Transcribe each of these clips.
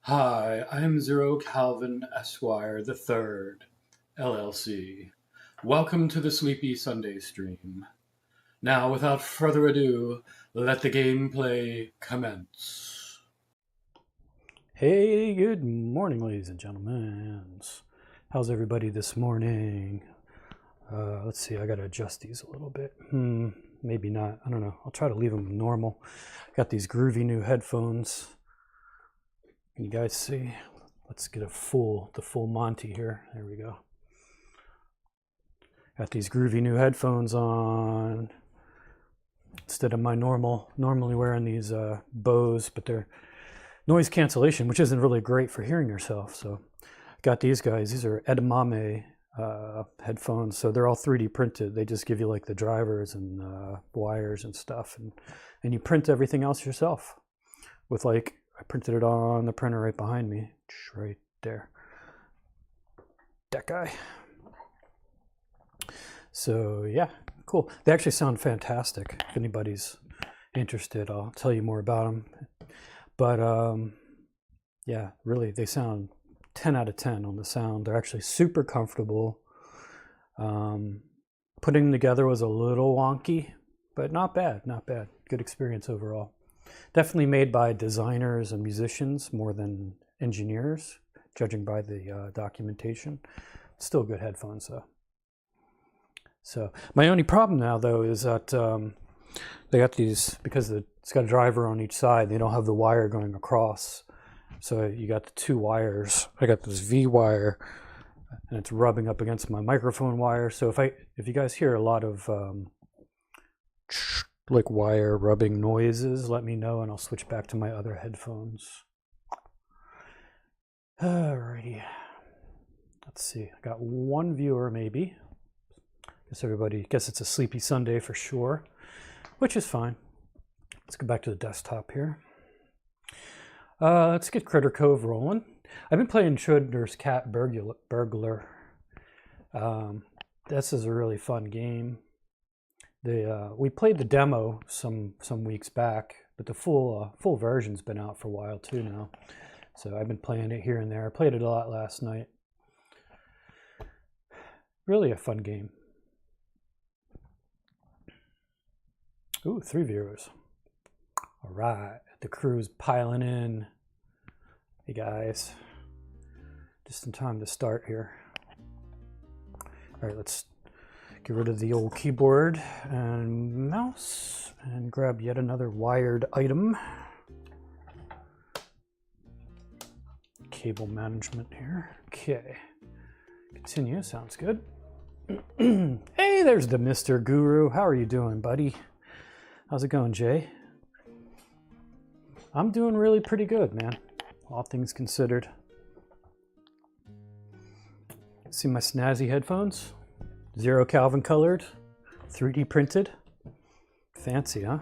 Hi, I'm 0Calvin Esquire the Third, LLC. Welcome to the Sleepy Sunday stream. Now, without further ado, let the gameplay commence. Hey, good morning, ladies and gentlemen. How's everybody this morning? Let's see, I gotta adjust these a little bit. Maybe not, I don't know. I'll try to leave them normal. Got these groovy new headphones. Can you guys see? Let's get the full Monty here. There we go. Got these groovy new headphones on instead of my normally wearing these Bose, but they're noise cancellation, which isn't really great for hearing yourself. So got these guys. These are edamame headphones. So they're all 3D printed. They just give you like the drivers and wires and stuff. And you print everything else yourself with like, I printed it on the printer right behind me, right there. That guy. So yeah, cool. They actually sound fantastic. If anybody's interested, I'll tell you more about them. But yeah, really, they sound 10 out of 10 on the sound. They're actually super comfortable. Putting them together was a little wonky, but not bad, not bad. Good experience overall. Definitely made by designers and musicians more than engineers, judging by the documentation. Still good headphones though. So my only problem now though is that they got these, because it's got a driver on each side, they don't have the wire going across. So you got the two wires. I got this V wire and it's rubbing up against my microphone wire. So if you guys hear a lot of like wire rubbing noises, let me know and I'll switch back to my other headphones. Alrighty. Let's see. I got one viewer maybe. Guess it's a sleepy Sunday for sure, which is fine. Let's go back to the desktop here. Let's get Critter Cove rolling. I've been playing Schrodinger's Cat Burglar. This is a really fun game. We played the demo some weeks back, but the full version's been out for a while too now. So I've been playing it here and there. I played it a lot last night. Really a fun game. Ooh, 3 viewers. All right, the crew's piling in. Hey guys, just in time to start here. All right, let's get rid of the old keyboard and mouse and grab yet another wired item. Cable management here. Okay, continue, sounds good. Hey, there's the Mr. Guru. How are you doing, buddy? How's it going, Jay? I'm doing really pretty good, man. All things considered. See my snazzy headphones? 0Calvin colored, 3D printed. Fancy, huh?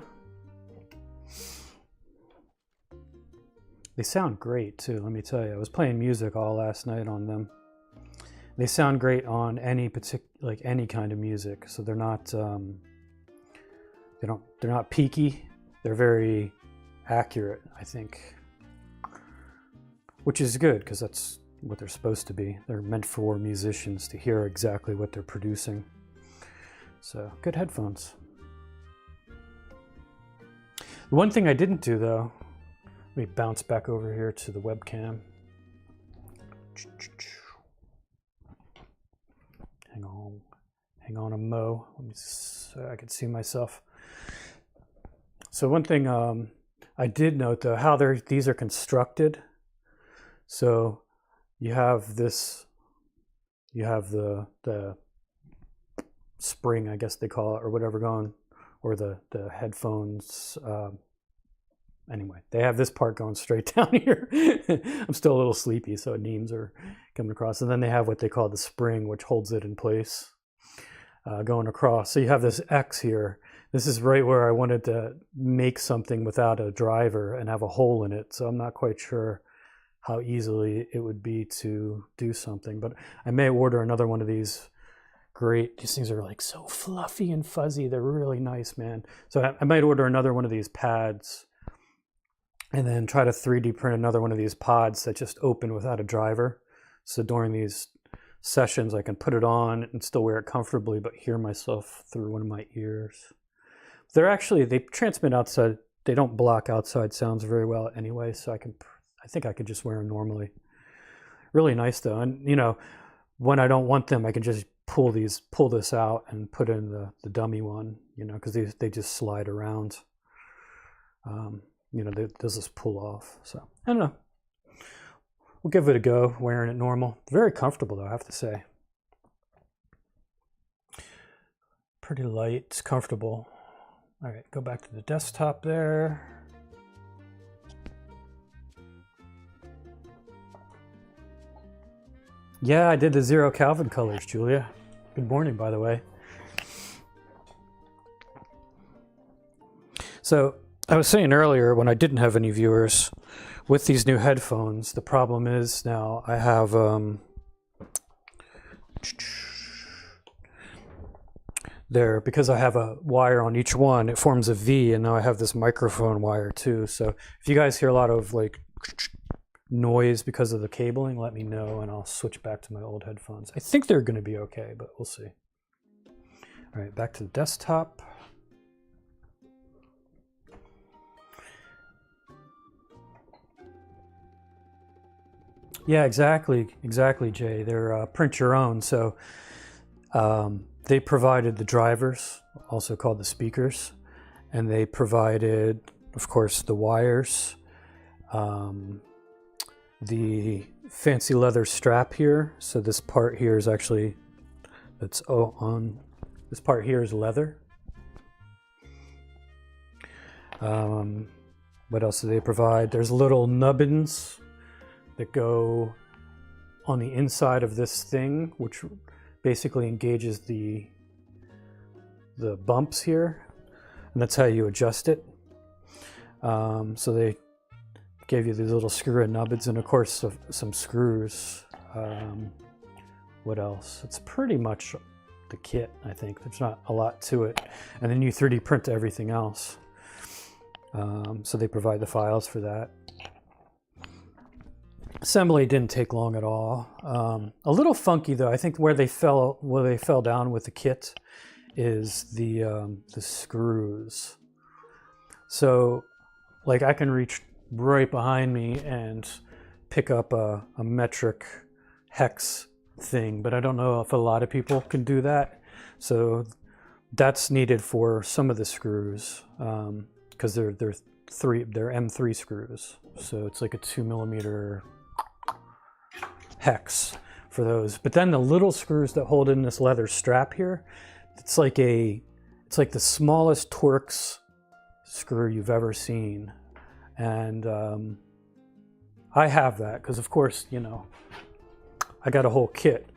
They sound great too, let me tell you. I was playing music all last night on them. They sound great on any kind of music. So they're not they're not peaky. They're very accurate, I think. Which is good because that's what they're supposed to be. They're meant for musicians to hear exactly what they're producing. So good headphones. The one thing I didn't do though, let me bounce back over here to the webcam. Hang on a mo. Let me so I can see myself. So one thing I did note though, how these are constructed. So you have this, you have the spring, I guess they call it, or whatever going, or the headphones. Anyway, they have this part going straight down here. I'm still a little sleepy, so names are coming across. And then they have what they call the spring, which holds it in place going across. So you have this X here. This is right where I wanted to make something without a driver and have a hole in it. So I'm not quite sure how easily it would be to do something, but I may order another one of these. Great. These things are like so fluffy and fuzzy. They're really nice, man. So I might order another one of these pads and then try to 3D print another one of these pods that just open without a driver. So during these sessions, I can put it on and still wear it comfortably, but hear myself through one of my ears. They transmit outside. They don't block outside sounds very well anyway, so I think I could just wear them normally. Really nice though, and you know, when I don't want them, I can just pull this out and put in the dummy one, you know, because they just slide around. You know, they'll just pull off. So I don't know. We'll give it a go, wearing it normal. Very comfortable though, I have to say. Pretty light, it's comfortable. All right, go back to the desktop there. Yeah, I did the 0Calvin colors, Julia. Good morning, by the way. So I was saying earlier when I didn't have any viewers, with these new headphones, the problem is now I have because I have a wire on each one, it forms a V, and now I have this microphone wire too. So if you guys hear a lot of like noise because of the cabling, let me know and I'll switch back to my old headphones. I think they're going to be okay, but we'll see. All right, back to the desktop. Yeah, exactly, Jay. They're print your own. So they provided the drivers, also called the speakers, and they provided, of course, the wires, the fancy leather strap here. So this part here is actually, this part here is leather. What else do they provide? There's little nubbins that go on the inside of this thing, which basically engages the bumps here, and that's how you adjust it. So they gave you these little screw and nubbins, and of course some screws. What else? It's pretty much the kit, I think. There's not a lot to it, and then you 3D print everything else. So they provide the files for that. Assembly didn't take long at all. A little funky though. I think where they fell down with the kit is the screws. So like I can reach right behind me and pick up a metric hex thing, but I don't know if a lot of people can do that. So that's needed for some of the screws, because they're M3 screws. So it's like a 2mm hex for those. But then the little screws that hold in this leather strap here, it's like the smallest Torx screw you've ever seen. And I have that because, of course, you know, I got a whole kit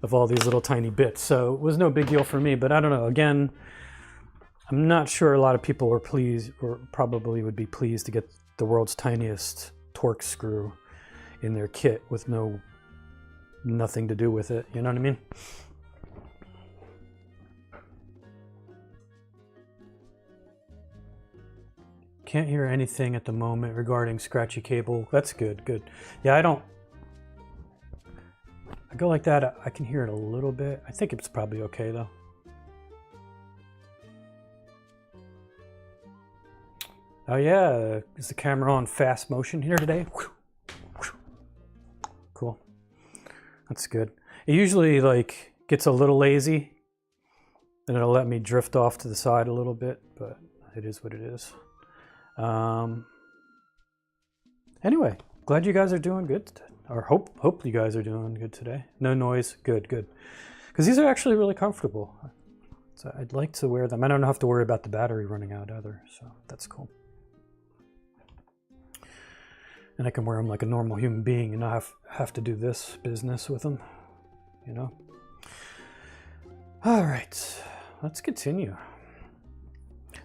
of all these little tiny bits. So it was no big deal for me. But I don't know. Again, I'm not sure a lot of people were pleased, or probably would be pleased to get the world's tiniest Torx screw in their kit with nothing to do with it. You know what I mean? Can't hear anything at the moment regarding scratchy cable. That's good, good. Yeah, I go like that, I can hear it a little bit. I think it's probably okay though. Oh yeah, is the camera on fast motion here today? Cool. That's good. It usually like gets a little lazy and it'll let me drift off to the side a little bit, but it is what it is. Anyway, glad you guys are doing good, or hope you guys are doing good today. No noise, good, good. Because these are actually really comfortable. So I'd like to wear them. I don't have to worry about the battery running out either, so that's cool. And I can wear them like a normal human being and not have to do this business with them, you know? All right, let's continue.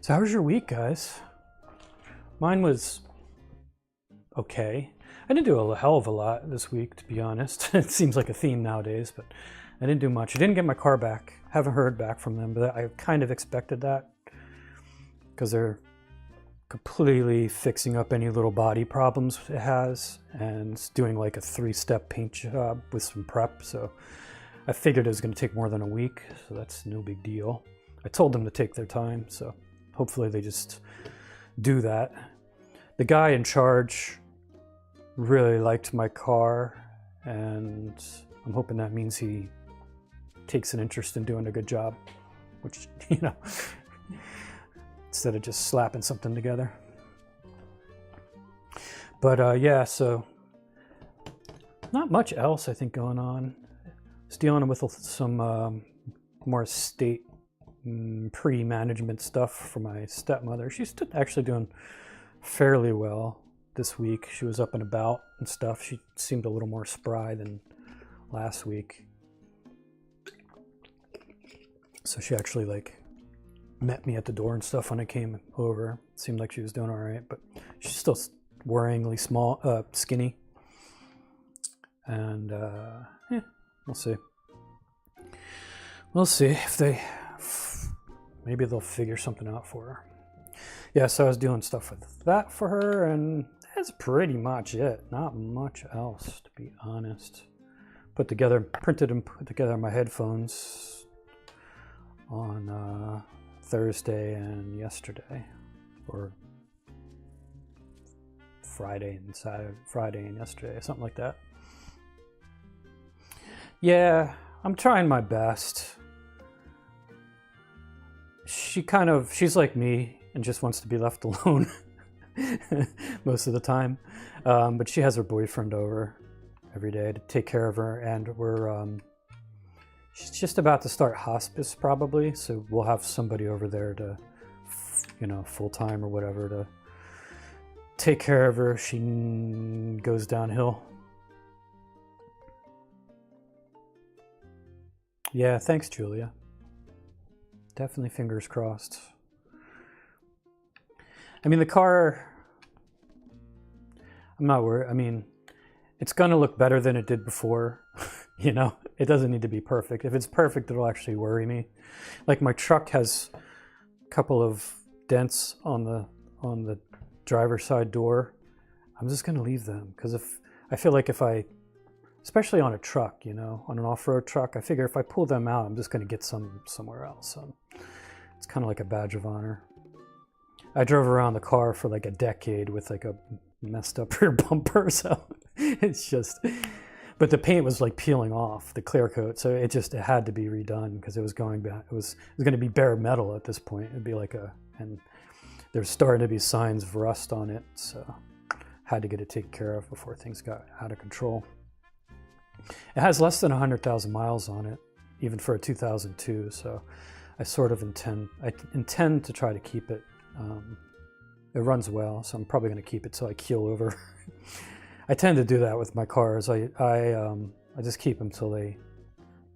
So how was your week, guys? Mine was okay. I didn't do a hell of a lot this week, to be honest. It seems like a theme nowadays, but I didn't do much. I didn't get my car back. Haven't heard back from them, but I kind of expected that because they're completely fixing up any little body problems it has, and doing like a 3-step paint job with some prep. So I figured it was going to take more than a week, so that's no big deal. I told them to take their time, so hopefully they just do that. The guy in charge really liked my car, and I'm hoping that means he takes an interest in doing a good job, which, you know, instead of just slapping something together. But yeah, so not much else I think going on. Just dealing with some more estate pre-management stuff for my stepmother. She's actually doing fairly well this week. She was up and about and stuff. She seemed a little more spry than last week. So she actually like met me at the door and stuff when I came over. It seemed like she was doing all right, but she's still worryingly small, skinny. And yeah, we'll see. We'll see if maybe they'll figure something out for her. Yeah, so I was doing stuff with that for her, and that's pretty much it. Not much else, to be honest. Printed and put together my headphones on Thursday and yesterday, or Friday and yesterday, something like that. Yeah, I'm trying my best. She's like me and just wants to be left alone most of the time. But she has her boyfriend over every day to take care of her, and she's just about to start hospice probably, so we'll have somebody over there to, you know, full-time or whatever, to take care of her if she goes downhill. Yeah, thanks, Julia. Definitely fingers crossed. I mean, the car, I'm not worried. I mean, it's going to look better than it did before. You know, it doesn't need to be perfect. If it's perfect, it'll actually worry me. Like, my truck has a couple of dents on the driver's side door. I'm just going to leave them, because I feel like if I, especially on a truck, you know, on an off-road truck, I figure if I pull them out, I'm just going to get somewhere else. So it's kind of like a badge of honor. I drove around the car for like a decade with like a messed up rear bumper, so it's just, but the paint was like peeling off, the clear coat, so it had to be redone because it was going back. It was going to be bare metal at this point. It'd be like and there's starting to be signs of rust on it, so had to get it taken care of before things got out of control. It has less than 100,000 miles on it, even for a 2002, so I sort of intend to try to keep it. It runs well, so I'm probably going to keep it till I keel over. I tend to do that with my cars. I just keep them till they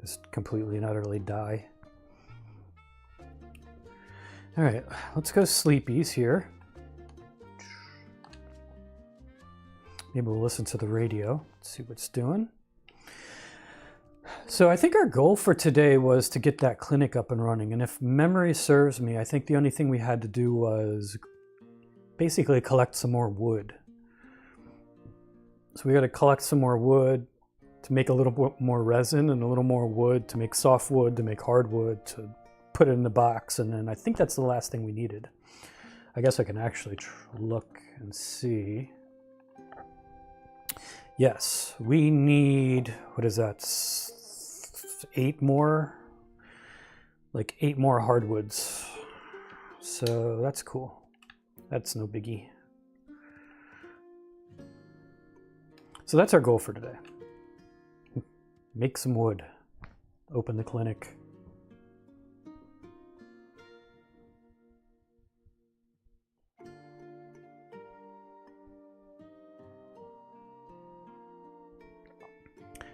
just completely and utterly die. All right, let's go sleepies here. Maybe we'll listen to the radio, see what's doing. So I think our goal for today was to get that clinic up and running. And if memory serves me, I think the only thing we had to do was basically collect some more wood. So we got to collect some more wood to make a little bit more resin, and a little more wood to make softwood, to make hardwood, to put it in the box. And then I think that's the last thing we needed. I guess I can actually look and see. Yes, we need, what is that, 8 more hardwoods. So that's cool. That's no biggie. So that's our goal for today. Make some wood. Open the clinic.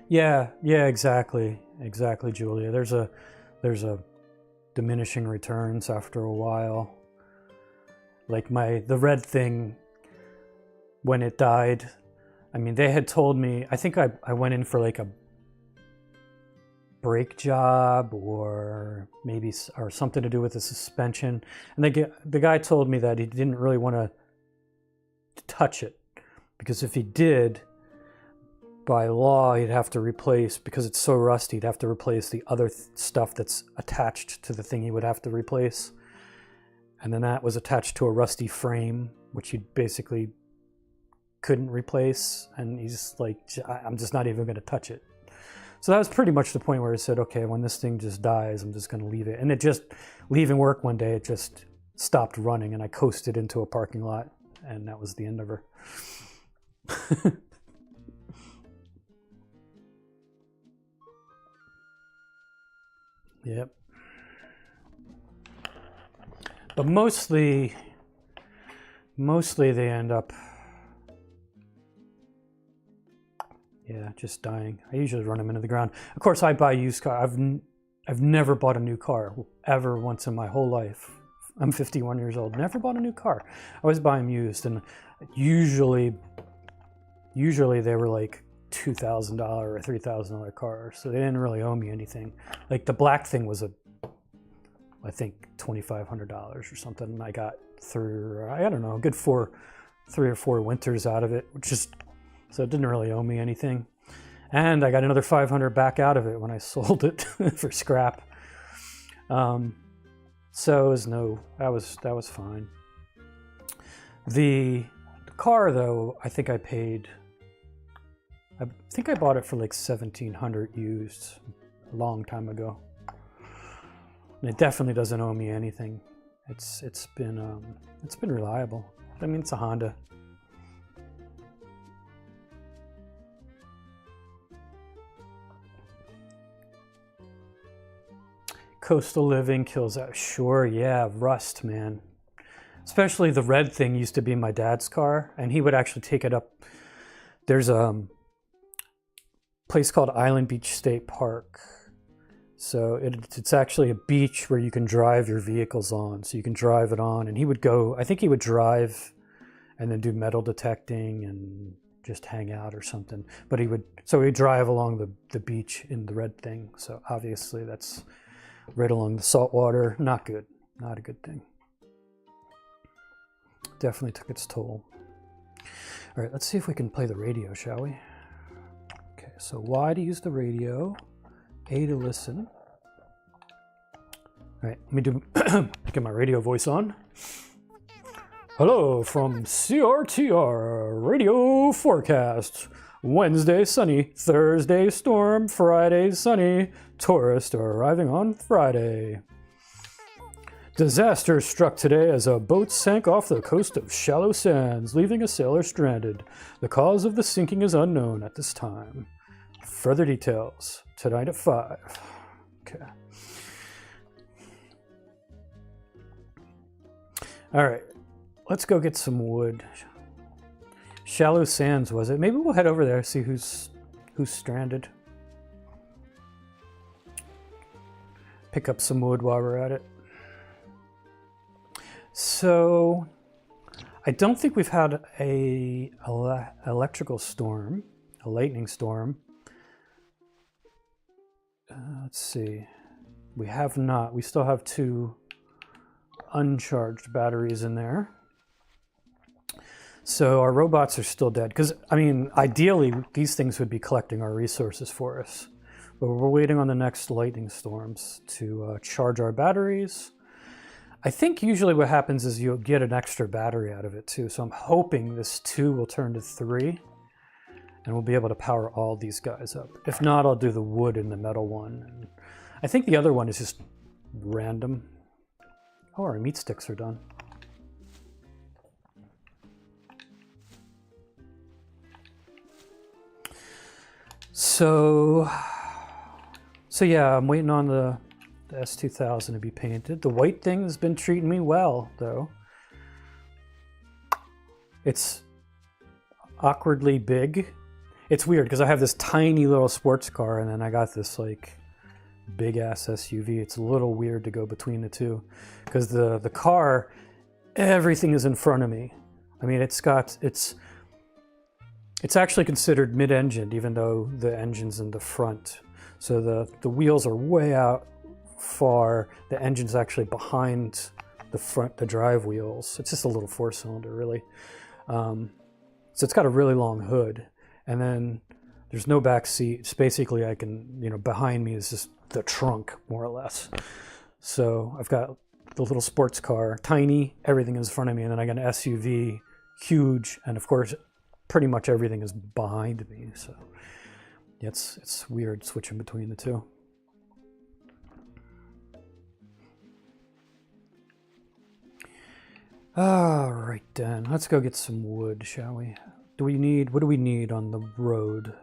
Yeah, exactly, Julia. There's a diminishing returns after a while. Like the red thing, when it died, I mean, they had told me, I think I went in for like a brake job or maybe or something to do with the suspension. And the guy told me that he didn't really want to touch it because if he did, by law, he'd have to replace, because it's so rusty, he'd have to replace the other stuff that's attached to the thing he would have to replace. And then that was attached to a rusty frame, which he basically couldn't replace. And he's like, I'm just not even going to touch it. So that was pretty much the point where he said, okay, when this thing just dies, I'm just going to leave it. And it just, leaving work one day, it just stopped running and I coasted into a parking lot and that was the end of her. Yep. But mostly they end up, yeah, just dying. I usually run them into the ground. Of course, I buy used car. I've never bought a new car ever once in my whole life. I'm 51 years old. Never bought a new car. I always buy them used, and usually they were like $2,000 or $3,000 cars, so they didn't really owe me anything. Like the black thing was I think $2,500 or something, and I got through, I don't know, a good 3 or 4 winters out of it, so it didn't really owe me anything. And I got another $500 back out of it when I sold it for scrap. So it was that was fine. The car though, I think I bought it for like $1,700 used a long time ago. And it definitely doesn't owe me anything. It's been reliable. I mean, it's a Honda. Coastal living kills out. Sure, yeah, rust, man. Especially the red thing used to be my dad's car, and he would actually take it up. There's a place called Island Beach State Park. So it's actually a beach where you can drive your vehicles on. So you can drive it on, and I think he would drive and then do metal detecting and just hang out or something. But he'd drive along the beach in the red thing. So obviously that's right along the salt water. Not good. Not a good thing. Definitely took its toll. All right, let's see if we can play the radio, shall we? Okay, so Y to use the radio, A to listen. All right, let me get my radio voice on. Hello from CRTR Radio Forecast. Wednesday sunny, Thursday storm, Friday sunny, tourist arriving on Friday. Disaster struck today as a boat sank off the coast of Shallow Sands, leaving a sailor stranded. The cause of the sinking is unknown at this time. Further details tonight at 5. Okay. All right, let's go get some wood. Shallow Sands, was it? Maybe we'll head over there, see who's stranded. Pick up some wood while we're at it. So, I don't think we've had a electrical storm, a lightning storm. Let's see. We have not. We still have 2 uncharged batteries in there. So our robots are still dead. Because, I mean, ideally, these things would be collecting our resources for us. But we're waiting on the next lightning storms to charge our batteries. I think usually what happens is you'll get an extra battery out of it too. So I'm hoping this 2 will turn to 3 and we'll be able to power all these guys up. If not, I'll do the wood and the metal one. And I think the other one is just random. Oh, our meat sticks are done. So yeah, I'm waiting on the S2000 to be painted. The white thing has been treating me well, though. It's awkwardly big. It's weird because I have this tiny little sports car and then I got this like big ass SUV. It's a little weird to go between the two because the car, everything is in front of me. I mean, it's actually considered mid-engined even though the engine's in the front. So the wheels are way out far. The engine's actually behind the drive wheels. It's just a little 4-cylinder, really. So it's got a really long hood, and then there's no back seat. It's basically, I can, behind me is just the trunk, more or less. So I've got the little sports car, tiny, everything is in front of me, and then I got an SUV, huge, and of course, pretty much everything is behind me. So yeah, it's weird switching between the two. All right, then. Let's go get some wood, shall we? What do we need on the road?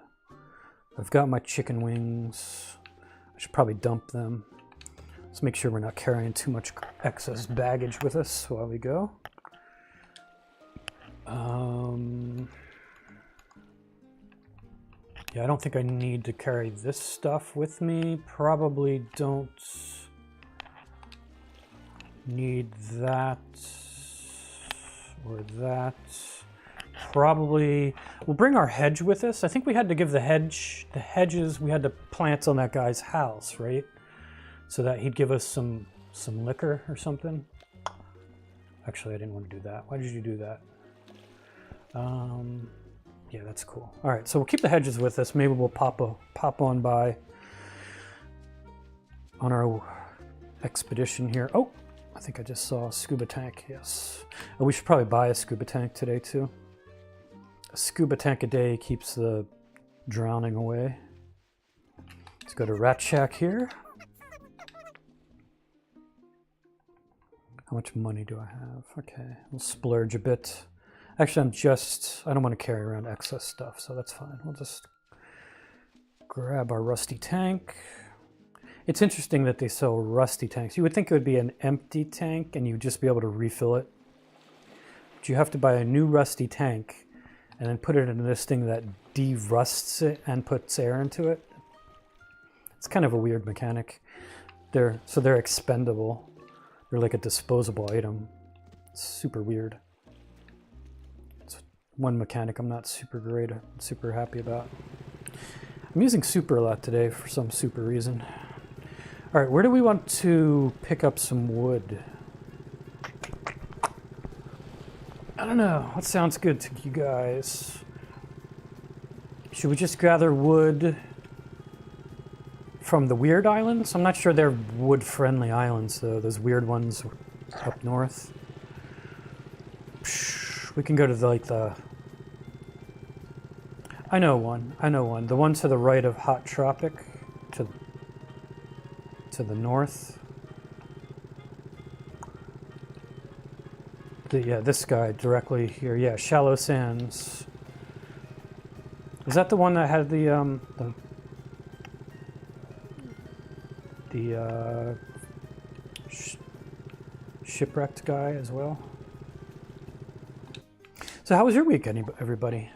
I've got my chicken wings. I should probably dump them. Let's make sure we're not carrying too much excess baggage with us while we go. Yeah, I don't think I need to carry this stuff with me. Probably don't need that. Or that. Probably we'll bring our hedge with us. I think we had to give the hedges we had to plant on that guy's house, right? So that he'd give us some liquor or something. Actually, I didn't want to do that. Why did you do that? Yeah, that's cool. All right, so we'll keep the hedges with us. Maybe we'll pop on by on our expedition here. Oh, I think I just saw a scuba tank, yes. Oh, we should probably buy a scuba tank today, too. A scuba tank a day keeps the drowning away. Let's go to Rat Shack here. How much money do I have? Okay, we'll splurge a bit. Actually, I don't want to carry around excess stuff, so that's fine. We'll just grab our rusty tank. It's interesting that they sell rusty tanks. You would think it would be an empty tank and you'd just be able to refill it. But you have to buy a new rusty tank and then put it in this thing that de-rusts it and puts air into it. It's kind of a weird mechanic. They're expendable. They're like a disposable item. It's super weird. It's one mechanic I'm not super happy about. I'm using super a lot today for some super reason. All right, where do we want to pick up some wood? I don't know. What sounds good to you guys? Should we just gather wood from the weird islands? I'm not sure they're wood-friendly islands, though. Those weird ones up north. We can go to the... I know one. The one to the right of Hot Tropic, to the north. Yeah, this guy directly here. Yeah, Shallow Sands. Is that the one that had the shipwrecked guy as well? So how was your week, everybody?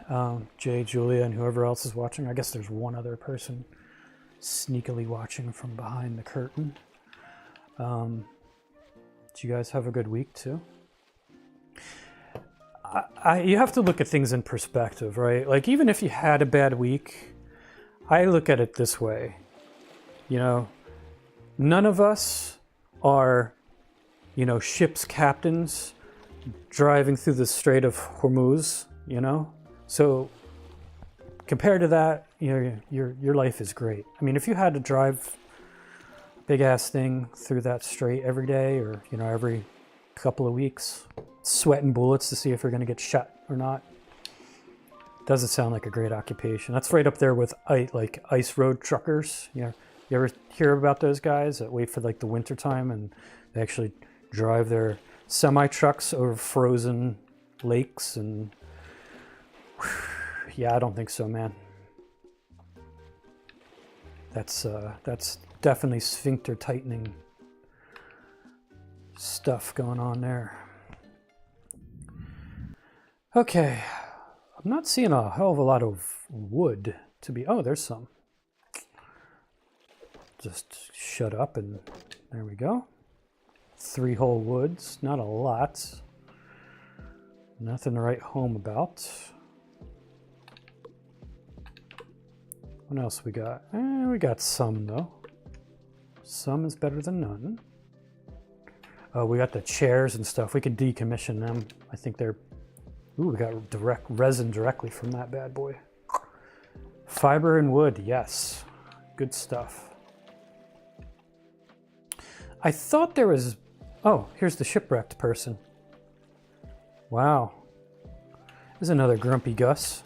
Jay, Julia, and whoever else is watching. I guess there's one other person sneakily watching from behind the curtain. Did you guys have a good week too? You have to look at things in perspective, right? Like, even if you had a bad week, I look at it this way. None of us are, ship's captains driving through the Strait of Hormuz, So compared to that, your life is great. I mean, if you had to drive a big ass thing through that strait every day, or every couple of weeks, sweating bullets to see if you're going to get shot or not, doesn't sound like a great occupation. That's right up there with ice road truckers. You ever hear about those guys that wait for the winter time and they actually drive their semi trucks over frozen lakes? And yeah, I don't think so, man. That's definitely sphincter tightening stuff going on there. Okay, I'm not seeing a hell of a lot of wood to be... Oh, there's some. Just shut up and there we go. 3 whole woods, not a lot. Nothing to write home about. What else we got? We got some, though. Some is better than none. Oh, we got the chairs and stuff. We could decommission them. I think they're... Ooh, we got direct resin directly from that bad boy. Fiber and wood, yes. Good stuff. I thought there was... Oh, here's the shipwrecked person. Wow. There's another grumpy Gus.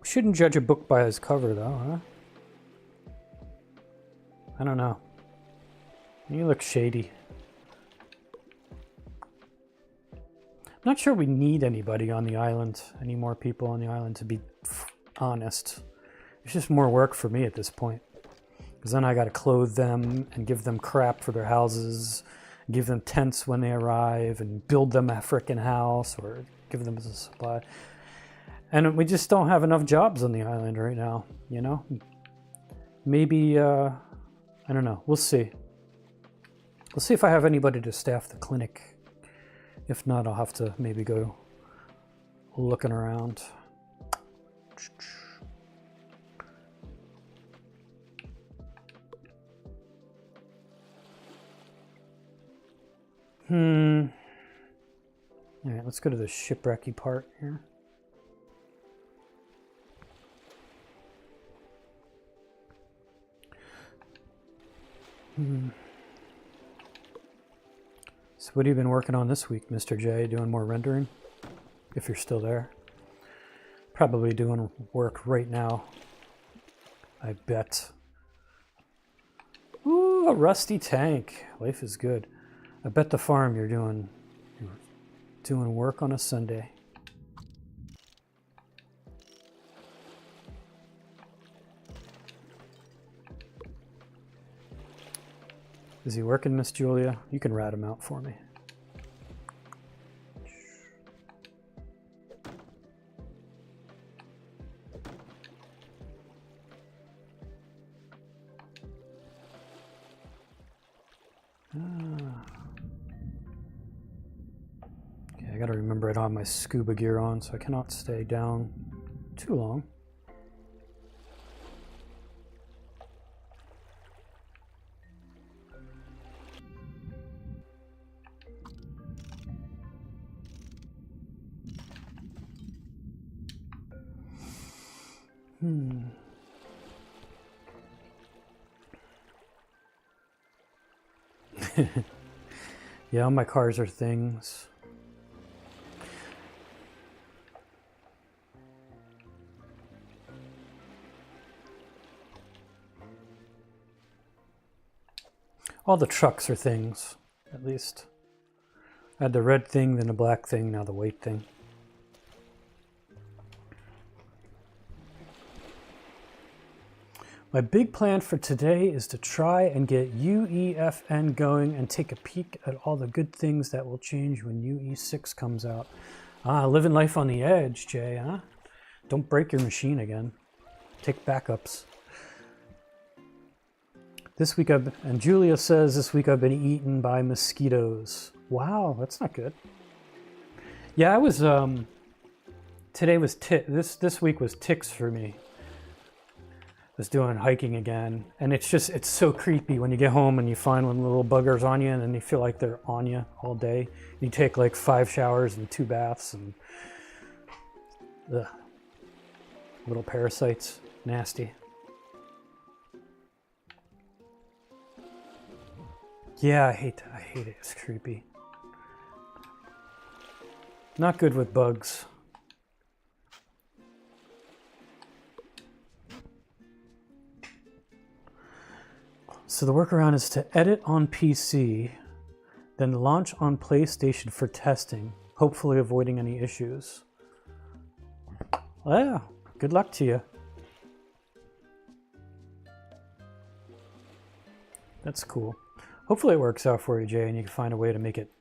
We shouldn't judge a book by its cover, though, huh? I don't know. You look shady. I'm not sure we need anybody on the island, any more people on the island, to be honest. It's just more work for me at this point. Because then I got to clothe them and give them crap for their houses, give them tents when they arrive, and build them a frickin' house, or give them as a supply. And we just don't have enough jobs on the island right now, you know? Maybe, I don't know. We'll see. We'll see if I have anybody to staff the clinic. If not, I'll have to maybe go looking around. All right, let's go to the shipwrecky part here. So what have you been working on this week, Mr. J? Doing more rendering? If you're still there. Probably doing work right now, I bet. Ooh, a rusty tank. Life is good. I bet the farm you're doing work on a Sunday. Is he working, Miss Julia? You can rat him out for me. Okay, I gotta remember I don't have my scuba gear on, so I cannot stay down too long. Yeah, all my cars are things. All the trucks are things, at least. I had the red thing, then the black thing, now the white thing. My big plan for today is to try and get UEFN going and take a peek at all the good things that will change when UE6 comes out. Ah, living life on the edge, Jay, huh? Don't break your machine again. Take backups. This week and Julia says this week I've been eaten by mosquitoes. Wow, that's not good. Yeah, I was, today was, this week was ticks for me. Was doing hiking again, and it's so creepy when you get home and you find one little buggers on you, and then you feel like they're on you all day. You take like 5 showers and 2 baths, and ugh, little parasites, nasty. Yeah, I hate it. It's creepy. Not good with bugs. So the workaround is to edit on PC, then launch on PlayStation for testing, hopefully avoiding any issues. Well, yeah, good luck to you. That's cool. Hopefully it works out for you, Jay, and you can find a way to make it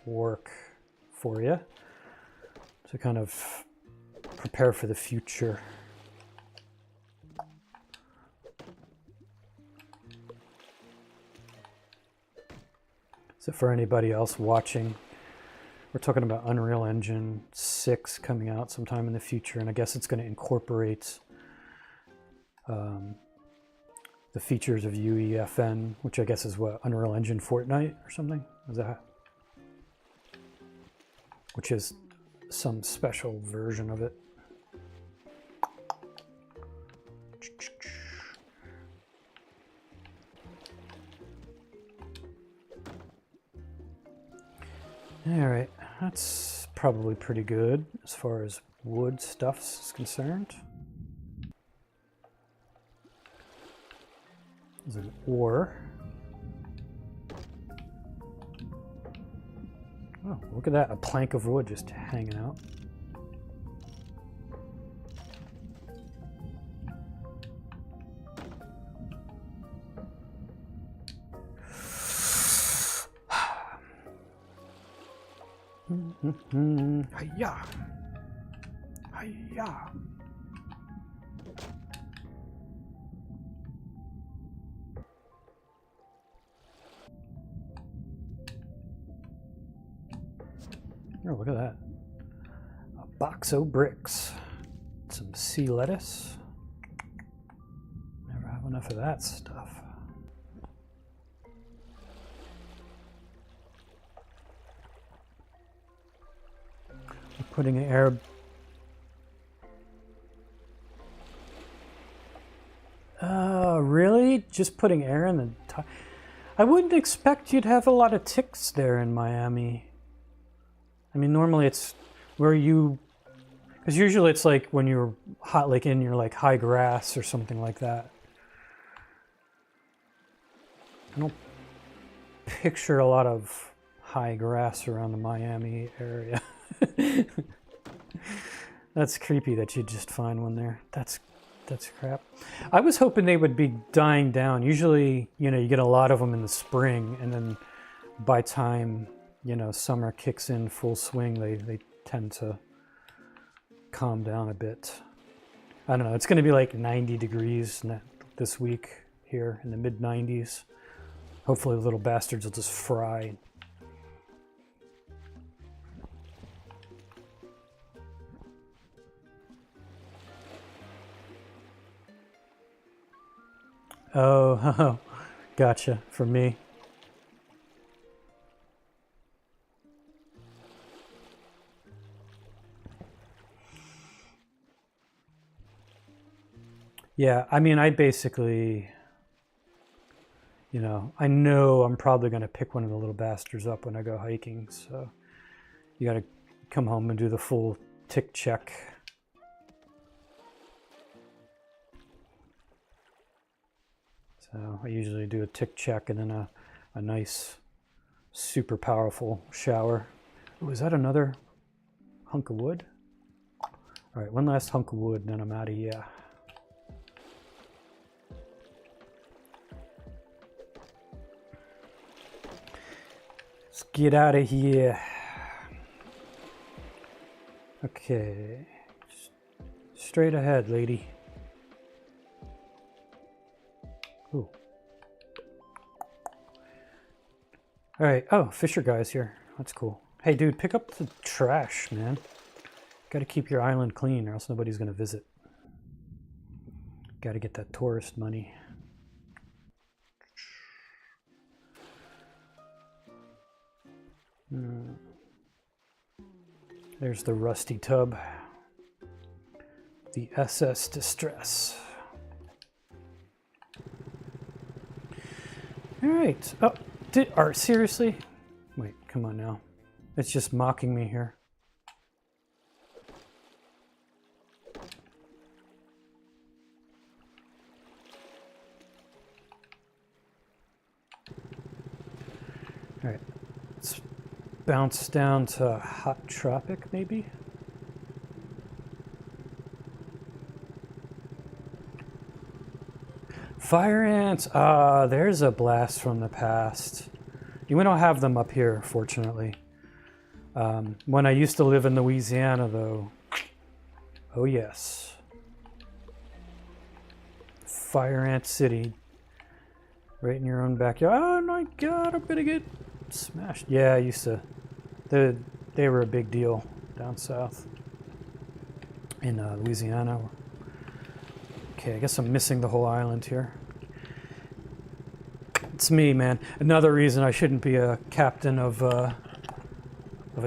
work for you to kind of prepare for the future. So for anybody else watching, we're talking about Unreal Engine 6 coming out sometime in the future, and I guess it's going to incorporate the features of UEFN, which I guess is what, Unreal Engine Fortnite or something? Is that? Which is some special version of it. All right, that's probably pretty good as far as wood stuffs is concerned. There's an ore. Oh, look at that, a plank of wood just hanging out. Hiya! Hiya! Oh, look at that. A box of bricks. Some sea lettuce. Never have enough of that stuff. We're putting an air... really? Just putting air in the... I wouldn't expect you'd have a lot of ticks there in Miami. I mean, normally it's where you, because usually it's like when you're hot, like in your like high grass or something like that. I don't picture a lot of high grass around the Miami area. That's creepy that you just find one there. That's crap. I was hoping they would be dying down. Usually, you know, you get a lot of them in the spring, and then by time, you know, summer kicks in full swing, they tend to calm down a bit. I don't know. It's going to be like 90 degrees this week here in the mid 90s. Hopefully the little bastards will just fry. Oh, gotcha. For me. Yeah, I mean, I basically, you know I'm probably going to pick one of the little bastards up when I go hiking. So you got to come home and do the full tick check. So I usually do a tick check and then a nice, super powerful shower. Oh, is that another hunk of wood? All right, one last hunk of wood, and then I'm out of here. Let's get out of here. Okay, straight ahead, lady. Ooh. All right. Oh, Fisher guy's here. That's cool. Hey, dude, pick up the trash, man. Got to keep your island clean, or else nobody's gonna visit. Got to get that tourist money. There's the rusty tub. The SS Distress. All right. Oh, Art, seriously? Wait, come on now. It's just mocking me here. All right. Let's bounce down to Hot Tropic, maybe? Fire ants! Ah, there's a blast from the past. We don't have them up here, fortunately. When I used to live in Louisiana, though, oh yes. Fire ant city. Right in your own backyard. Oh my god, I'm gonna get smashed. Yeah, I used to. They were a big deal down south in Louisiana. Okay, I guess I'm missing the whole island here. It's me, man. Another reason I shouldn't be a captain of a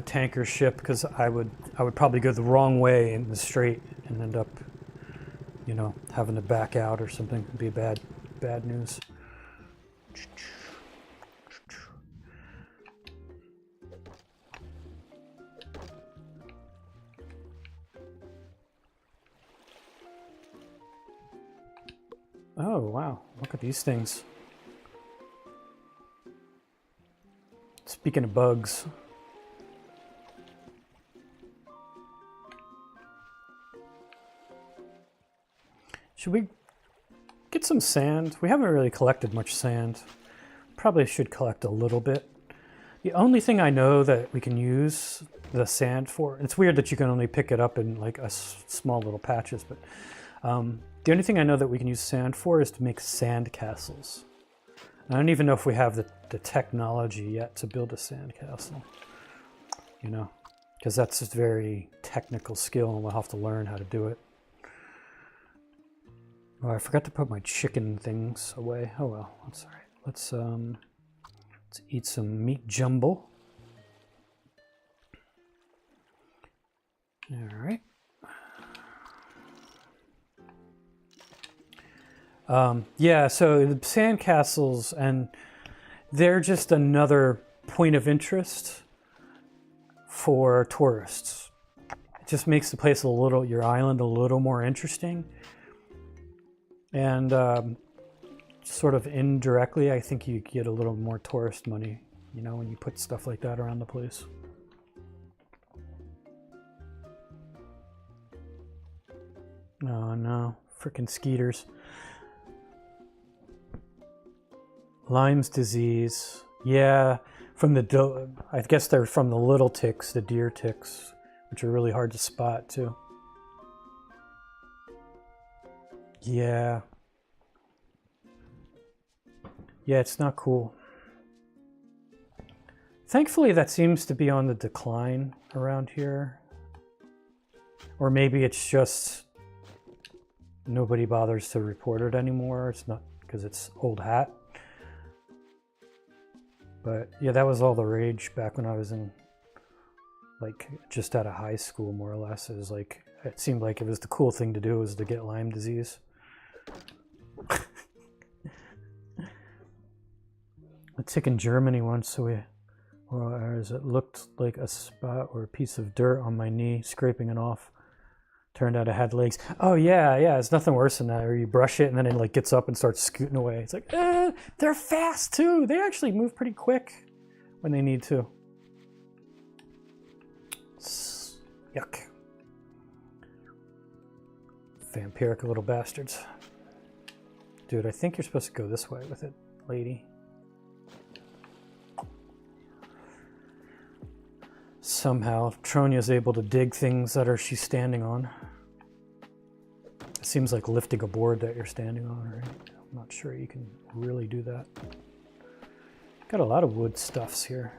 tanker ship, because I would probably go the wrong way in the strait and end up, you know, having to back out or something. It'd be bad news. Oh, wow. Look at these things. Speaking of bugs. Should we get some sand? We haven't really collected much sand. Probably should collect a little bit. The only thing I know that we can use the sand for, it's weird that you can only pick it up in like a small little patches, but the only thing I know that we can use sand for is to make sand castles. I don't even know if we have the technology yet to build a sand castle, you know, because that's a very technical skill and we'll have to learn how to do it. Oh, I forgot to put my chicken things away. Oh well, that's all right. Let's eat some meat jumble. All right. Yeah, so the sandcastles, and they're just another point of interest for tourists. It just makes the place your island a little more interesting. And sort of indirectly, I think you get a little more tourist money, you know, when you put stuff like that around the place. Oh no, frickin' skeeters. Lyme's disease. Yeah, I guess they're from the little ticks, the deer ticks, which are really hard to spot too. Yeah. Yeah, it's not cool. Thankfully, that seems to be on the decline around here. Or maybe it's just nobody bothers to report it anymore. It's not because it's old hat. But yeah, that was all the rage back when I was in, like, just out of high school, more or less. It seemed like it was the cool thing to do was to get Lyme disease. A tick in Germany once, it looked like a spot or a piece of dirt on my knee, scraping it off. Turned out it had legs. Oh yeah, it's nothing worse than that. Or you brush it and then it like gets up and starts scooting away. It's like, they're fast too. They actually move pretty quick when they need to. Yuck. Vampiric little bastards. Dude, I think you're supposed to go this way with it, lady. Somehow, Tronya's able to dig things that she's standing on. It seems like lifting a board that you're standing on, right? I'm not sure you can really do that. Got a lot of wood stuffs here.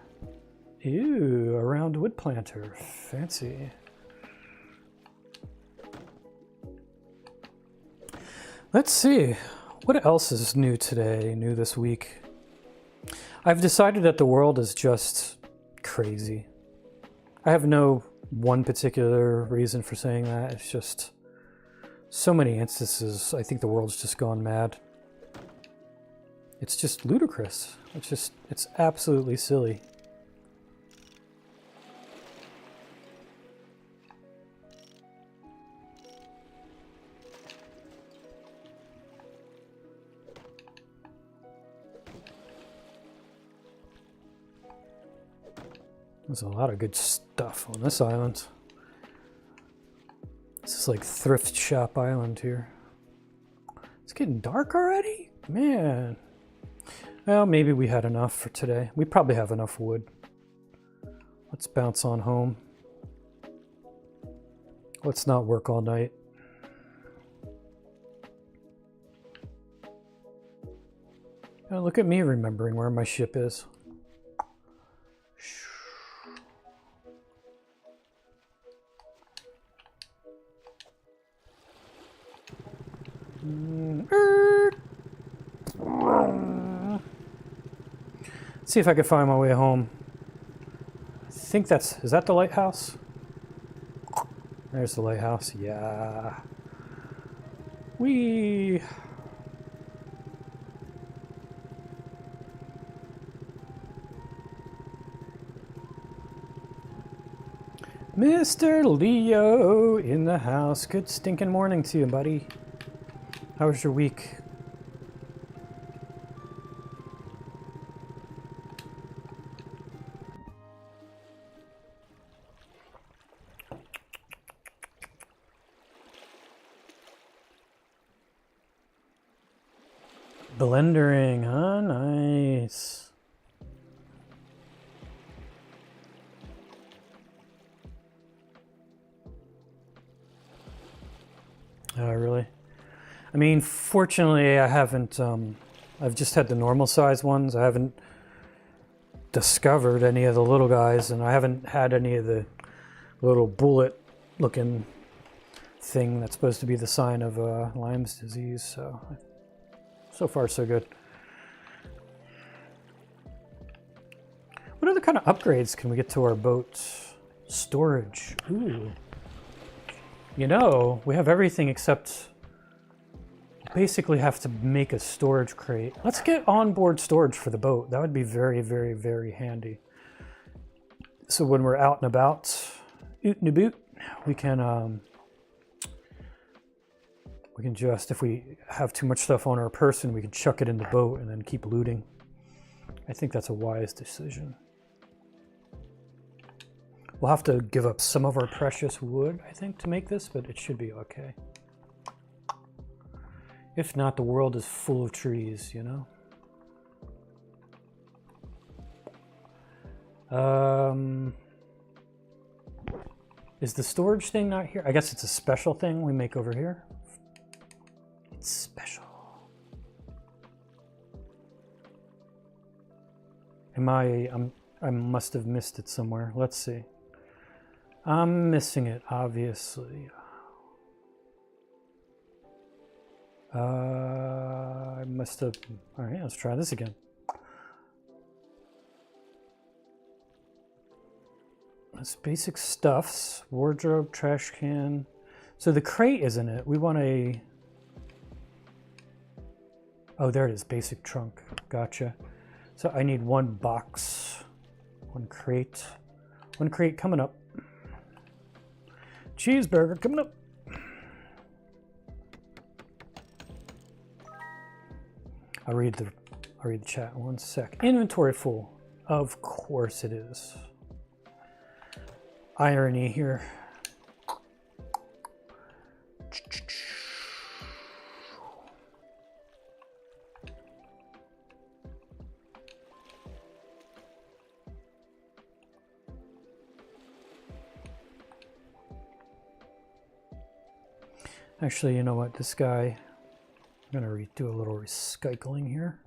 Ew, a round wood planter. Fancy. Let's see. What else is new today, new this week? I've decided that the world is just crazy. I have no one particular reason for saying that. It's just so many instances. I think the world's just gone mad. It's just ludicrous. It's absolutely silly. There's a lot of good stuff on this island. This is like thrift shop island here. It's getting dark already? Man. Well, maybe we had enough for today. We probably have enough wood. Let's bounce on home. Let's not work all night. Oh, look at me remembering where my ship is. Let's see if I can find my way home. I think is that the lighthouse? There's the lighthouse, yeah. Whee! Mr. Leo in the house. Good stinking morning to you, buddy. How was your week? Blendering, huh? Nice. Oh, really? I mean, fortunately, I haven't, I've just had the normal size ones. I haven't discovered any of the little guys, and I haven't had any of the little bullet looking thing that's supposed to be the sign of Lyme's disease. So far so good. What other kind of upgrades can we get to our boat? Storage. Ooh. You know, we have everything except basically have to make a storage crate. Let's get onboard storage for the boat. That would be very, very, very handy. So when we're out and about, oot and a boot, we can just, if we have too much stuff on our person, we can chuck it in the boat and then keep looting. I think that's a wise decision. We'll have to give up some of our precious wood, I think, to make this, but it should be okay. If not, the world is full of trees, you know? Is the storage thing not here? I guess it's a special thing we make over here. It's special. I must have missed it somewhere. Let's see. I'm missing it, obviously. I must have... All right, let's try this again. It's basic stuffs. Wardrobe, trash can. So the crate isn't it. We want a... Oh, there it is. Basic trunk. Gotcha. So I need one box. One crate. One crate coming up. Cheeseburger coming up. I'll read the chat in 1 sec. Inventory full. Of course it is. Irony here. Actually, you know what? This guy, I'm going to do a little recycling here.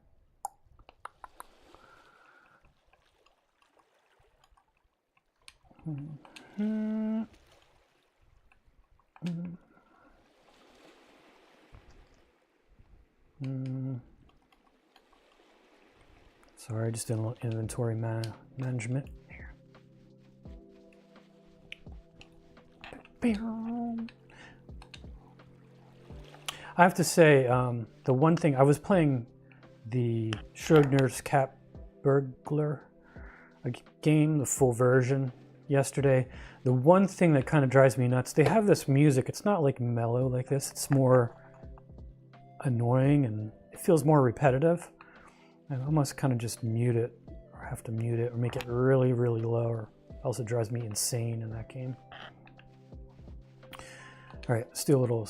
Sorry, I just did a little inventory management here. I have to say, the one thing, I was playing the Schrodinger's Cat Burglar game, the full version, yesterday. The one thing that kind of drives me nuts, they have this music, it's not like mellow like this, it's more annoying and it feels more repetitive. I almost kind of just mute it, or have to mute it, or make it really, really low, or else it drives me insane in that game. All right, let's do a little...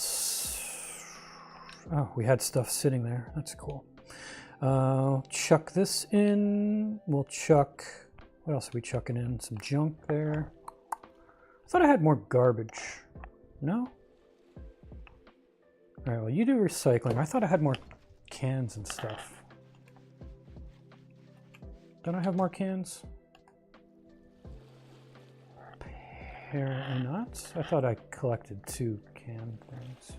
Oh, we had stuff sitting there. That's cool. Chuck this in. We'll chuck... What else are we chucking in? Some junk there. I thought I had more garbage. No? All right, well, you do recycling. I thought I had more cans and stuff. Don't I have more cans? Apparently not. I thought I collected 2 can things.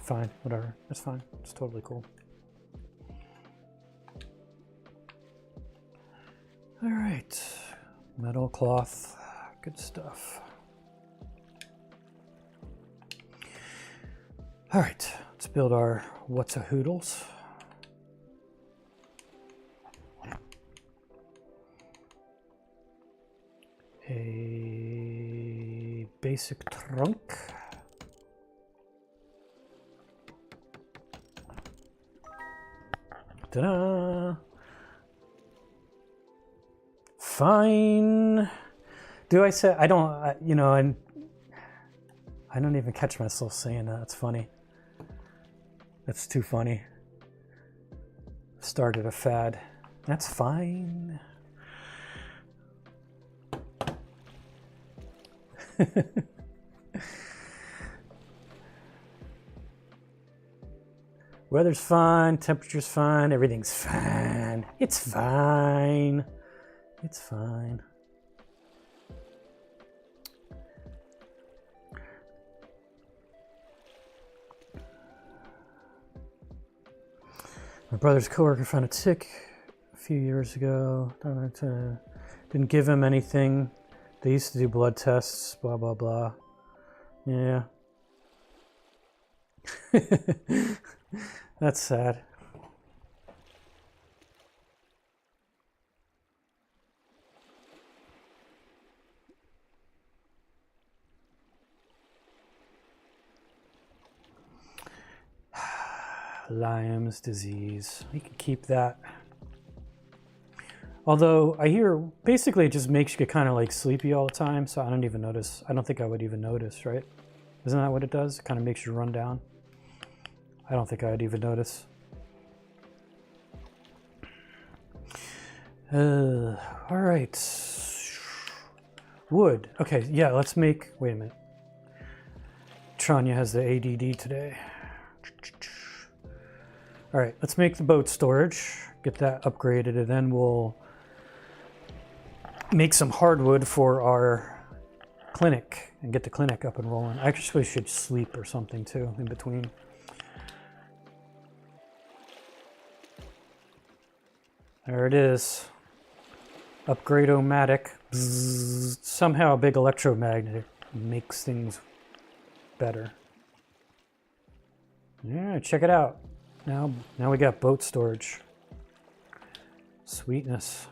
fine, whatever. That's fine. It's totally cool. All right, metal cloth, good stuff. All right, let's build our what's a hoodles. A basic trunk. Ta-da! Fine. Do I say I don't? You know, I don't even catch myself saying that. It's funny. That's too funny. Started a fad. That's fine. Weather's fine, temperature's fine, everything's fine. It's fine. It's fine. My brother's coworker found a tick a few years ago. Didn't give him anything. They used to do blood tests, blah, blah, blah. Yeah. That's sad. Lyme's disease. We can keep that. Although I hear basically it just makes you kind of like sleepy all the time, so I don't even notice. I don't think I would even notice, right? Isn't that what it does? It kind of makes you run down. I don't think I'd even notice. All right. Wood. Okay, yeah, let's make, wait a minute. Tranya has the ADD today. All right, let's make the boat storage, get that upgraded, and then we'll make some hardwood for our clinic and get the clinic up and rolling. I actually should sleep or something too in between. There it is. Upgrade-o-matic. Bzzz. Somehow a big electromagnet makes things better. Yeah, check it out. Now we got boat storage. Sweetness.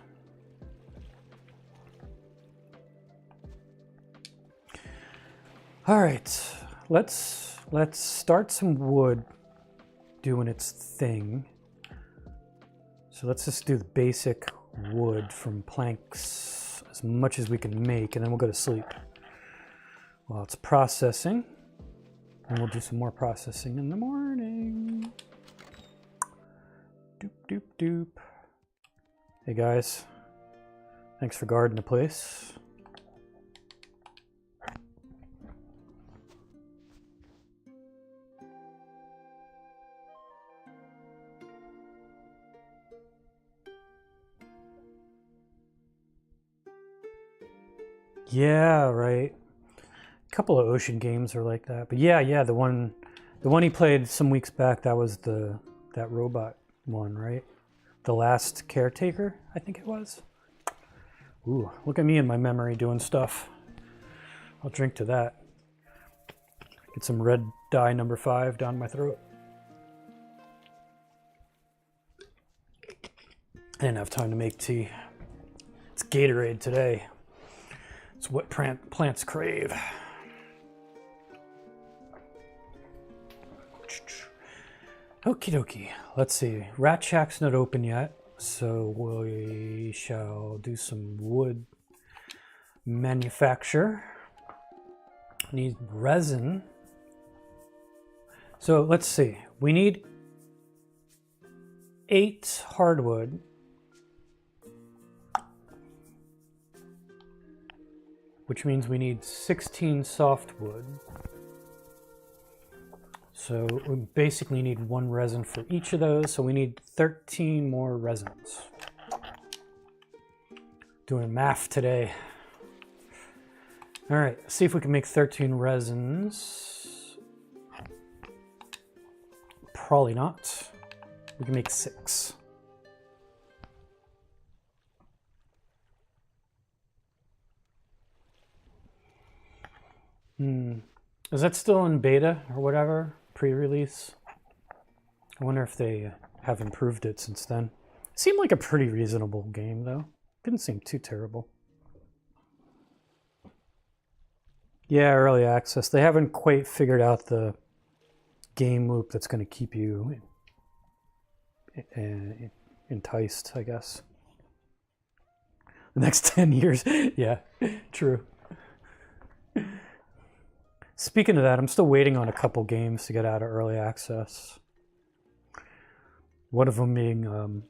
All right, let's start some wood doing its thing. So let's just do the basic wood from planks as much as we can make, and then we'll go to sleep. While it's processing, and we'll do some more processing in the morning. Doop, doop, doop. Hey guys, thanks for guarding the place. Yeah, right. A couple of ocean games are like that, but yeah, the one he played some weeks back, that was that robot one, right? The Last Caretaker, I think it was. Ooh, look at me and my memory doing stuff. I'll drink to that. Get some red dye number 5 down my throat. I didn't have time to make tea. It's Gatorade today. It's what plants crave. Okie dokie. Let's see. Rat Shack's not open yet, so we shall do some wood manufacture. Need resin. So let's see. We need 8 hardwood. Which means we need 16 softwood. So we basically need 1 resin for each of those, so we need 13 more resins. Doing math today. All right, let's see if we can make 13 resins. Probably not. We can make 6. Is that still in beta or whatever? Pre-release? I wonder if they have improved it since then. It seemed like a pretty reasonable game, though. Didn't seem too terrible. Yeah, early access. They haven't quite figured out the game loop that's going to keep you enticed, I guess. The next 10 years. Yeah, true. Speaking of that, I'm still waiting on a couple games to get out of early access. One of them being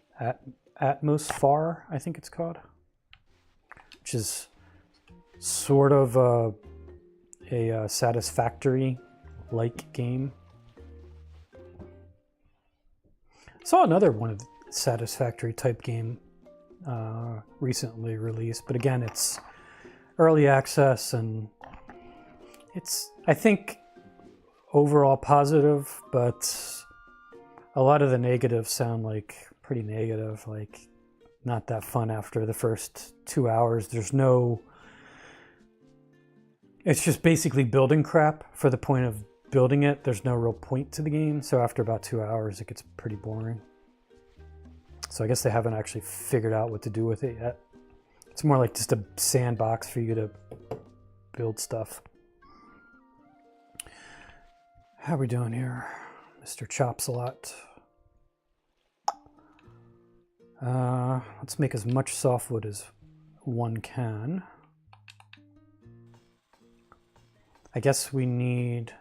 Atmosphar, I think it's called, which is sort of a Satisfactory-like game. Saw another one of the Satisfactory type game recently released, but again, it's early access and it's, I think, overall positive, but a lot of the negatives sound like pretty negative, like not that fun after the first 2 hours. There's no, it's just basically building crap for the point of building it. There's no real point to the game, so after about 2 hours it gets pretty boring. So I guess they haven't actually figured out what to do with it yet. It's more like just a sandbox for you to build stuff. How are we doing here, Mr. Chops-a-lot? Let's make as much softwood as one can. I guess we need...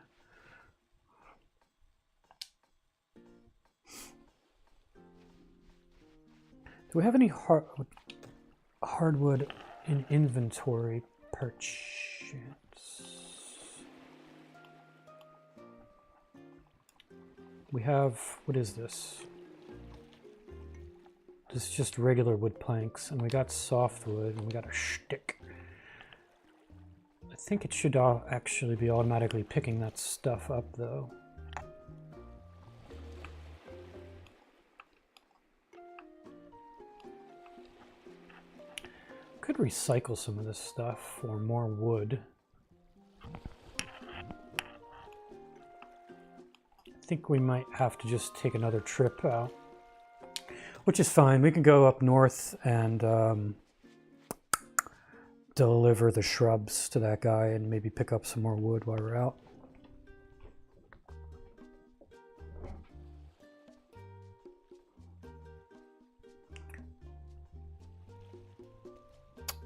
Do we have any hardwood in inventory, perchance? We have, what is this? This is just regular wood planks, and we got softwood, and we got a shtick. I think it should actually be automatically picking that stuff up, though. Could recycle some of this stuff for more wood. I think we might have to just take another trip out, which is fine. We can go up north and deliver the shrubs to that guy and maybe pick up some more wood while we're out.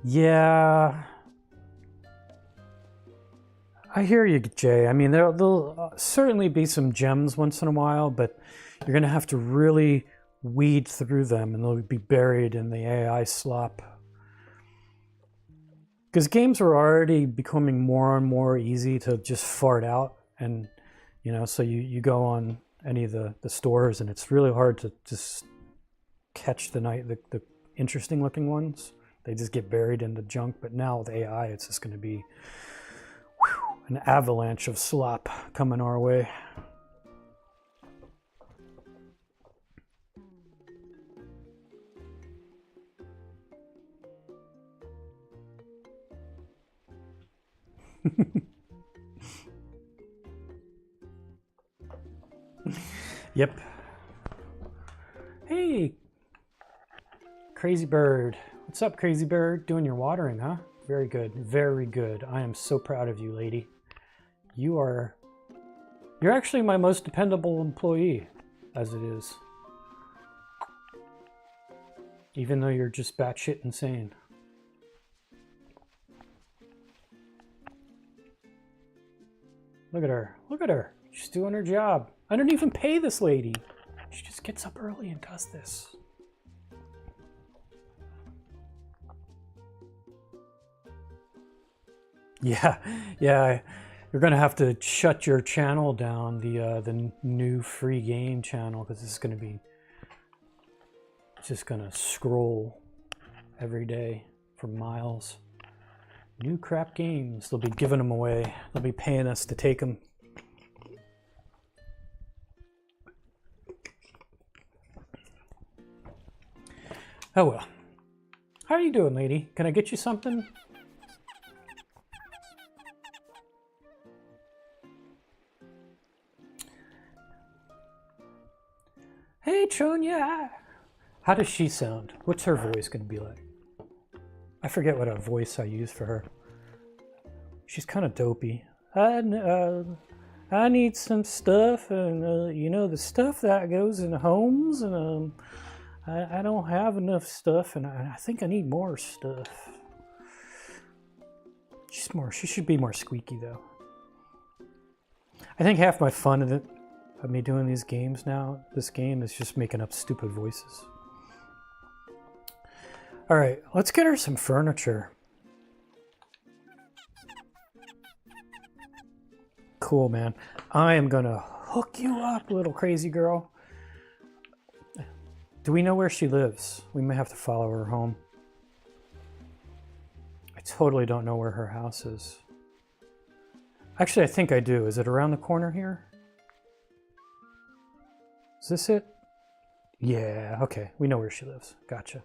Yeah, I hear you, Jay. I mean, there'll certainly be some gems once in a while, but you're going to have to really weed through them, and they'll be buried in the AI slop. Because games are already becoming more and more easy to just fart out, and you know, so you go on any of the stores, and it's really hard to just catch the interesting looking ones. They just get buried in the junk. But now with AI, it's just going to be an avalanche of slop coming our way. Yep. Hey, Crazy Bird. What's up, Crazy Bird? Doing your watering, huh? Very good. Very good. I am so proud of you, lady. You're actually my most dependable employee, as it is. Even though you're just batshit insane. Look at her. Look at her. She's doing her job. I don't even pay this lady. She just gets up early and does this. Yeah, you're gonna have to shut your channel down, the new free game channel, because this is gonna be just gonna scroll every day for miles. New crap games. They'll be giving them away. They'll be paying us to take them. Oh well. How are you doing, lady? Can I get you something? Hey, Chonya. How does she sound? What's her voice going to be like? I forget what a voice I use for her. She's kind of dopey. I need some stuff, and you know, the stuff that goes in homes, and I don't have enough stuff, and I think I need more stuff. She should be more squeaky though. I think half my fun of me doing these games now, this game, is just making up stupid voices. All right, let's get her some furniture. Cool, man. I am gonna hook you up, little crazy girl. Do we know where she lives? We may have to follow her home. I totally don't know where her house is. Actually, I think I do. Is it around the corner here? Is this it? Yeah, okay. We know where she lives. Gotcha.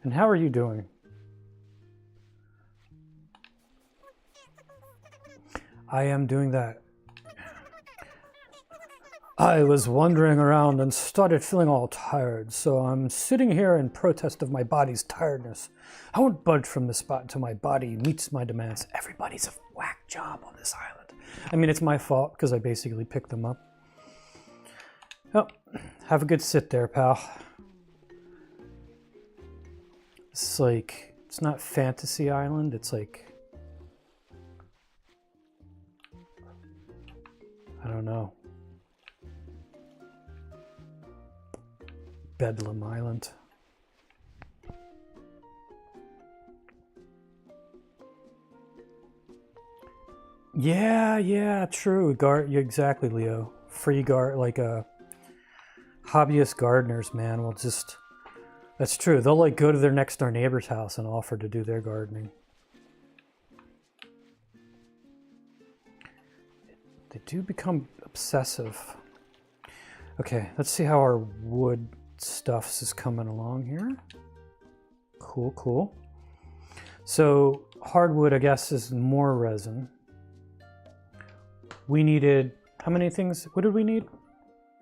And how are you doing? I am doing that. I was wandering around and started feeling all tired, so I'm sitting here in protest of my body's tiredness. I won't budge from this spot until my body meets my demands. Everybody's a whack job on this island. I mean, it's my fault because I basically picked them up. Oh, have a good sit there, pal. It's like, it's not Fantasy Island, it's like, I don't know. Bedlam Island. Yeah, true. Exactly, Leo. Free like hobbyist gardeners, man, will just... That's true. They'll like go to their next door neighbor's house and offer to do their gardening. They do become obsessive. Okay, let's see how our wood stuffs is coming along here. Cool. So hardwood, I guess, is more resin. We needed, how many things? What did we need?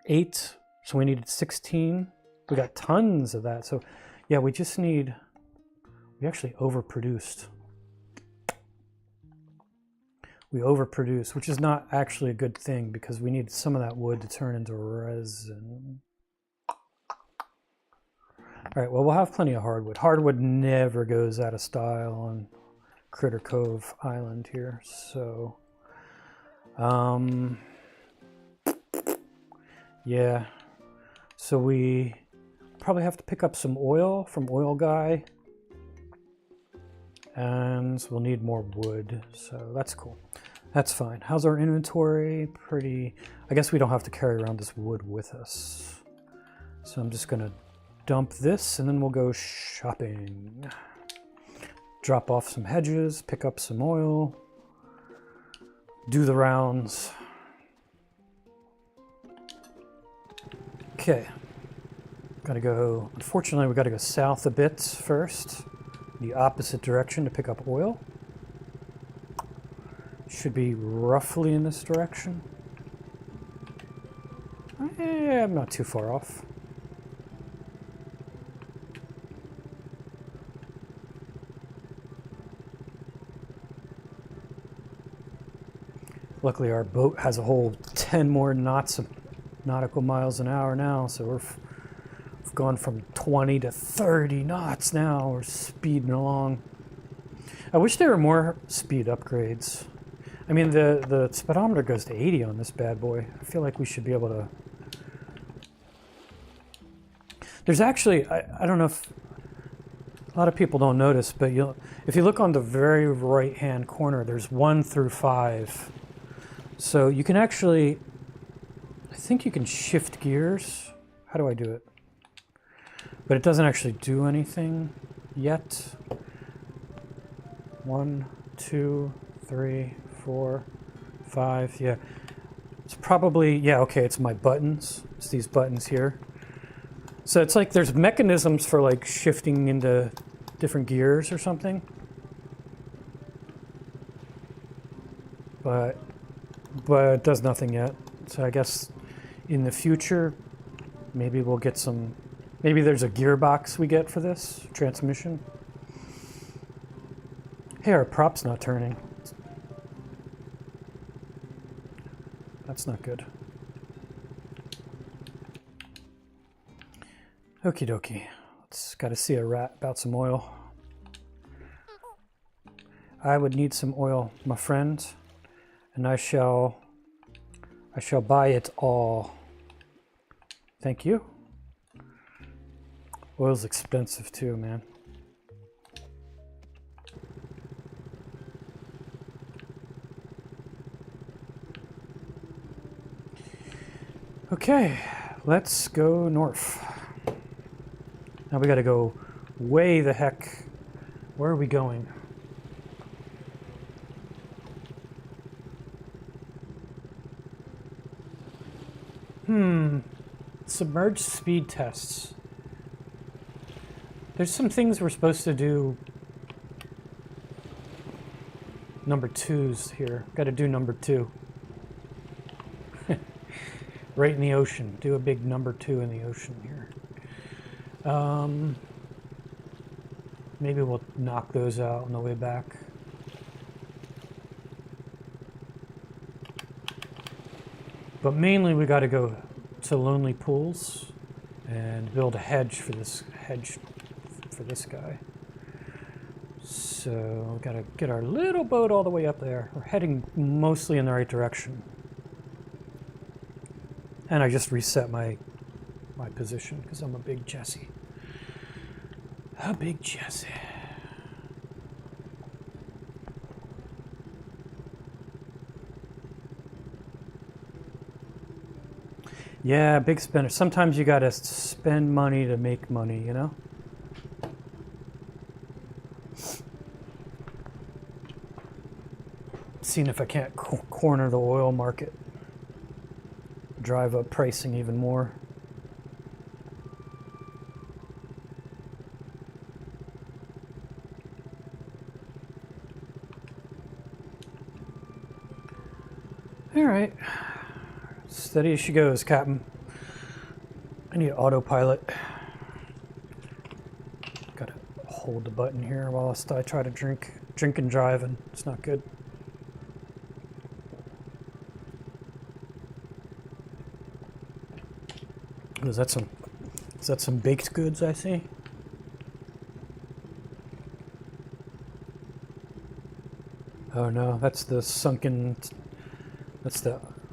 8. So we needed 16. We got tons of that. So yeah, we actually overproduced. We overproduce, which is not actually a good thing because we need some of that wood to turn into resin. All right, well, we'll have plenty of hardwood. Hardwood never goes out of style on Critter Cove Island here, so... yeah, so we probably have to pick up some oil from Oil Guy, and we'll need more wood, so that's cool. That's fine. How's our inventory? Pretty... I guess we don't have to carry around this wood with us. So I'm just gonna dump this, and then we'll go shopping. Drop off some hedges, pick up some oil, do the rounds. Okay. Gotta go... Unfortunately, we gotta go south a bit first. The opposite direction to pick up oil. Should be roughly in this direction. I'm not too far off. Luckily, our boat has a whole 10 more knots of nautical miles an hour now, so we've gone from 20 to 30 knots now. We're speeding along. I wish there were more speed upgrades. I mean, the speedometer goes to 80 on this bad boy. I feel like we should be able to... There's actually, I don't know if a lot of people don't notice, but if you look on the very right-hand corner, there's 1 through 5. So you can actually, I think you can shift gears. How do I do it? But it doesn't actually do anything yet. 1, 2, 3, 4, 5, yeah. It's probably, yeah, okay, it's my buttons. It's these buttons here. So it's like there's mechanisms for like shifting into different gears or something. But it does nothing yet. So I guess in the future, maybe we'll get some, maybe there's a gearbox we get for this transmission. Hey, our prop's not turning. That's not good. Okie dokie. Let's gotta see a rat about some oil. I would need some oil, my friend, and I shall buy it all. Thank you. Oil's expensive too, man. Okay, let's go north. Now we gotta go way the heck. Where are we going? Submerged speed tests. There's some things we're supposed to do. Number 2s here. Gotta do number 2. Right in the ocean. Do a big number 2 in the ocean here. Maybe we'll knock those out on the way back. But mainly we got to go to Lonely Pools and build a hedge for this guy. So we got to get our little boat all the way up there. We're heading mostly in the right direction. And I just reset my position because I'm a big Jesse. A big Jesse. Yeah, big spender. Sometimes you gotta spend money to make money, you know? Seeing if I can't corner the oil market. Drive up pricing even more. All right. Steady as she goes, Captain. I need autopilot. Gotta hold the button here whilst I try to drink and drive, and it's not good. Is that some baked goods I see? Oh no, that's the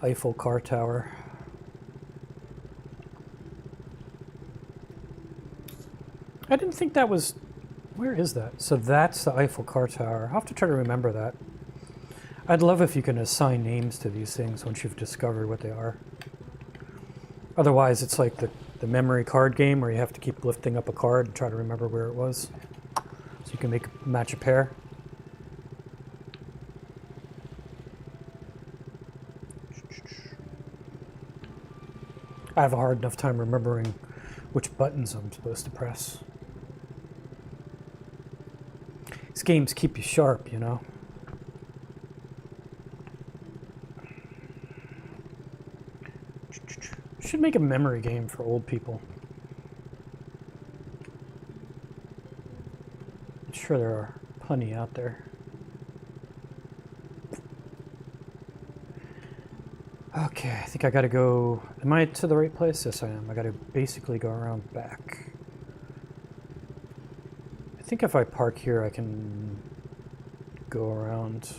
Eiffel car tower. I didn't think that was, where is that? So that's the Eiffel car tower. I'll have to try to remember that. I'd love if you can assign names to these things once you've discovered what they are. Otherwise, it's like the memory card game where you have to keep lifting up a card and try to remember where it was. So you can match a pair. I have a hard enough time remembering which buttons I'm supposed to press. These games keep you sharp, you know? Should make a memory game for old people. I'm sure there are plenty out there. Okay, I think I gotta go. Am I to the right place? Yes, I am. I gotta basically go around back. I think if I park here, I can go around.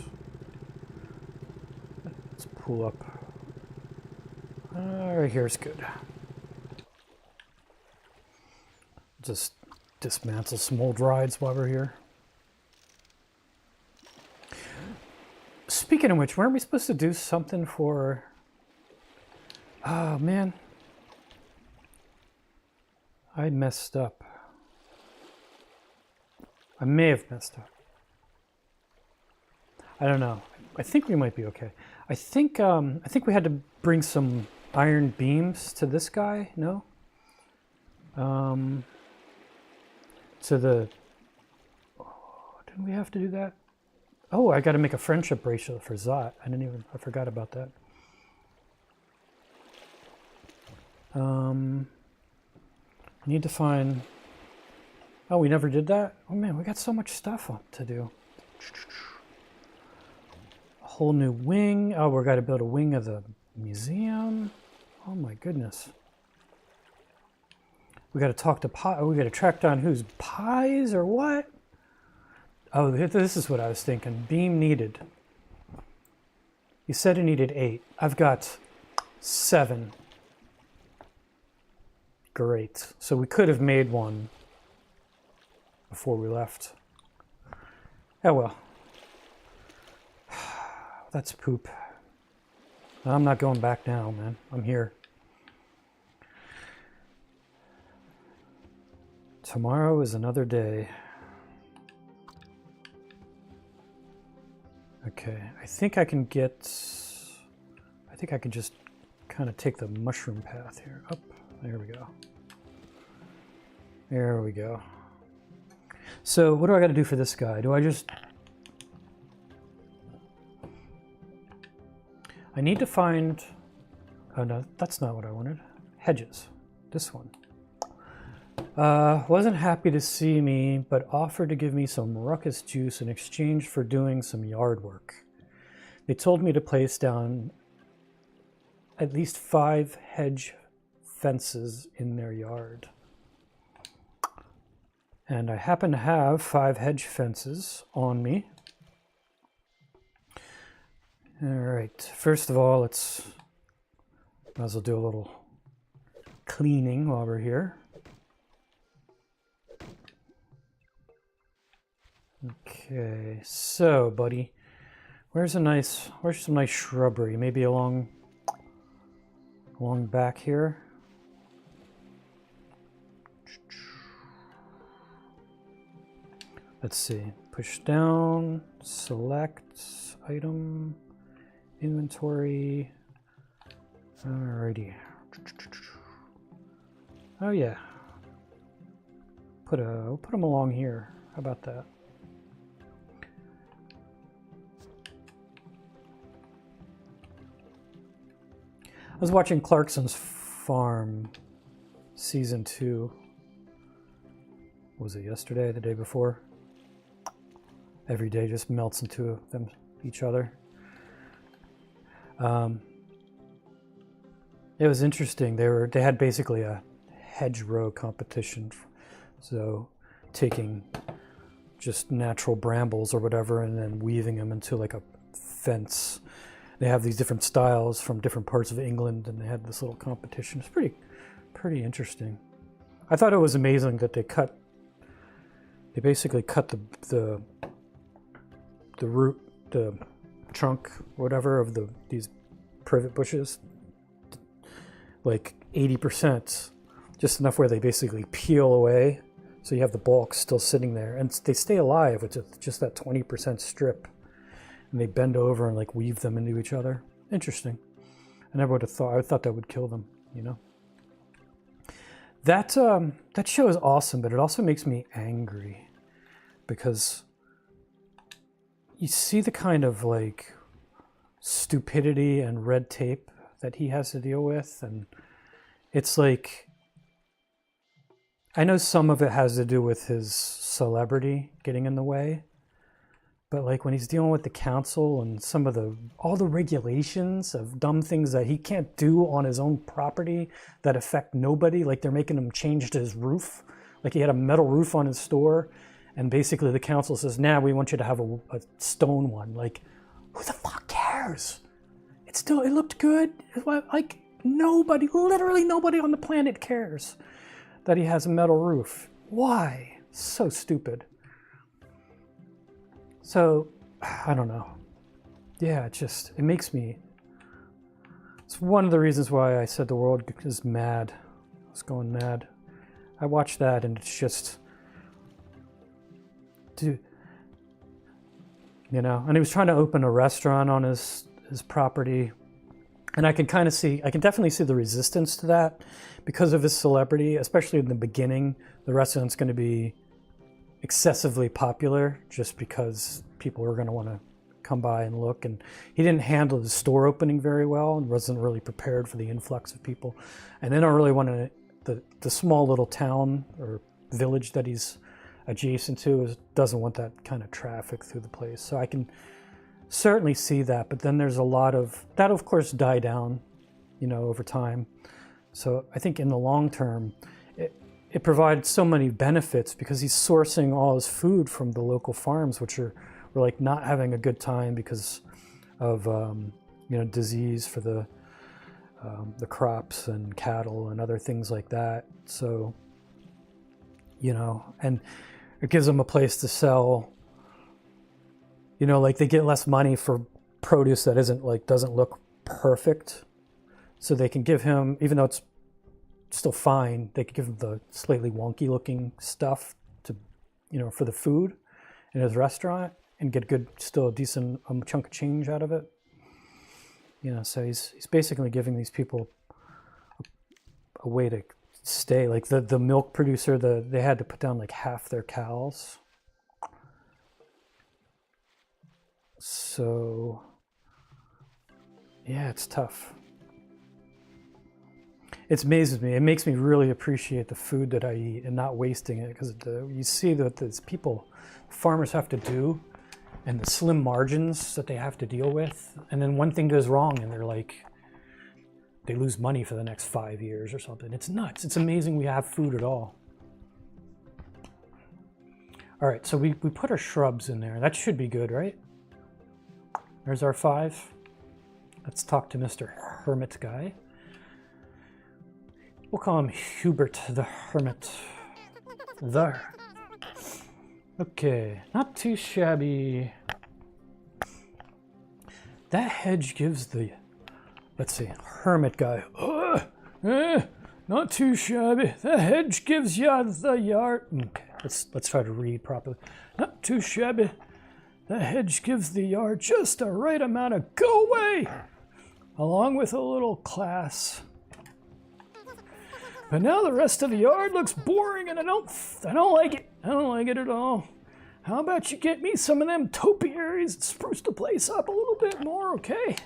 Let's pull up. Right here's good. Just dismantle some old rides while we're here. Speaking of which, weren't we supposed to do something for... Oh, man. I messed up. I may have messed up. I don't know. I think we might be okay. I think we had to bring some iron beams to this guy, no? To the... Oh, didn't we have to do that? Oh, I got to make a friendship bracelet for Zot. I forgot about that. I need to find... Oh, we never did that? Oh man, we got so much stuff to do. A whole new wing. Oh, we're got to build a wing of the museum. Oh my goodness. We got to talk to we got to track down who's pies or what? Oh, this is what I was thinking. Beam needed. You said it needed 8. I've got 7. Great. So we could have made one before we left. Oh well. That's poop. I'm not going back now, man. I'm here. Tomorrow is another day. Okay, I think I can just kind of take the mushroom path here. Up, there we go. There we go. So what do I got to do for this guy? I need to find, oh no, that's not what I wanted. Hedges, this one. Wasn't happy to see me, but offered to give me some ruckus juice in exchange for doing some yard work. They told me to place down at least 5 hedge fences in their yard. And I happen to have 5 hedge fences on me. All right, first of all, might as well do a little cleaning while we're here. Okay, so buddy, where's some nice shrubbery? Maybe along back here. Let's see. Push down, select item, inventory. Alrighty. Oh yeah. We'll put them along here. How about that? I was watching Clarkson's Farm season 2. Was it yesterday, the day before? Every day just melts into each other. It was interesting. They had basically a hedgerow competition. So taking just natural brambles or whatever and then weaving them into like a fence. They have these different styles from different parts of England, and they had this little competition. It's pretty interesting. I thought it was amazing that they basically cut the root, the trunk, whatever, of these privet bushes, like 80%, just enough where they basically peel away, so you have the bulk still sitting there, and they stay alive with just that 20% strip. And they bend over and like weave them into each other. Interesting. I never would have thought. I thought that would kill them. You know. That show is awesome, but it also makes me angry because you see the kind of like stupidity and red tape that he has to deal with, and it's like, I know some of it has to do with his celebrity getting in the way. But like when he's dealing with the council and all the regulations of dumb things that he can't do on his own property that affect nobody, like they're making him change to his roof. Like he had a metal roof on his store, and basically the council says, "Nah, we want you to have a stone one." Like, who the fuck cares? It looked good. Like literally nobody on the planet cares that he has a metal roof. Why? So stupid. So, I don't know. Yeah, it makes me... It's one of the reasons why I said the world is mad. It's going mad. I watched that and it's just... Dude. You know, and he was trying to open a restaurant on his property. And I can definitely see the resistance to that because of his celebrity, especially in the beginning. The restaurant's going to be excessively popular just because people are going to want to come by and look. And he didn't handle the store opening very well and wasn't really prepared for the influx of people. And they don't really want to, the small little town or village that he's adjacent to doesn't want that kind of traffic through the place. So I can certainly see that, but then there's a lot of that, of course, die down, over time. So I think in the long term, it provides so many benefits because he's sourcing all his food from the local farms, which were like not having a good time because of disease for the crops and cattle and other things like that. So and it gives them a place to sell. Like they get less money for produce that doesn't look perfect. So they can give him, even though it's still fine, they could give him the slightly wonky looking stuff to, for the food in his restaurant and get still a decent chunk of change out of it. So he's basically giving these people a way to stay. Like the milk producer, they had to put down like half their cows. So, yeah, it's tough. It amazes me. It makes me really appreciate the food that I eat and not wasting it, because you see that these farmers have to do, and the slim margins that they have to deal with. And then one thing goes wrong and they lose money for the next 5 years or something. It's nuts. It's amazing we have food at all. All right, so we put our shrubs in there. That should be good, right? There's our 5. Let's talk to Mr. Hermit guy. We'll call him Hubert the Hermit. There. Okay, not too shabby. That hedge gives the, let's see, Hermit guy. Not too shabby. The hedge gives you the yard. Okay, let's try to read properly. Not too shabby. The hedge gives the yard just the right amount of go away, along with a little class. But now the rest of the yard looks boring, and I don't like it. I don't like it at all. How about you get me some of them topiaries and spruce the place up a little bit more, okay?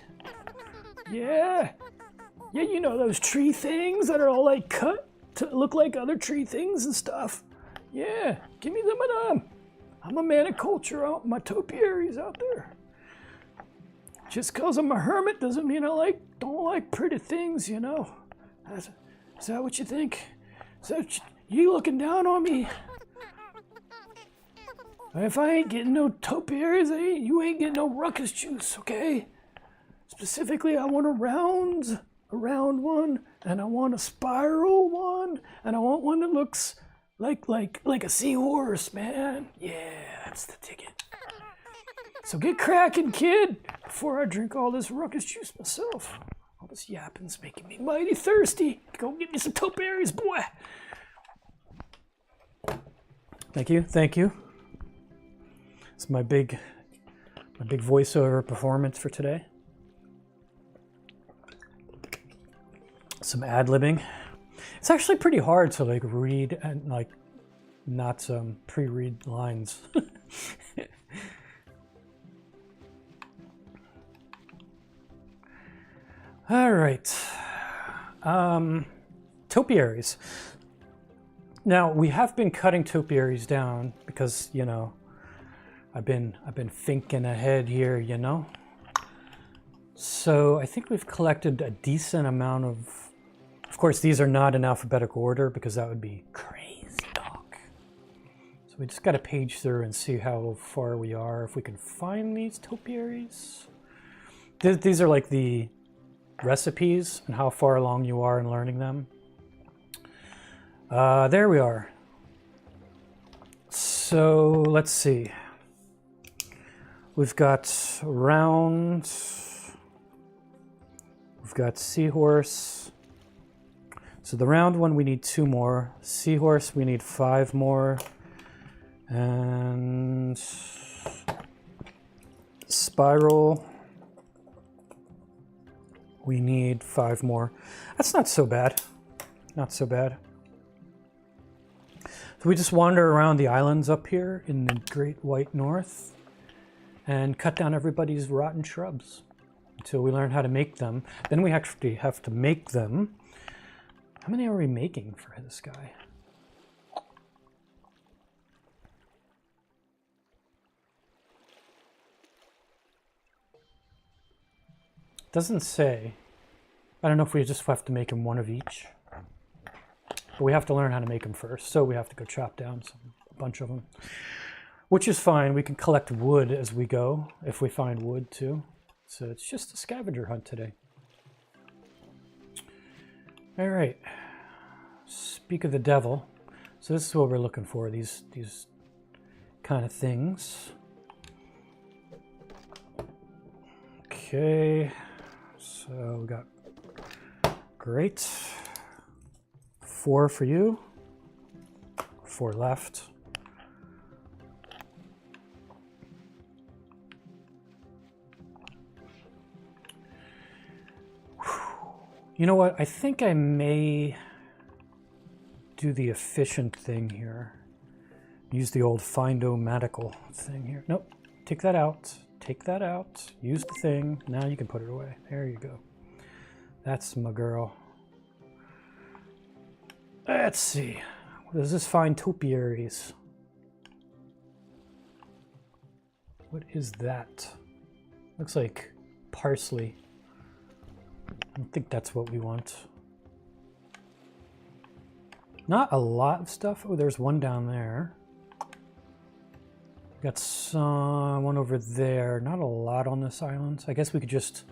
Yeah. Yeah, those tree things that are all like cut to look like other tree things and stuff. Yeah, give me them of them. I'm a man of culture out my topiaries out there. Just because I'm a hermit doesn't mean I don't like pretty things, Is that what you think? Is that you looking down on me? If I ain't getting no topiaries, you ain't getting no ruckus juice, okay? Specifically, I want a round one, and I want a spiral one, and I want one that looks like a seahorse, man. Yeah, that's the ticket. So get cracking, kid, before I drink all this ruckus juice myself. All this yapping's making me mighty thirsty. Go get me some topiaries, boy. Thank you. It's my big voiceover performance for today. Some ad-libbing. It's actually pretty hard to read and not pre-read lines. All right. Topiaries. Now we have been cutting topiaries down because I've been thinking ahead here, So I think we've collected a decent amount of. Of course, these are not in alphabetical order because that would be crazy talk. So we just got to page through and see how far we are, if we can find these topiaries. These are like the recipes and how far along you are in learning them. There we are. So let's see. We've got round. We've got seahorse. So the round one, we need 2 more. Seahorse, we need 5 more. And spiral, We need 5 more. That's not so bad. Not so bad. So we just wander around the islands up here in the Great White North and cut down everybody's rotten shrubs until we learn how to make them. Then we actually have to make them. How many are we making for this guy? Doesn't say. I don't know if we just have to make them one of each. But we have to learn how to make them first, so we have to go chop down a bunch of them. Which is fine. We can collect wood as we go, if we find wood too. So it's just a scavenger hunt today. All right. Speak of the devil. So this is what we're looking for, these kind of things. Okay. So we got, great. 4 for you. 4 left. You know what? I think I may do the efficient thing here. Use the old find-o-matical thing here. Nope. Take that out. Take that out. Use the thing. Now you can put it away. There you go. That's my girl. Let's see. What is this? Find topiaries. What is that? Looks like parsley. I don't think that's what we want. Not a lot of stuff. Oh, there's one down there. Got some, one over there. Not a lot on this island. I guess we could just,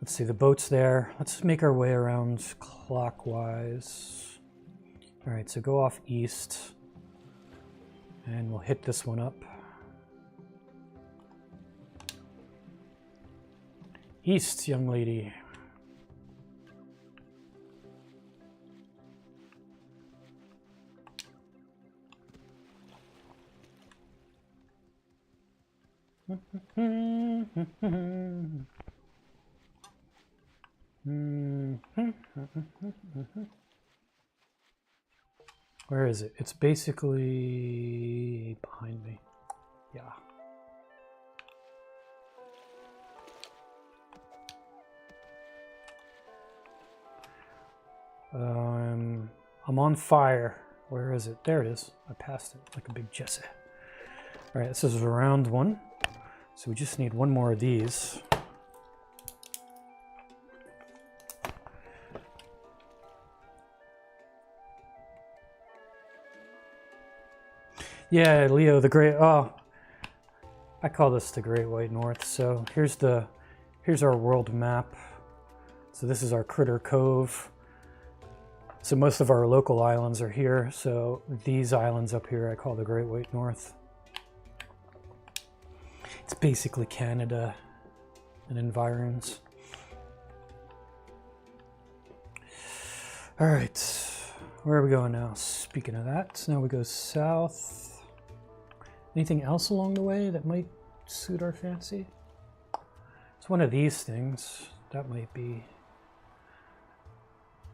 let's see, the boat's there. Let's make our way around clockwise. All right, so go off east and we'll hit this one up. East, young lady. Where is it? It's basically behind me. Yeah. I'm on fire. Where is it? There it is. I passed it like a big Jesse. All right, this is round 1. So we just need 1 more of these. Yeah, Leo, the Great, oh, I call this the Great White North. So here's our world map. So this is our Critter Cove. So most of our local islands are here. So these islands up here I call the Great White North. It's basically Canada and environs. All right, where are we going now? Speaking of that, now we go south. Anything else along the way that might suit our fancy? It's one of these things. That might be.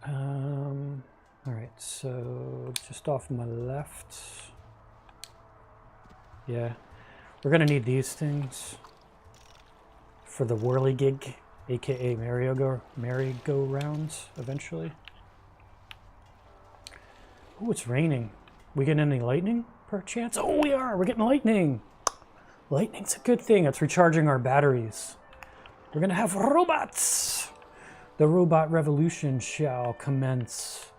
All right, so just off my left. Yeah, we're gonna need these things for the whirligig, aka merry-go-rounds eventually. Oh, it's raining. We getting any lightning per chance? Oh, we are. We're getting lightning. Lightning's a good thing. It's recharging our batteries. We're gonna have robots. The robot revolution shall commence.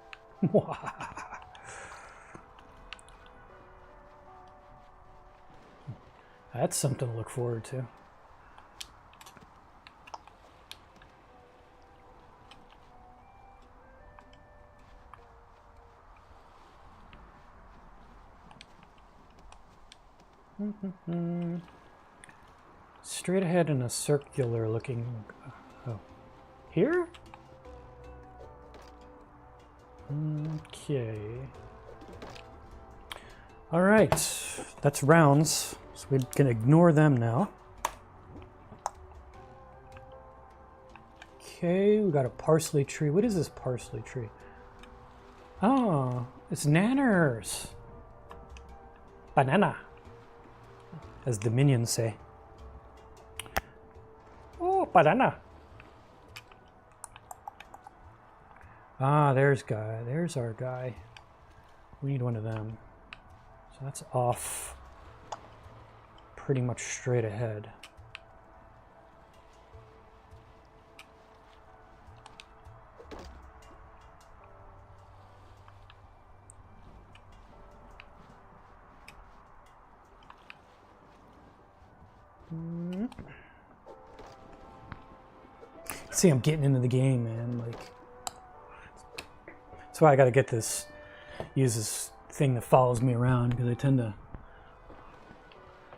That's something to look forward to. Straight ahead in a circular looking. Oh, here? Okay. All right, that's rounds, so we can ignore them now. Okay, we got a parsley tree. What is this parsley tree? Oh, it's nanners. Banana, as the minions say. Oh, banana. Ah, there's our guy. We need one of them. So that's off pretty much straight ahead. See, I'm getting into the game, man. Like, that's why I gotta get this, use this thing that follows me around, because I tend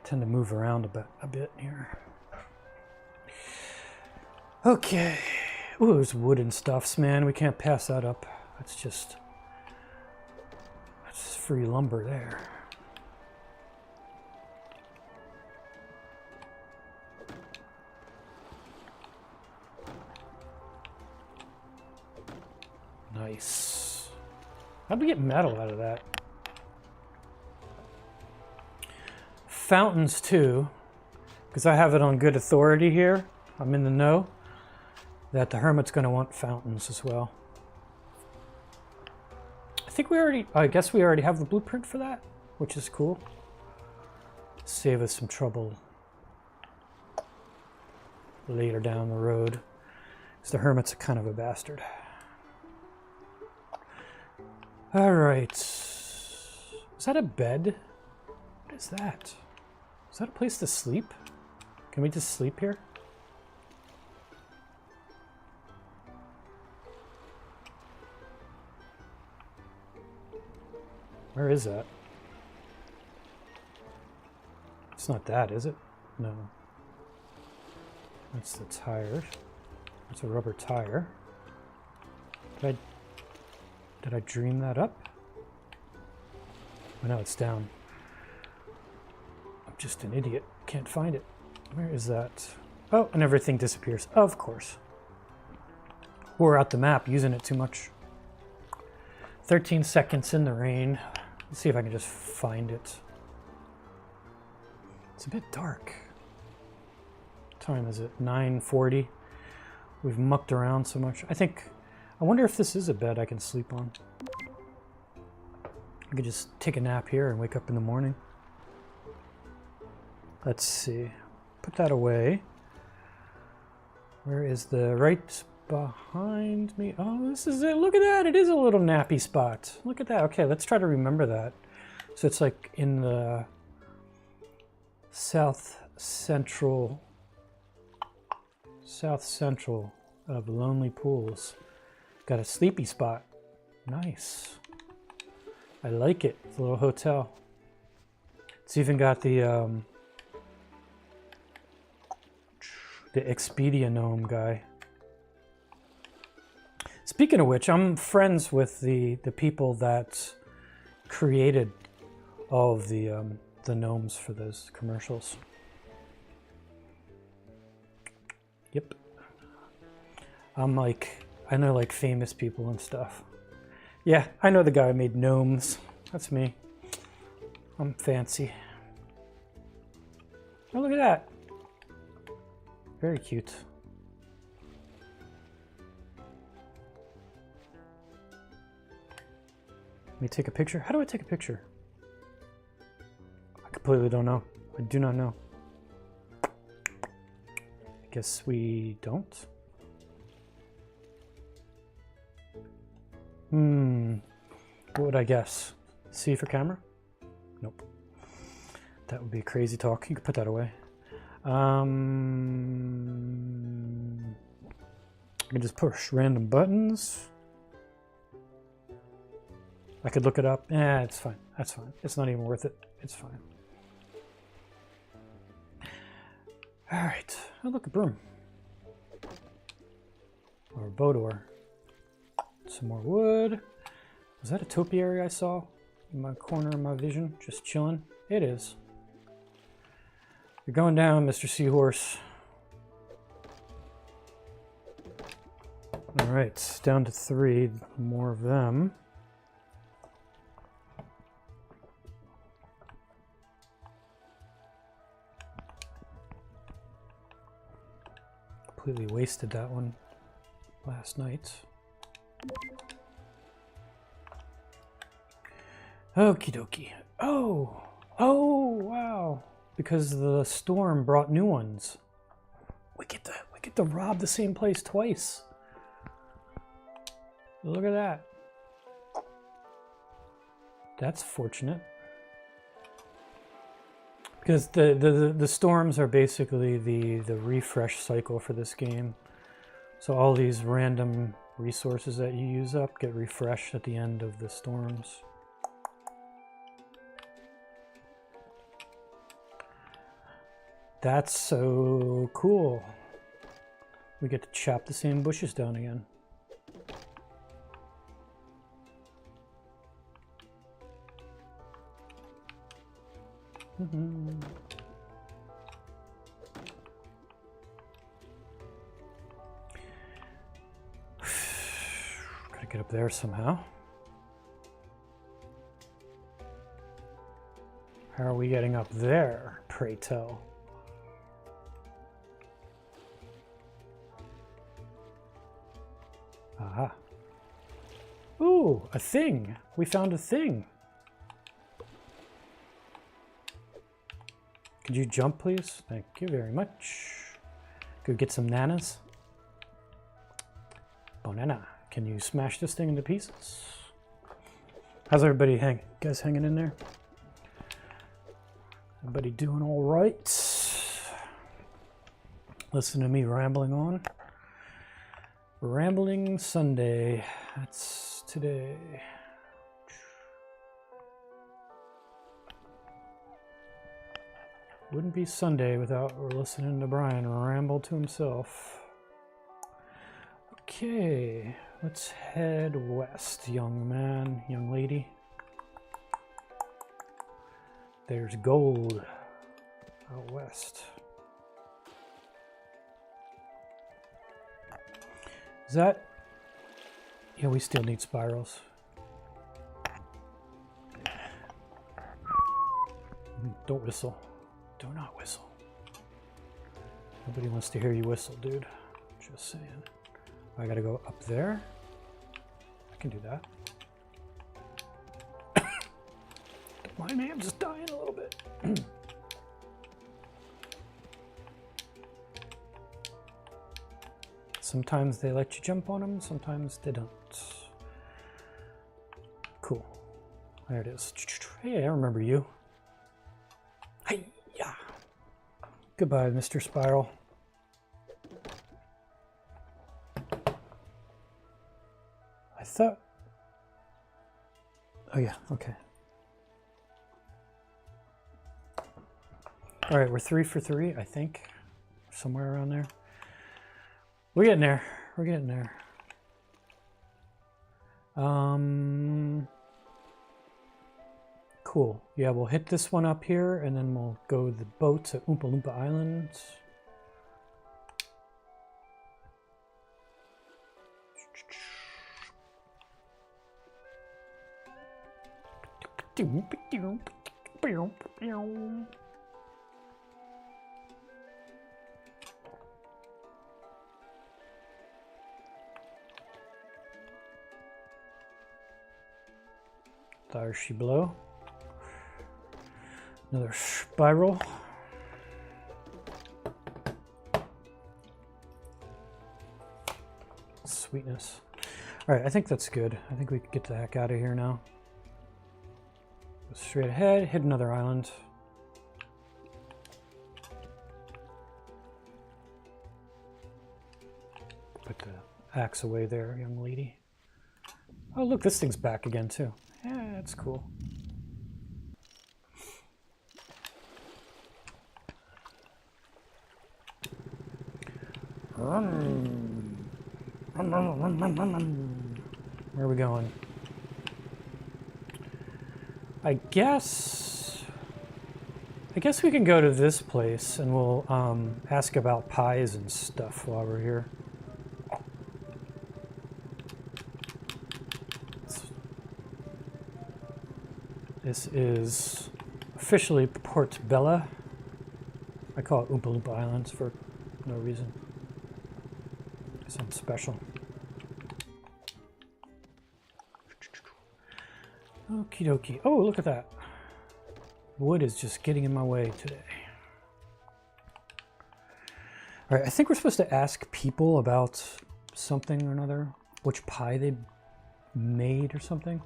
to move around a bit here. Okay. Ooh, there's wooden stuffs, man. We can't pass that up. That's free lumber there. Nice. How'd we get metal out of that? Fountains too, because I have it on good authority here. I'm in the know that the hermit's going to want fountains as well. I guess we already have the blueprint for that, which is cool. Save us some trouble later down the road, because the hermit's kind of a bastard. All right. Is that a bed? What is that? Is that a place to sleep? Can we just sleep here? Where is that? It's not that, is it? No. That's the tires. That's a rubber tire. Did I dream that up? Oh no, it's down. I'm just an idiot. Can't find it. Where is that? Oh, and everything disappears. Of course. Wore out the map using it too much. 13 seconds in the rain. Let's see if I can just find it. It's a bit dark. What time is it? 9:40. We've mucked around so much. I wonder if this is a bed I can sleep on. I could just take a nap here and wake up in the morning. Let's see. Put that away. Where is the right behind me? Oh, this is it. Look at that. It is a little nappy spot. Look at that. Okay, let's try to remember that. So it's like in the south central of Lonely Pools. Got a sleepy spot. Nice. I like it. It's a little hotel. It's even got the Expedia gnome guy. Speaking of which, I'm friends with the people that created all of the gnomes for those commercials. Yep. I know like famous people and stuff. Yeah, I know the guy who made gnomes. That's me. I'm fancy. Oh, look at that. Very cute. Let me take a picture. How do I take a picture? I completely don't know. I do not know. I guess we don't. What would I guess? C for camera? Nope. That would be crazy talk. You could put that away. I can just push random buttons. I could look it up. It's fine. That's fine. It's not even worth it. It's fine. All right. Oh, look, a broom. Or a boat oar. Some more wood. Was that a topiary I saw in my corner of my vision? Just chilling? It is. You're going down, Mr. Seahorse. All right, down to 3. More of them. Completely wasted that one last night. Okie dokie. Oh, wow! Because the storm brought new ones. We get to rob the same place twice. Look at that. That's fortunate. Because the storms are basically the refresh cycle for this game. So all these random resources that you use up get refreshed at the end of the storms. That's so cool. We get to chop the same bushes down again. Gotta get up there somehow. How are we getting up there, pray tell? Aha. Ooh, a thing. We found a thing. Could you jump, please? Thank you very much. Go get some nanas. Banana. Can you smash this thing into pieces? How's everybody guys hanging in there? Everybody doing all right? Listen to me rambling on. Rambling Sunday. That's today. Wouldn't be Sunday without listening to Brian ramble to himself. Okay, let's head west, young man, young lady. There's gold out west. Is that... Yeah, we still need spirals. Don't whistle. Do not whistle. Nobody wants to hear you whistle, dude. Just saying. I gotta go up there. I can do that. Don't mind me, I'm just dying a little bit. Sometimes they let you jump on them, sometimes they don't. Cool. There it is. Hey, I remember you. Hey, yeah. Goodbye, Mr. Spiral. I thought... Oh yeah, okay. All right, we're 3 for 3, I think. Somewhere around there. We're getting there. We're getting there. Cool. Yeah, we'll hit this one up here, and then we'll go the boat to Oompa Loompa Island. There she blow. Another spiral. Sweetness. All right, I think that's good. I think we can get the heck out of here now. Go straight ahead, hit another island. Put the axe away there, young lady. Oh, look, this thing's back again, too. Yeah, that's cool. Where are we going? I guess we can go to this place and we'll ask about pies and stuff while we're here. This is officially Port Bella. I call it Oompa Loompa Islands for no reason. Something special. Okie dokie. Oh, look at that. Wood is just getting in my way today. All right, I think we're supposed to ask people about something or another, which pie they made or something.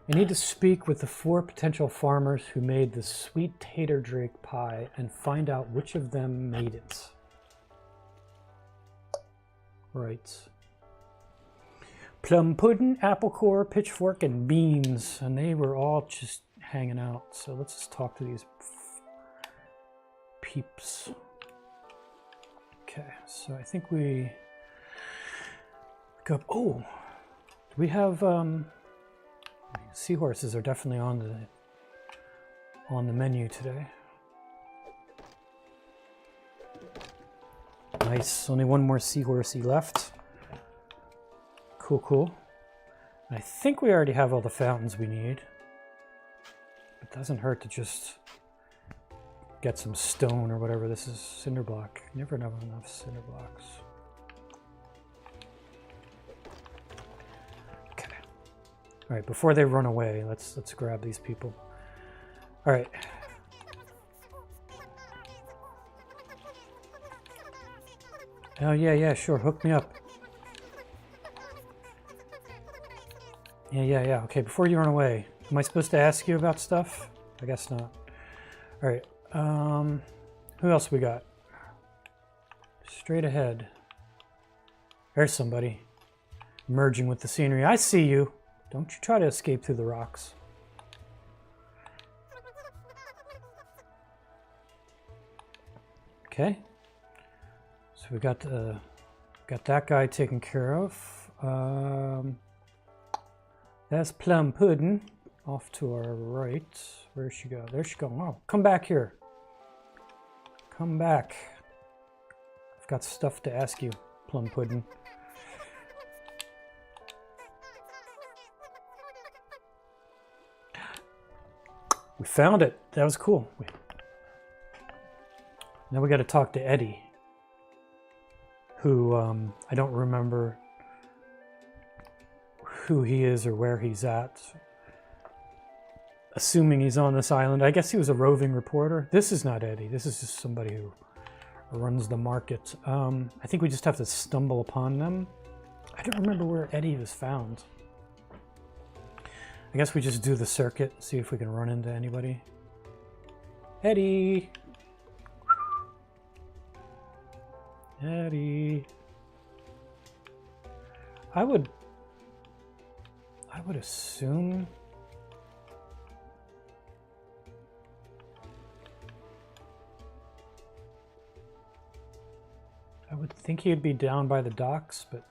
I need to speak with the 4 potential farmers who made the sweet tater drake pie and find out which of them made it. Right. Plum pudding, apple core, pitchfork, and beans. And they were all just hanging out. So let's just talk to these peeps. Okay, so I think we go. Oh, do we have seahorses are definitely on the menu today. Nice. Only one more seahorsey left. Cool, cool. I think we already have all the fountains we need. It doesn't hurt to just get some stone or whatever. This is cinder block. Never have enough cinder blocks. Okay. All right, before they run away, let's grab these people. All right. Oh yeah, sure. Hook me up. Yeah. Okay, before you run away, am I supposed to ask you about stuff? I guess not. All right. Who else we got? Straight ahead. There's somebody. Merging with the scenery. I see you. Don't you try to escape through the rocks. Okay. So we got that guy taken care of. That's Plum Pudding off to our right. Where'd she go? There she go. Oh, come back here. Come back. I've got stuff to ask you, Plum Pudding. We found it. That was cool. Now we got to talk to Eddie, who I don't remember who he is or where he's at. Assuming he's on this island. I guess he was a roving reporter. This is not Eddie. This is just somebody who runs the market. I think we just have to stumble upon them. I don't remember where Eddie was found. I guess we just do the circuit, see if we can run into anybody. Eddie! Eddie! I would assume... I would think he'd be down by the docks, but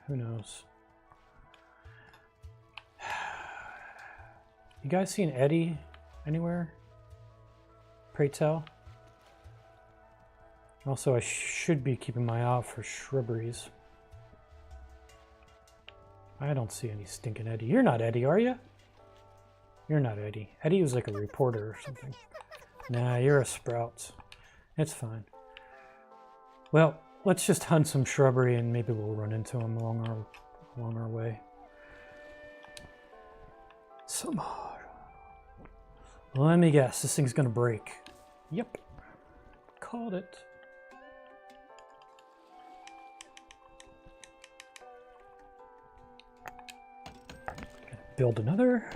who knows? You guys seen Eddie anywhere? Pray tell. Also, I should be keeping my eye out for shrubberies. I don't see any stinking Eddie. You're not Eddie, are you? You're not Eddie. Eddie was like a reporter or something. Nah, you're a sprout. It's fine. Well, let's just hunt some shrubbery and maybe we'll run into him along our way. Some more. Let me guess, this thing's gonna break. Yep. Called it. Build another.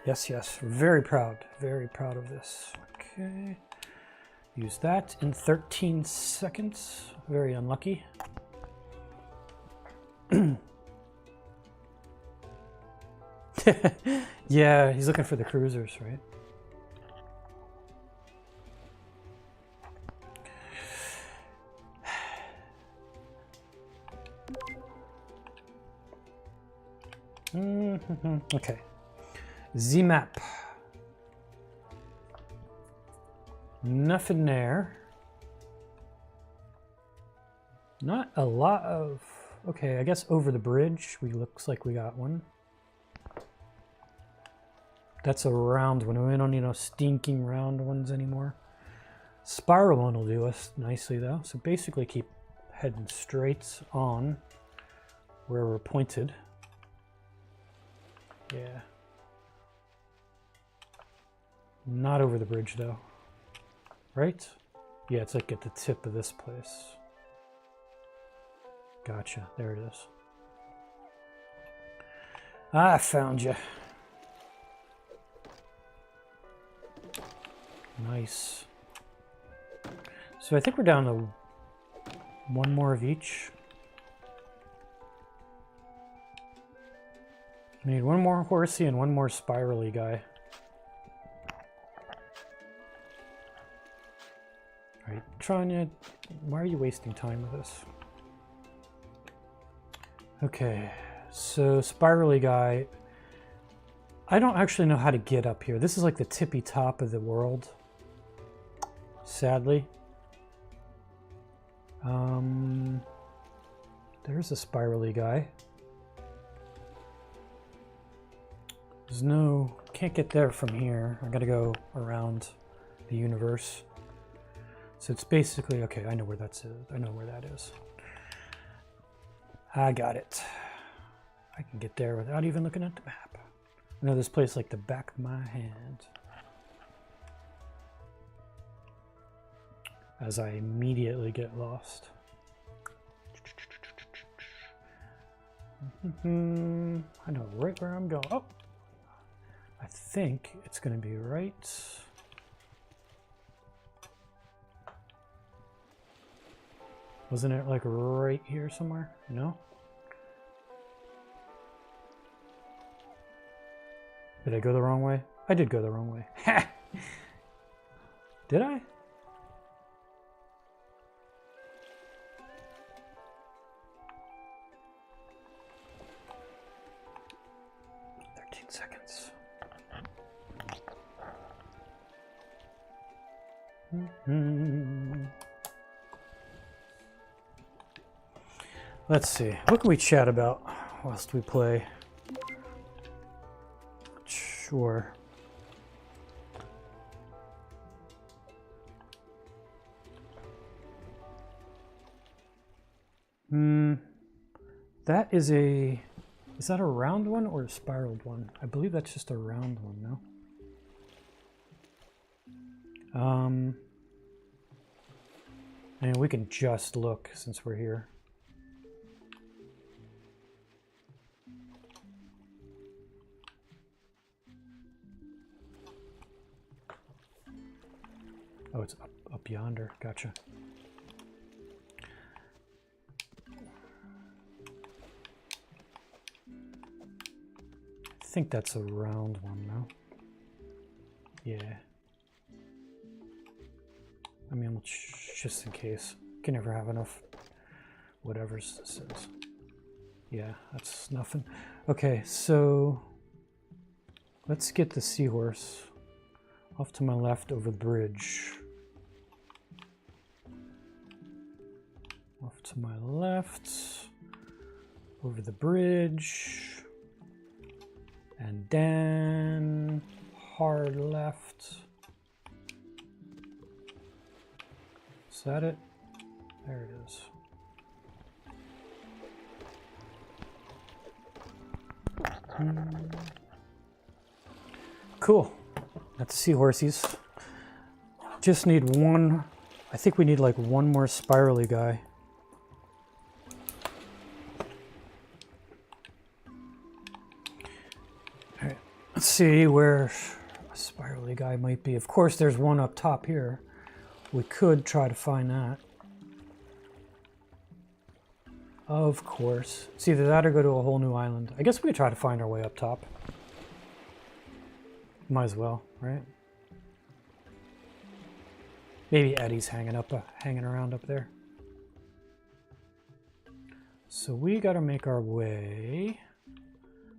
Yes, very proud of this. Okay. Use that in 13 seconds. Very unlucky. Yeah, he's looking for the cruisers, right? Okay. Z map. Nothing there. Not a lot of Okay, I guess over the bridge, looks like we got one. That's a round one. We don't need no stinking round ones anymore. Spiral one will do us nicely though. So basically keep heading straight on where we're pointed. Yeah. Not over the bridge though. Right? Yeah, it's like at the tip of this place. Gotcha. There it is. I found you. Nice. So I think we're down to one more of each. I need one more horsey and one more spirally guy. Alright, Tranya, why are you wasting time with this? Okay, so spirally guy. I don't actually know how to get up here. This is like the tippy top of the world. Sadly. There's a spirally guy. There's no... Can't get there from here. I gotta go around the universe. So it's basically... Okay, I know where that's is. I know where that is. I got it. I can get there without even looking at the map. I know this place like the back of my hand. As I immediately get lost. I know right where I'm going. Oh! I think it's going to be right. Wasn't it like right here somewhere? No? Did I go the wrong way? I did go the wrong way. Ha! Did I? Seconds. Let's see. What can we chat about whilst we play? Sure. That is a... Is that a round one or a spiraled one? I believe that's just a round one, no? And we can just look since we're here. Oh, it's up yonder. Gotcha. I think that's a round one, no? Yeah. I mean, just in case. Can never have enough whatever's this is. Yeah, that's nothing. Okay, so let's get the seahorse off to my left over the bridge. Off to my left over the bridge. And then hard left. Is that it? There it is. Cool. Got the seahorses. Just need one. I think we need like one more spirally guy. Alright, let's see where a spirally guy might be. Of course, there's one up top here. We could try to find that. Of course. It's either that or go to a whole new island. I guess we could try to find our way up top. Might as well, right? Maybe Eddie's hanging around up there. So we got to make our way.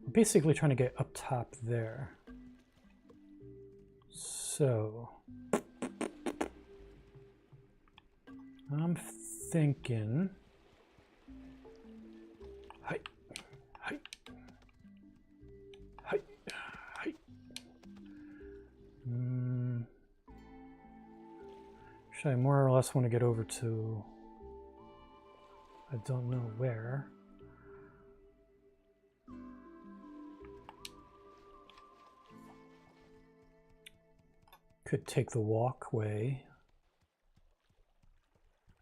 We're basically trying to get up top there. So I'm thinking Hi. Hi. Hi. Hi. Should I more or less want to get over to... I don't know where. Could take the walkway.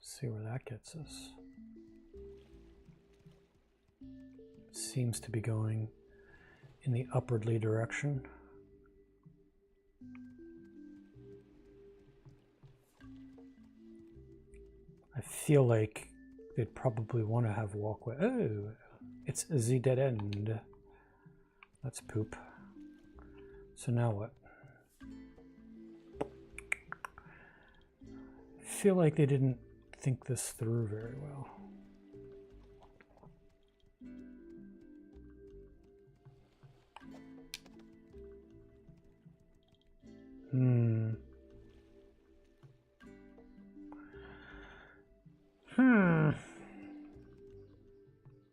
See where that gets us. Seems to be going in the upwardly direction. I feel like they'd probably want to have walkway. Oh, it's the dead end. That's poop. So now what? I feel like they didn't think this through very well.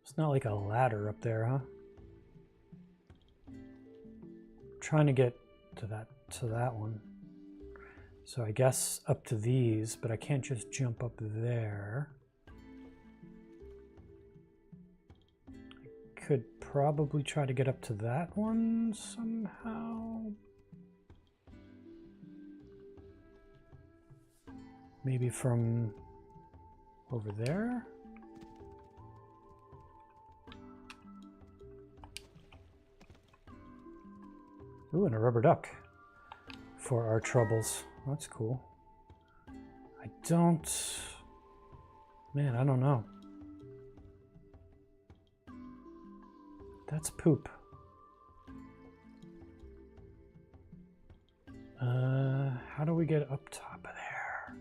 It's not like a ladder up there, huh? I'm trying to get to that one. So I guess up to these, but I can't just jump up there. I could probably try to get up to that one somehow. Maybe from over there? Ooh, and a rubber duck for our troubles. That's cool. I don't know. That's poop. How do we get up top of there?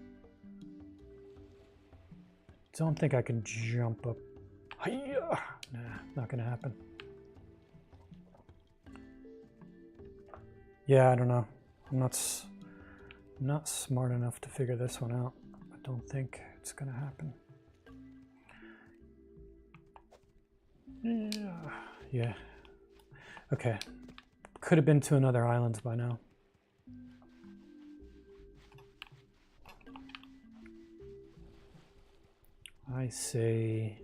Don't think I can jump up. Hi-ya! Nah, not gonna happen. Yeah, I don't know. I'm not smart enough to figure this one out. I don't think it's gonna happen. Yeah. Okay. Could have been to another island by now. I say,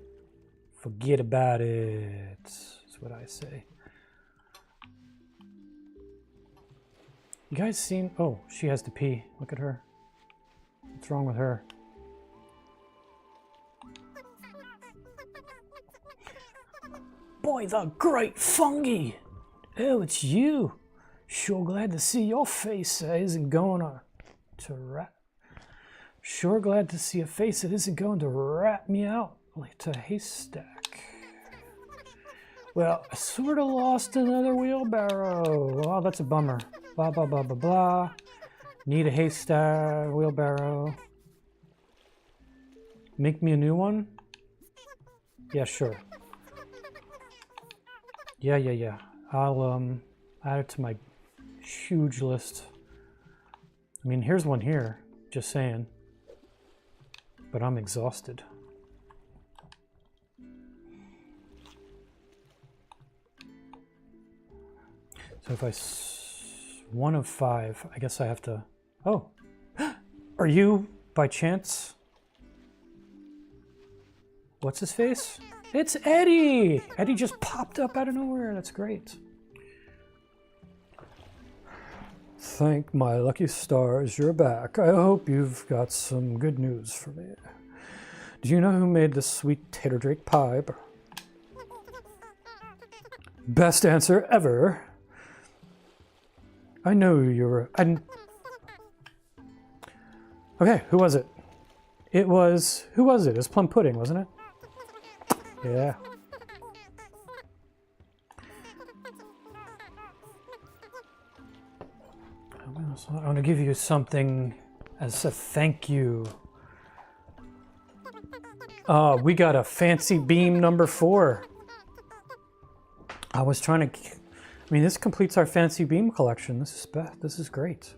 forget about it. That's what I say. You guys seen? Oh, she has to pee. Look at her. What's wrong with her? Boy, the great fungi! Oh, it's you. Sure glad to see your face that isn't going to rat. Sure glad to see a face that isn't going to rat me out like a haystack. Well, I sort of lost another wheelbarrow. Oh, that's a bummer. Blah, blah, blah, blah, blah. Need a haystack, wheelbarrow. Make me a new one? Yeah, sure. Yeah. I'll add it to my huge list. I mean, here's one here, just saying. But I'm exhausted. So if I... one of 5, I guess I have to... Oh! Are you, by chance... What's his face? It's Eddie! Eddie just popped up out of nowhere. That's great. Thank my lucky stars you're back. I hope you've got some good news for me. Do you know who made the sweet tater drake pie? Best answer ever. I know you're... Okay, who was it? It was... Who was it? It was Plum Pudding, wasn't it? Yeah. I want to give you something as a thank you. We got a fancy beam number 4. I was trying to... I mean, this completes our fancy beam collection. This is great.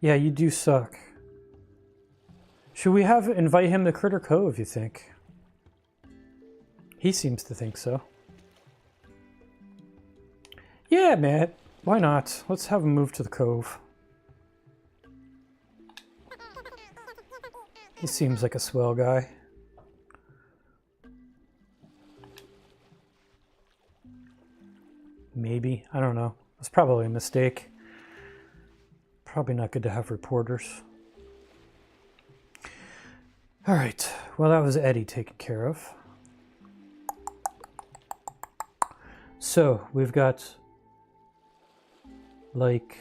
Yeah, you do suck. Should we invite him to Critter Cove, you think? He seems to think so. Yeah, Matt. Why not? Let's have him move to the Cove. He seems like a swell guy. Maybe. I don't know. It's probably a mistake. Probably not good to have reporters. All right. Well, that was Eddie taken care of. So we've got like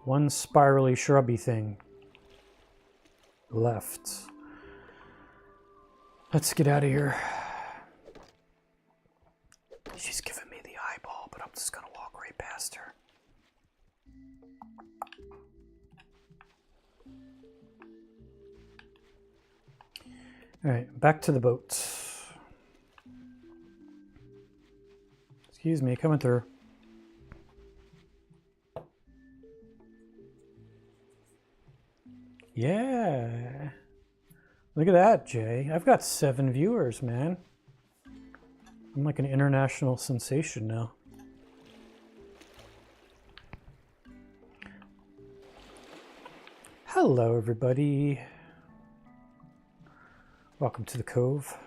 one spirally shrubby thing left. Let's get out of here. She's giving me the eyeball, but I'm just gonna walk right past her. All right, back to the boat. Excuse me, coming through. Yeah. Look at that, Jay. I've got 7 viewers, man. I'm like an international sensation now. Hello, everybody. Welcome to the Cove.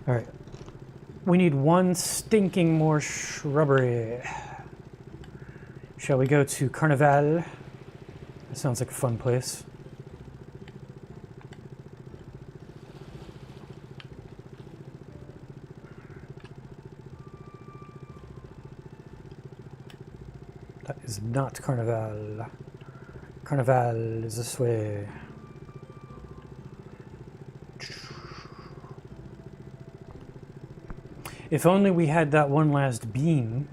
All right. We need one stinking more shrubbery. Shall we go to Carnival? That sounds like a fun place. That is not Carnival. Carnival is this way. If only we had that one last bean,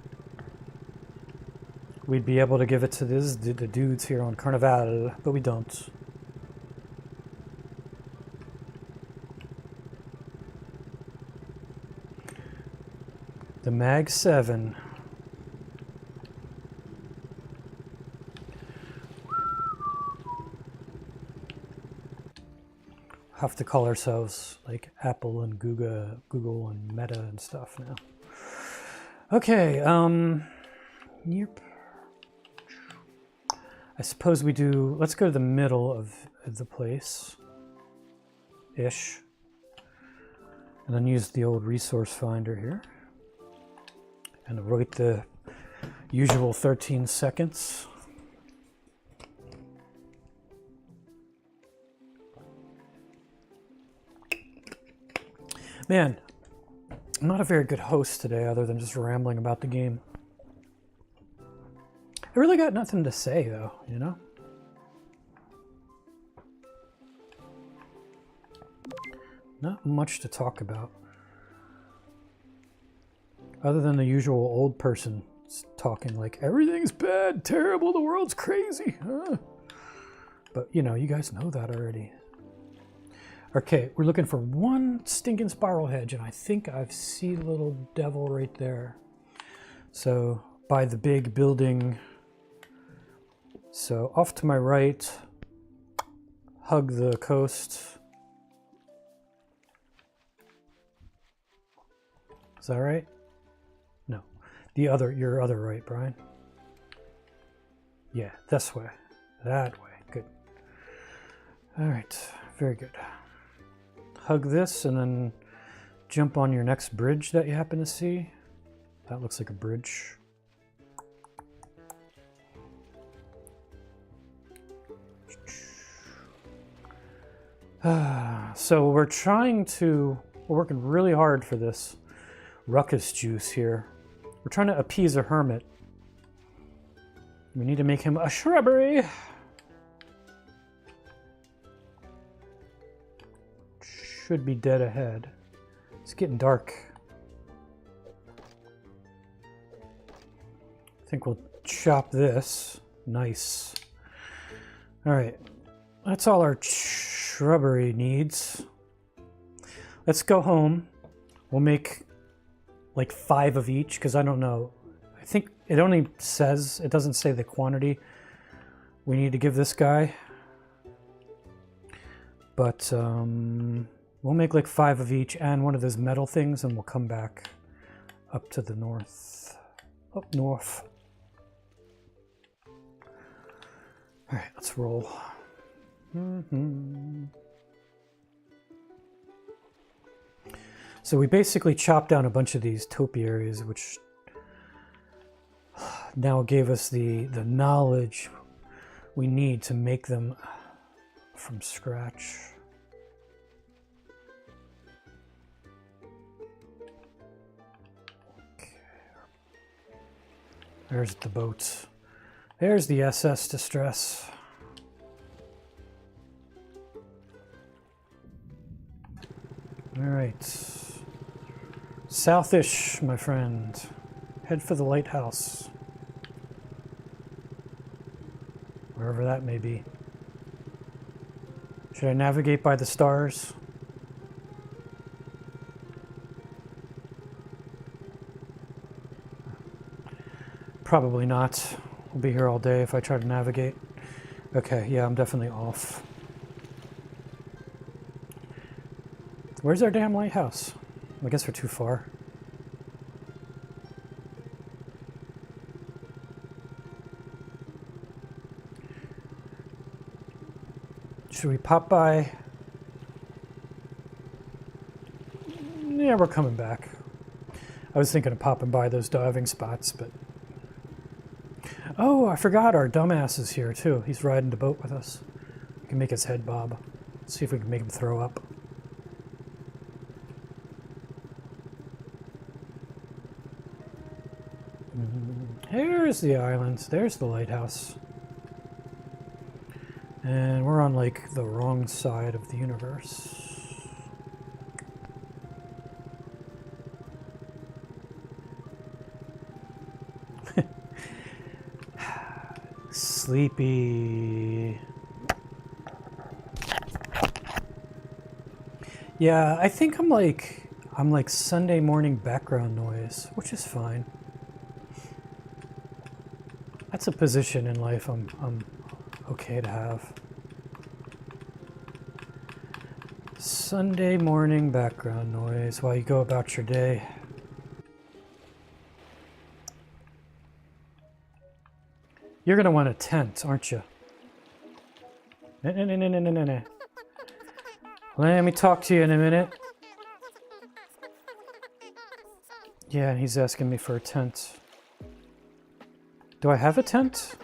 we'd be able to give it to the dudes here on Carnival, but we don't. The Mag 7. Have to call ourselves like Apple and Google and Meta and stuff now. Okay, yep. I suppose we do, let's go to the middle of the place. Ish. And then use the old resource finder here. And wait the usual 13 seconds. Man, I'm not a very good host today other than just rambling about the game. I really got nothing to say though, you know? Not much to talk about. Other than the usual old person talking like, everything's bad, terrible, the world's crazy. But, you know, you guys know that already. Okay, we're looking for one stinking spiral hedge, and I think I see the little devil right there. So, by the big building. So, off to my right, hug the coast. Is that right? No. Your other right, Brian. Yeah, this way. That way. Good. All right, very good. Hug this and then jump on your next bridge that you happen to see. That looks like a bridge. So we're working really hard for this ruckus juice here. We're trying to appease a hermit. We need to make him a shrubbery. Should be dead ahead. It's getting dark. I think we'll chop this. Nice. All right. That's all our shrubbery needs. Let's go home. We'll make like 5 of each, because I don't know. I think it only says, it doesn't say the quantity we need to give this guy. But we'll make like 5 of each and one of those metal things, and we'll come back up to the north. Up north. All right, let's roll. So we basically chopped down a bunch of these topiaries, which now gave us the knowledge we need to make them from scratch. Okay. There's the boats. There's the SS Distress. All right. Southish, my friend. Head for the lighthouse. Wherever that may be. Should I navigate by the stars? Probably not. We'll be here all day if I try to navigate. Okay, yeah, I'm definitely off. Where's our damn lighthouse? I guess we're too far. Should we pop by? Yeah, we're coming back. I was thinking of popping by those diving spots, but... Oh, I forgot our dumbass is here, too. He's riding the boat with us. We can make his head bob. See if we can make him throw up. Here's the island. There's the lighthouse. And we're on, like, the wrong side of the universe. Sleepy. Yeah, I think I'm like Sunday morning background noise, which is fine. That's a position in life I'm okay to have. Sunday morning background noise while you go about your day. You're gonna want a tent, aren't you? No. Let me talk to you in a minute. Yeah, he's asking me for a tent. Do I have a tent?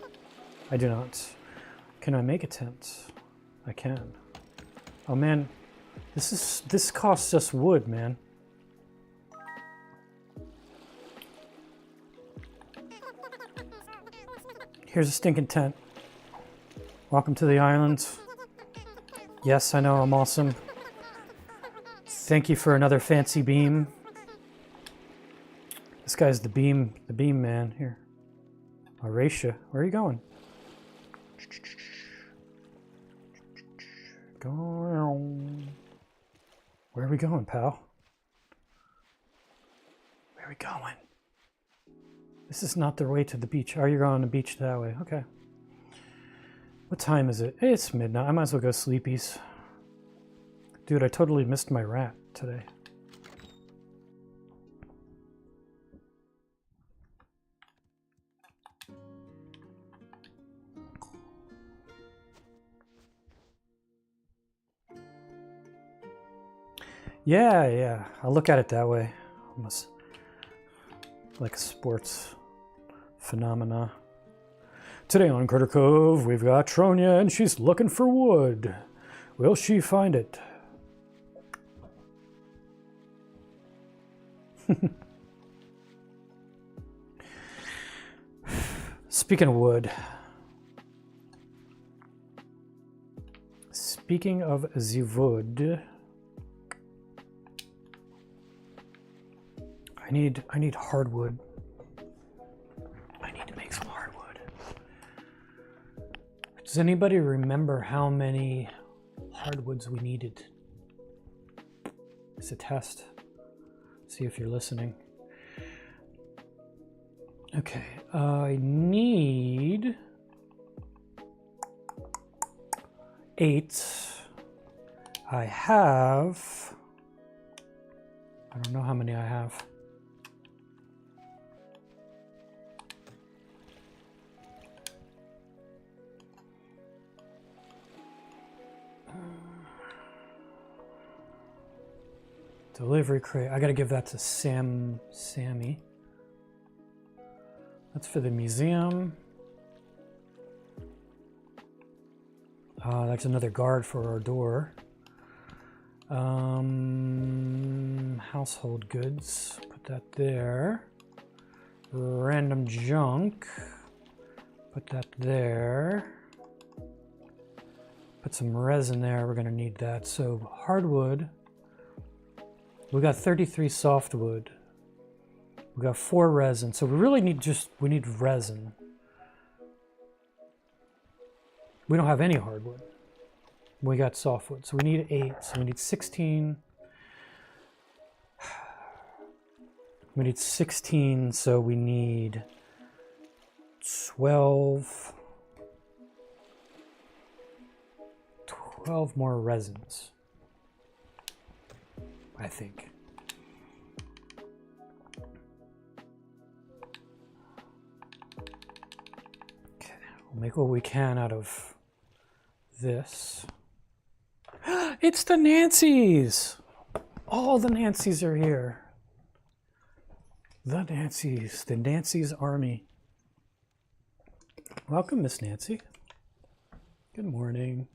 I do not. Can I make a tent? I can. Oh man, this costs us wood, man. Here's a stinking tent. Welcome to the island. Yes, I know I'm awesome. Thank you for another fancy beam. This guy's the beam man here. Horatia, where are you going? Where are we going, pal? Where are we going? This is not the way to the beach. Oh, you're going to the beach that way. Okay. What time is it? It's midnight. I might as well go sleepies. Dude, I totally missed my rat today. Yeah. I'll look at it that way. Almost like a sports phenomena. Today on Critter Cove, we've got Tronia and she's looking for wood. Will she find it? Speaking of wood. Speaking of the wood. I need hardwood. I need to make some hardwood. Does anybody remember how many hardwoods we needed? It's a test. See if you're listening. Okay, I need 8. I have, I don't know how many I have. Delivery crate. I gotta give that to Sammy. That's for the museum. That's another guard for our door. Household goods. Put that there. Random junk. Put that there. Put some resin there. We're gonna need that. So hardwood. We got 33 softwood. We got 4 resin. So we really need we need resin. We don't have any hardwood. We got softwood. So we need 8. So we need 16. We need 16. So we need 12. 12 more resins, I think. Okay, we'll make what we can out of this. It's the Nancys! All the Nancys are here. The Nancys army. Welcome, Miss Nancy. Good morning.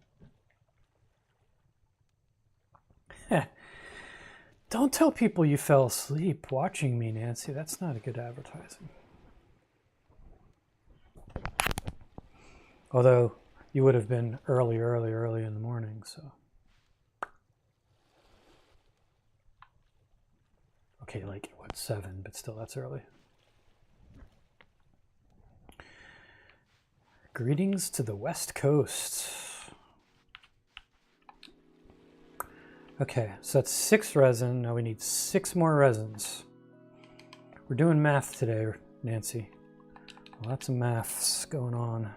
Don't tell people you fell asleep watching me, Nancy. That's not a good advertising. Although you would have been early in the morning, so. Okay, like, what, 7, but still, that's early. Greetings to the West Coast. Okay, so that's 6 resin. Now we need 6 more resins. We're doing math today, Nancy. Lots of maths going on.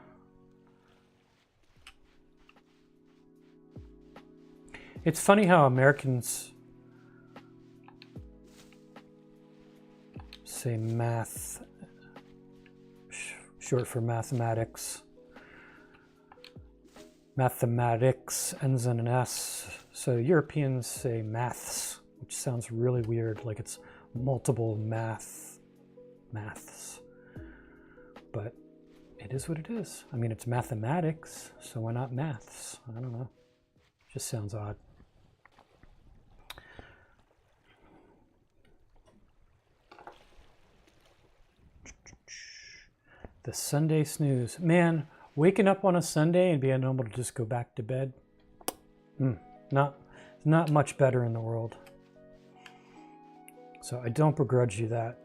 It's funny how Americans say math, short for mathematics. Mathematics ends in an S. So Europeans say maths, which sounds really weird, like it's multiple maths. But it is what it is. I mean, it's mathematics, so why not maths? I don't know. Just sounds odd. The Sunday snooze. Man, waking up on a Sunday and being able to just go back to bed. Not much better in the world. So I don't begrudge you that.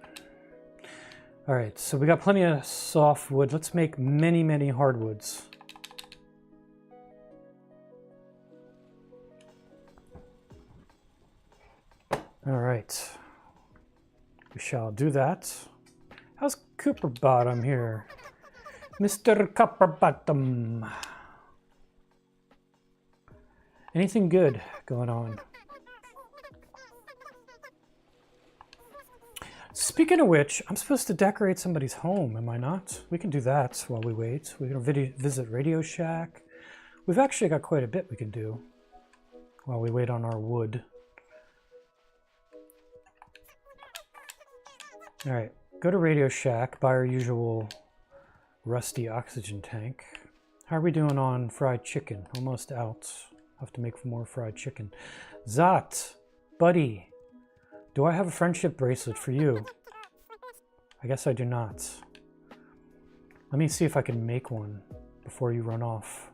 All right, so we got plenty of softwood. Let's make many hardwoods. All right, we shall do that. How's Cooper Bottom here? Mr. Copper Bottom. Anything good going on? Speaking of which, I'm supposed to decorate somebody's home, am I not? We can do that while we wait. We can visit Radio Shack. We've actually got quite a bit we can do while we wait on our wood. All right, go to Radio Shack, buy our usual rusty oxygen tank. How are we doing on fried chicken? Almost out. Have to make more fried chicken. Zot, buddy, do I have a friendship bracelet for you? I guess I do not. Let me see if I can make one before you run off.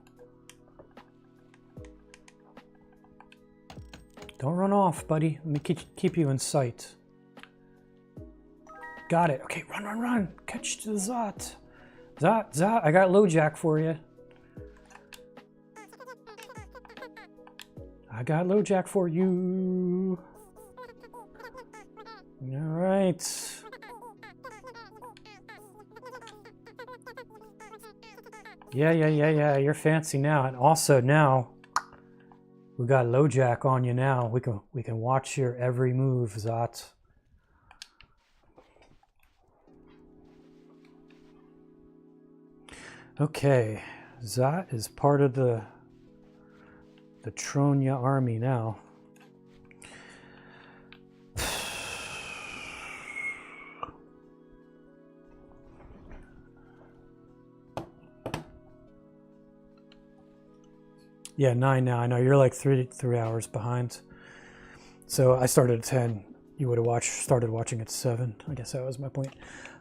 Don't run off, buddy. Let me keep you in sight. Got it. Okay, run. Catch the Zot. Zot, I got LoJack for you. I got LoJack for you. All right. Yeah. You're fancy now, and also now we got LoJack on you now. We can watch your every move, Zot. Okay, Zot is part of the Tronya army now. Yeah, 9 now. I know you're like three hours behind. So I started at 10. You would have started watching at 7. I guess that was my point.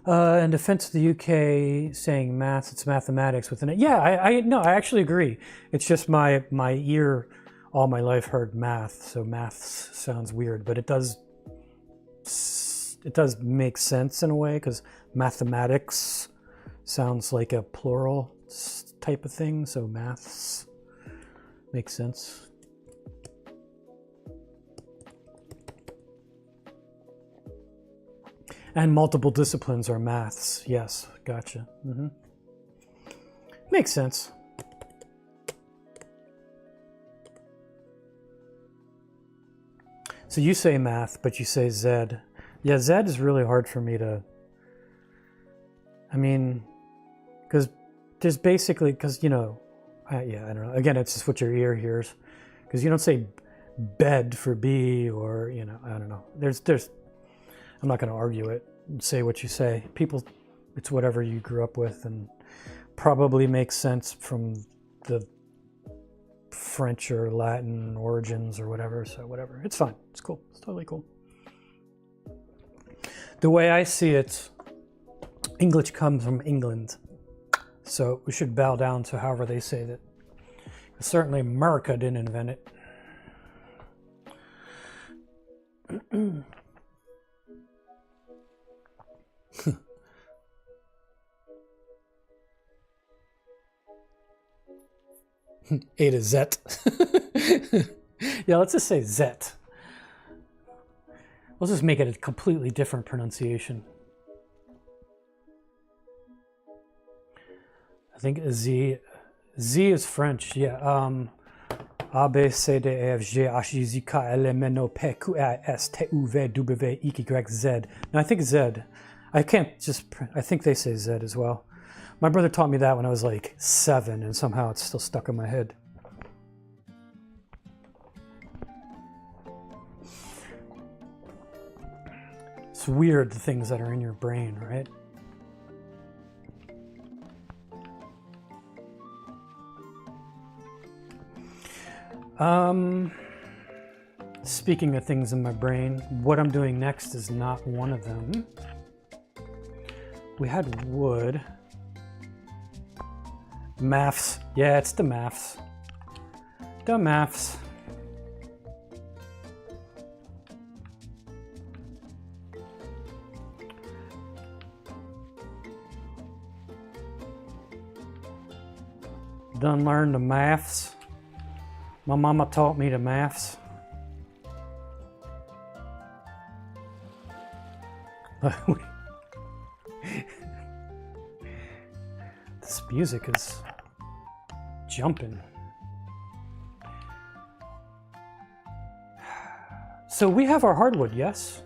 In defense of the UK saying maths, it's mathematics within it. Yeah, I actually agree. It's just my ear all my life heard math, so maths sounds weird, but it does make sense in a way because mathematics sounds like a plural type of thing, so maths makes sense. And multiple disciplines are maths. Yes, gotcha. Mm-hmm. Makes sense. So you say math, but you say Zed. Yeah, Zed is really hard for me to... I mean, because there's basically... Because, you know... yeah, I don't know. Again, it's just what your ear hears. Because you don't say bed for B or, you know, I don't know. There's I'm not going to argue it. Say what you say. People, it's whatever you grew up with and probably makes sense from the French or Latin origins or whatever. So whatever. It's fine. It's cool. It's totally cool. The way I see it, English comes from England. So we should bow down to however they say that. Certainly America didn't invent it. A to Z. Yeah, let's just say Z. Let's just make it a completely different pronunciation. I think Z is French, yeah. A, B, C, D, E, F, G, H, I, Z, K, L, M, N, O, P, Q, R, S, T, U, V, W, X, Y, Z. No, I think Z. I can't just... I think they say Z as well. My brother taught me that when I was like 7, and somehow it's still stuck in my head. It's weird, the things that are in your brain, right? Speaking of things in my brain, what I'm doing next is not one of them. We had wood. Maths. Yeah, it's the maths. The maths. Done learned the maths. My mama taught me the maths. This music is jumping. So we have our hardwood, yes?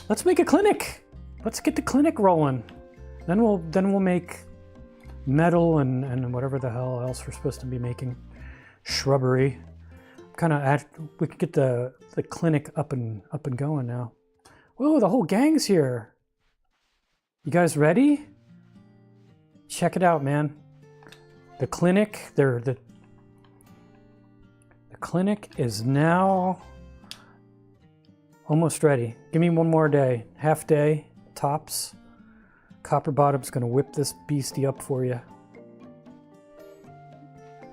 Let's make a clinic. Let's get the clinic rolling. Then we'll make metal and whatever the hell else we're supposed to be making. Shrubbery. We could get the clinic up and going now. Whoa, the whole gang's here. You guys ready? Check it out, man. The clinic, the clinic is now almost ready. Give me one more day. Half day, tops. Copper Bottom's gonna whip this beastie up for you.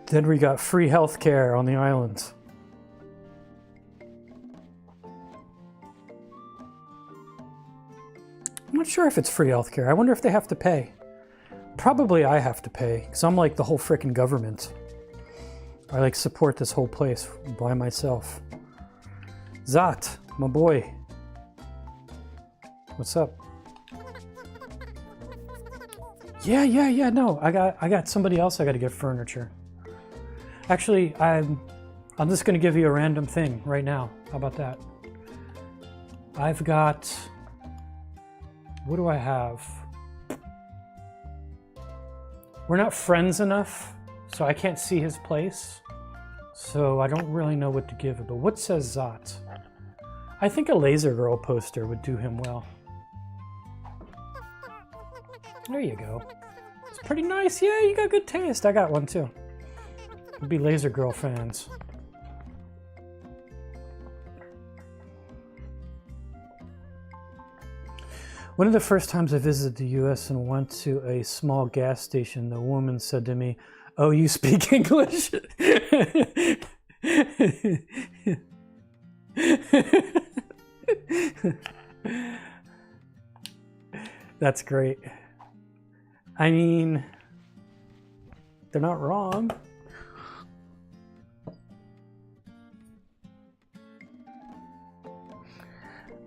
Then we got free healthcare on the islands. I'm not sure if it's free healthcare. I wonder if they have to pay. Probably I have to pay, because I'm like the whole frickin' government. I like support this whole place by myself. Zot, my boy. What's up? Yeah. No, I got somebody else I got to get furniture. Actually, I'm just going to give you a random thing right now. How about that? I've got... What do I have? We're not friends enough, so I can't see his place. So I don't really know what to give. But what says Zot? I think a Laser Girl poster would do him well. There you go. It's pretty nice. Yeah, you got good taste. I got one too. We'll be Laser Girl fans. One of the first times I visited the US and went to a small gas station, the woman said to me, "Oh, you speak English?" That's great. I mean, they're not wrong.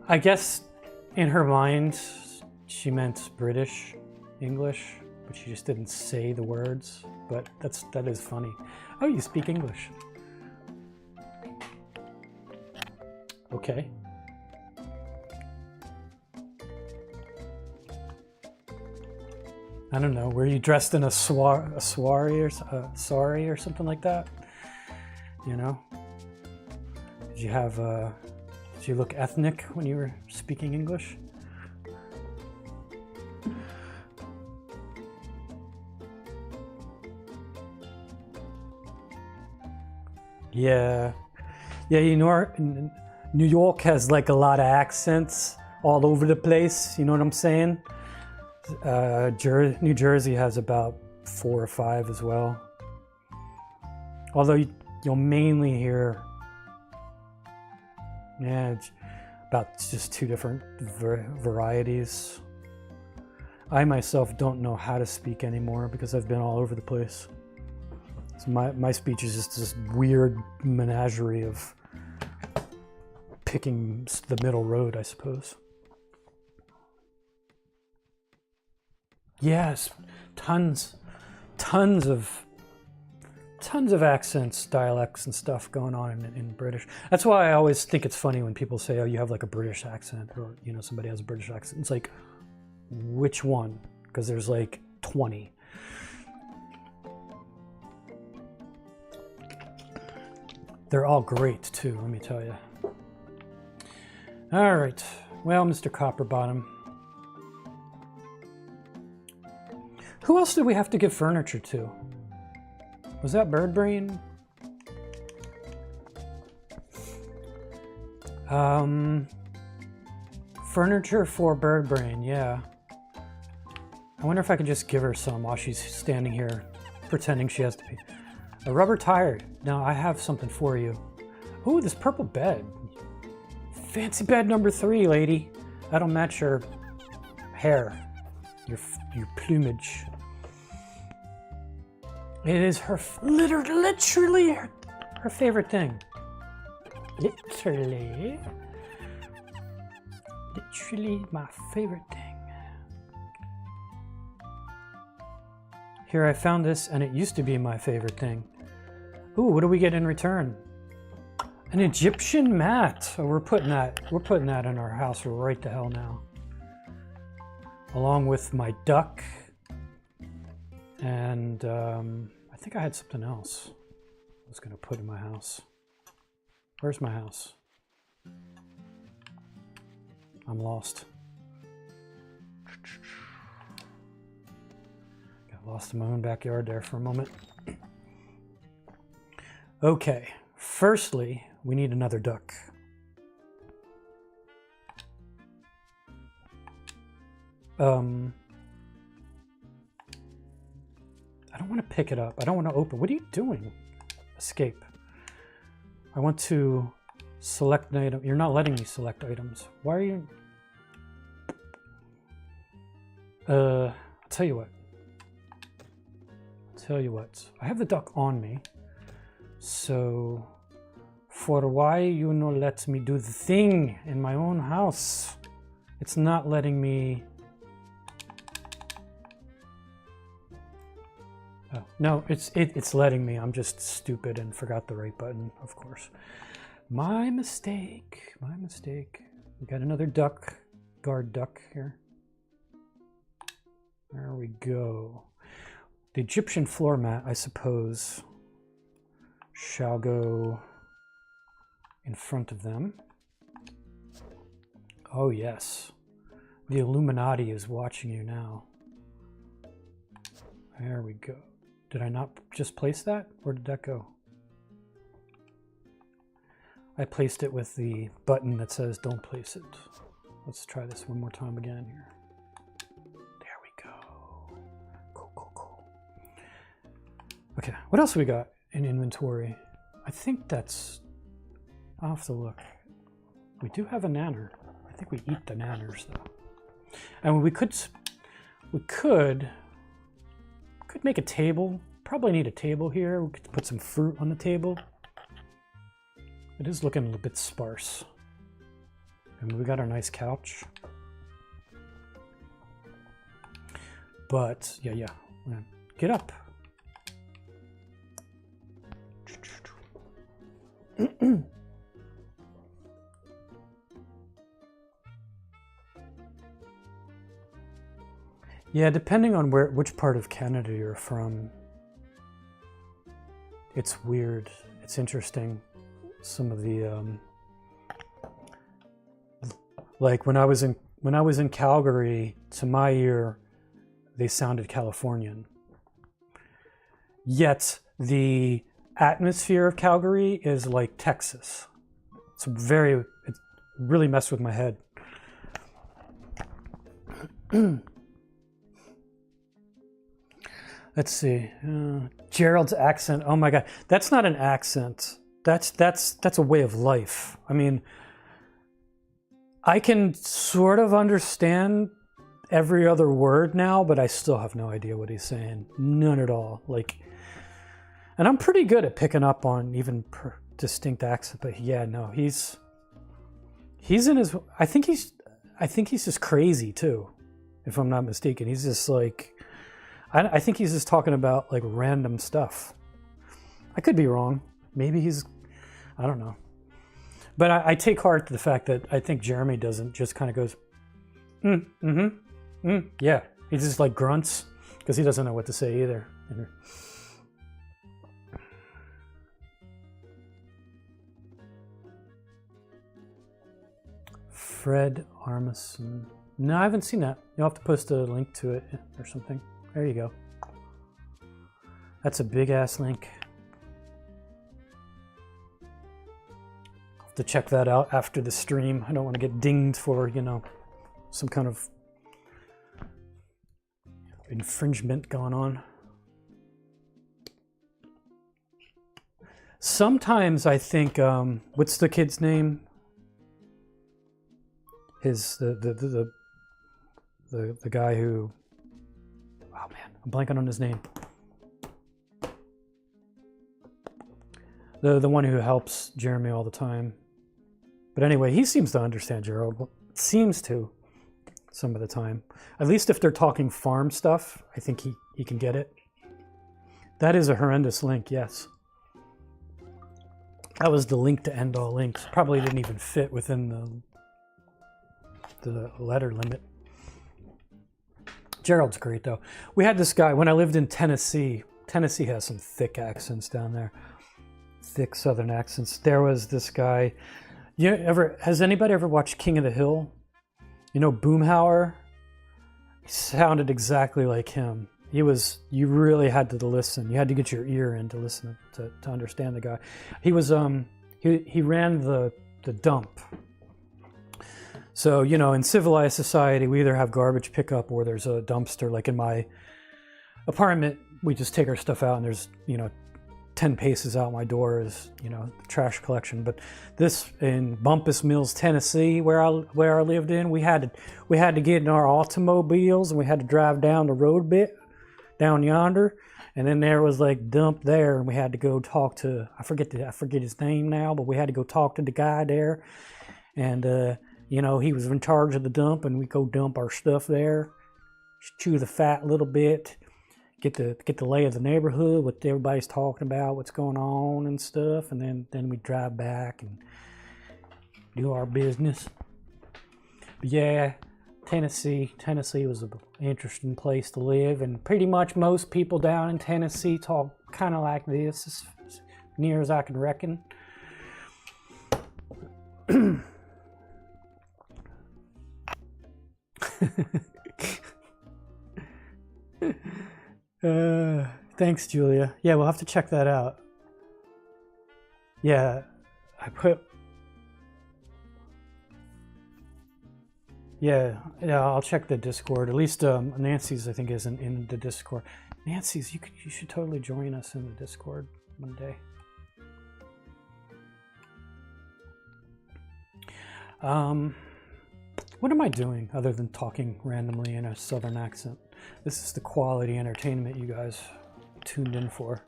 I guess in her mind, she meant British English, but she just didn't say the words. But that is funny. Oh, you speak English? Okay. I don't know. Were you dressed in a sari or something like that? You know? Did you have did you look ethnic when you were speaking English? Yeah. Yeah, you know, New York has like a lot of accents all over the place, you know what I'm saying? New Jersey has about 4 or 5 as well. Although you'll mainly hear, yeah, about just 2 different varieties. I myself don't know how to speak anymore because I've been all over the place. So my speech is just this weird menagerie of picking the middle road, I suppose. Yes, tons of accents, dialects, and stuff going on in British. That's why I always think it's funny when people say, "Oh, you have like a British accent," or you know, somebody has a British accent. It's like, which one? Because there's like 20. They're all great too, let me tell you. All right, well, Mr. Copperbottom. Who else did we have to give furniture to? Was that Birdbrain? Furniture for Birdbrain, yeah. I wonder if I could just give her some while she's standing here pretending she has to be. A rubber tire. Now I have something for you. Ooh, this purple bed. Fancy bed number 3, lady. That'll match your hair, your plumage. It is her literally her favorite thing. Literally my favorite thing. Here, I found this, and it used to be my favorite thing. Ooh, what do we get in return? An Egyptian mat. Oh, we're putting that in our house right the hell now. Along with my duck. And I think I had something else I was going to put in my house. Where's my house? I'm lost. Got lost in my own backyard there for a moment. Okay, firstly, we need another duck. I don't want to pick it up. I don't want to open. What are you doing? Escape. I want to select an item. You're not letting me select items. Why are you... I'll tell you what. I have the duck on me. So, for why you no let me do the thing in my own house? It's not letting me... Oh, no, it's letting me. I'm just stupid and forgot the right button, of course. My mistake. My mistake. We got another duck. Guard duck here. There we go. The Egyptian floor mat, I suppose, shall go in front of them. Oh, yes. The Illuminati is watching you now. There we go. Did I not just place that? Where did that go? I placed it with the button that says don't place it. Let's try this one more time again here. There we go. Cool, cool, cool. Okay, what else we got in inventory? I think that's... I'll have to look. We do have a nanner. I think we eat the nanners though. And we could make a table. Probably need a table here. We could put some fruit on the table. It is looking a little bit sparse. And we got our nice couch. But yeah, get up. Yeah, depending on which part of Canada you're from, it's weird. It's interesting. Some of the like when I was in Calgary, to my ear, they sounded Californian. Yet the atmosphere of Calgary is like Texas. It really messed with my head. Let's see. Gerald's accent. Oh my God, that's not an accent. That's a way of life. I mean, I can sort of understand every other word now, but I still have no idea what he's saying. None at all. Like, and I'm pretty good at picking up on even distinct accent. But yeah, no, he's in his. I think he's just crazy too, if I'm not mistaken. He's just like. I think he's just talking about like random stuff. I could be wrong. Maybe I don't know. But I take heart to the fact that I think Jeremy doesn't just kind of goes, yeah. He just like grunts because he doesn't know what to say either. Fred Armisen. No, I haven't seen that. You'll have to post a link to it or something. There you go. That's a big ass link. I'll have to check that out after the stream. I don't want to get dinged for, some kind of infringement going on. Sometimes I think, what's the kid's name? The guy who, oh man, I'm blanking on his name. The one who helps Jeremy all the time. But anyway, he seems to understand Gerald. Seems to, some of the time. At least if they're talking farm stuff, I think he can get it. That is a horrendous link, yes. That was the link to end all links. Probably didn't even fit within the letter limit. Gerald's great though. We had this guy when I lived in Tennessee. Tennessee has some thick accents down there. Thick southern accents. There was this guy. Has anybody ever watched King of the Hill? Boomhauer? He sounded exactly like him. You really had to listen. You had to get your ear in to listen to understand the guy. He was he ran the dump. So, in civilized society, we either have garbage pickup or there's a dumpster. Like in my apartment, we just take our stuff out and there's, 10 paces out my door is, the trash collection. But this in Bumpus Mills, Tennessee, where I lived in, we had to get in our automobiles and we had to drive down the road bit, down yonder. And then there was like dump there and we had to go talk to, I forget his name now, but we had to go talk to the guy there. And, you know, he was in charge of the dump, and we go dump our stuff there, chew the fat a little bit, get the lay of the neighborhood, what everybody's talking about, what's going on and stuff, and then we drive back and do our business. But yeah, Tennessee was an interesting place to live, and pretty much most people down in Tennessee talk kind of like this, as near as I can reckon. Thanks, Julia. Yeah, we'll have to check that out. Yeah, I'll check the Discord. At least Nancy's, I think, isn't in the Discord. Nancy's, you should totally join us in the Discord one day. What am I doing other than talking randomly in a southern accent? This is the quality entertainment you guys tuned in for.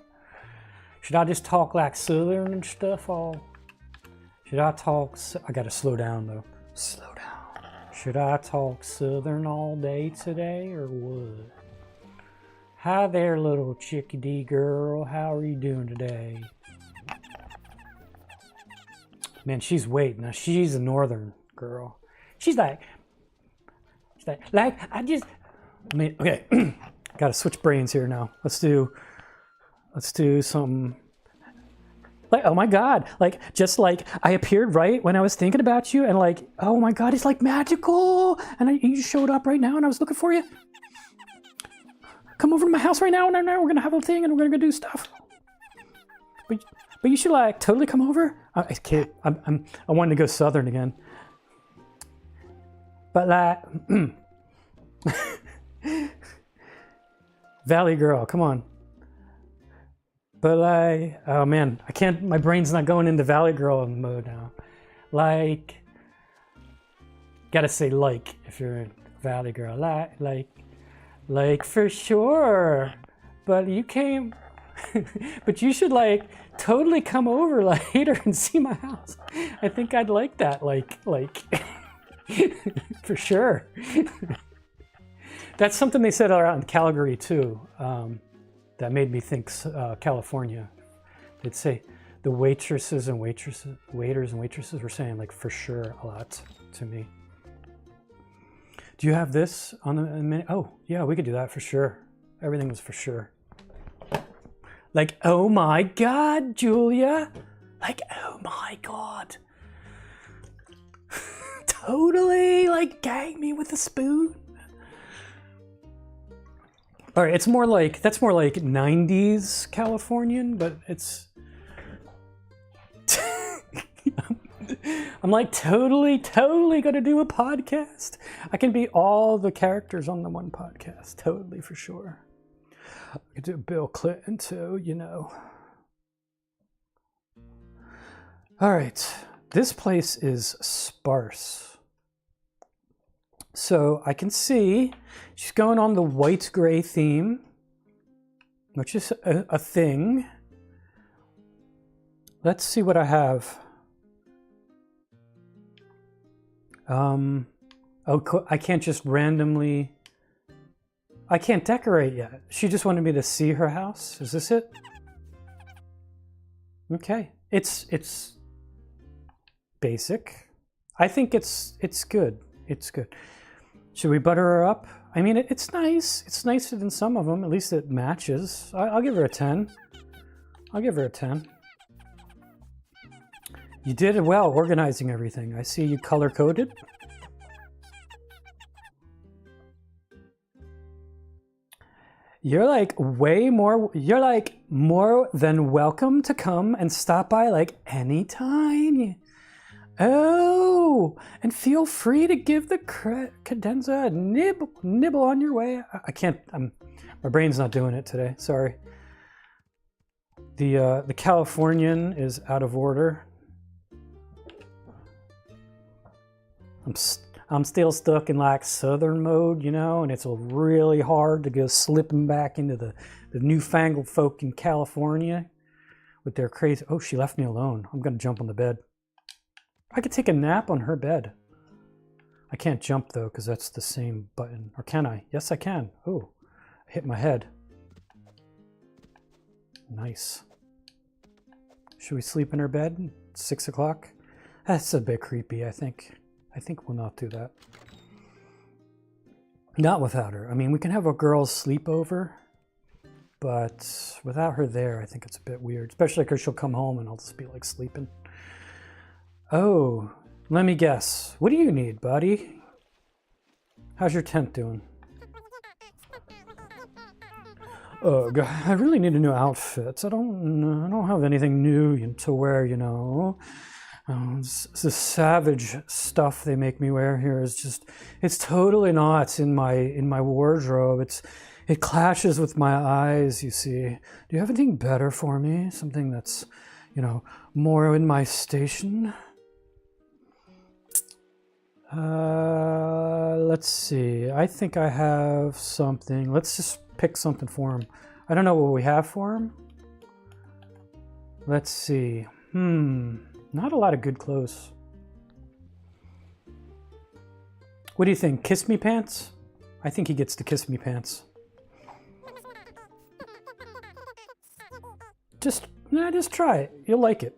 Should I just talk like southern and stuff should I talk, I gotta slow down though. Slow down. Should I talk southern all day today or what? Hi there, little chickadee girl. How are you doing today? Man, she's waiting. Now, she's a northern girl. She's like, okay, gotta switch brains here now. Let's do some, like, oh my God, like, just like I appeared right when I was thinking about you, and like, oh my God, it's like magical, and you just showed up right now, and I was looking for you. Come over to my house right now, and we're gonna have a thing, and we're gonna go do stuff. But you should like totally come over. I wanted to go southern again. But like, Valley girl, come on. But like, oh man, I can't, my brain's not going into Valley girl mode now. Like, gotta say like if you're in Valley girl, like for sure. But you came, but you should like totally come over later and see my house. I think I'd like that, like. For sure. That's something they said around Calgary too. That made me think California. They'd say the waiters and waitresses were saying like for sure a lot to me. Do you have this on a minute? Oh yeah, we could do that for sure. Everything was for sure. Like, oh my God, Julia. Like, oh my God. Totally, like, gag me with a spoon. All right, it's more like, that's more like 90s Californian, but it's... I'm like totally gonna do a podcast. I can be all the characters on the one podcast, totally for sure. I could do Bill Clinton too, you know. All right, this place is sparse. So I can see she's going on the white-gray theme, which is a thing. Let's see what I have. Oh, I can't just randomly... I can't decorate yet. She just wanted me to see her house. Is this it? Okay. It's basic. I think it's good. It's good. Should we butter her up? I mean, it's nice. It's nicer than some of them. At least it matches. I'll give her a 10. I'll give her a 10. You did well organizing everything. I see you color-coded. You're like you're like more than welcome to come and stop by like anytime. Oh, and feel free to give the cadenza a nibble on your way. I can't, my brain's not doing it today, sorry. The Californian is out of order. I'm still stuck in like southern mode, you know, and it's really hard to go slipping back into the newfangled folk in California with their crazy, oh, she left me alone. I'm gonna jump on the bed. I could take a nap on her bed. I can't jump though, because that's the same button. Or can I? Yes, I can. Oh, I hit my head. Nice. Should we sleep in her bed? 6 o'clock? That's a bit creepy, I think. I think we'll not do that. Not without her. I mean, we can have a girls' sleepover, but without her there, I think it's a bit weird. Especially because she'll come home and I'll just be like sleeping. Oh, let me guess. What do you need, buddy? How's your tent doing? Ugh, I really need a new outfit. I don't have anything new to wear, you know. The savage stuff they make me wear here is just, it's totally not in my wardrobe. It clashes with my eyes, you see. Do you have anything better for me? Something that's, you know, more in my station? Let's see. I think I have something. Let's just pick something for him. I don't know what we have for him. Let's see. Not a lot of good clothes. What do you think? Kiss me pants? I think he gets to kiss me pants. Just try it. You'll like it.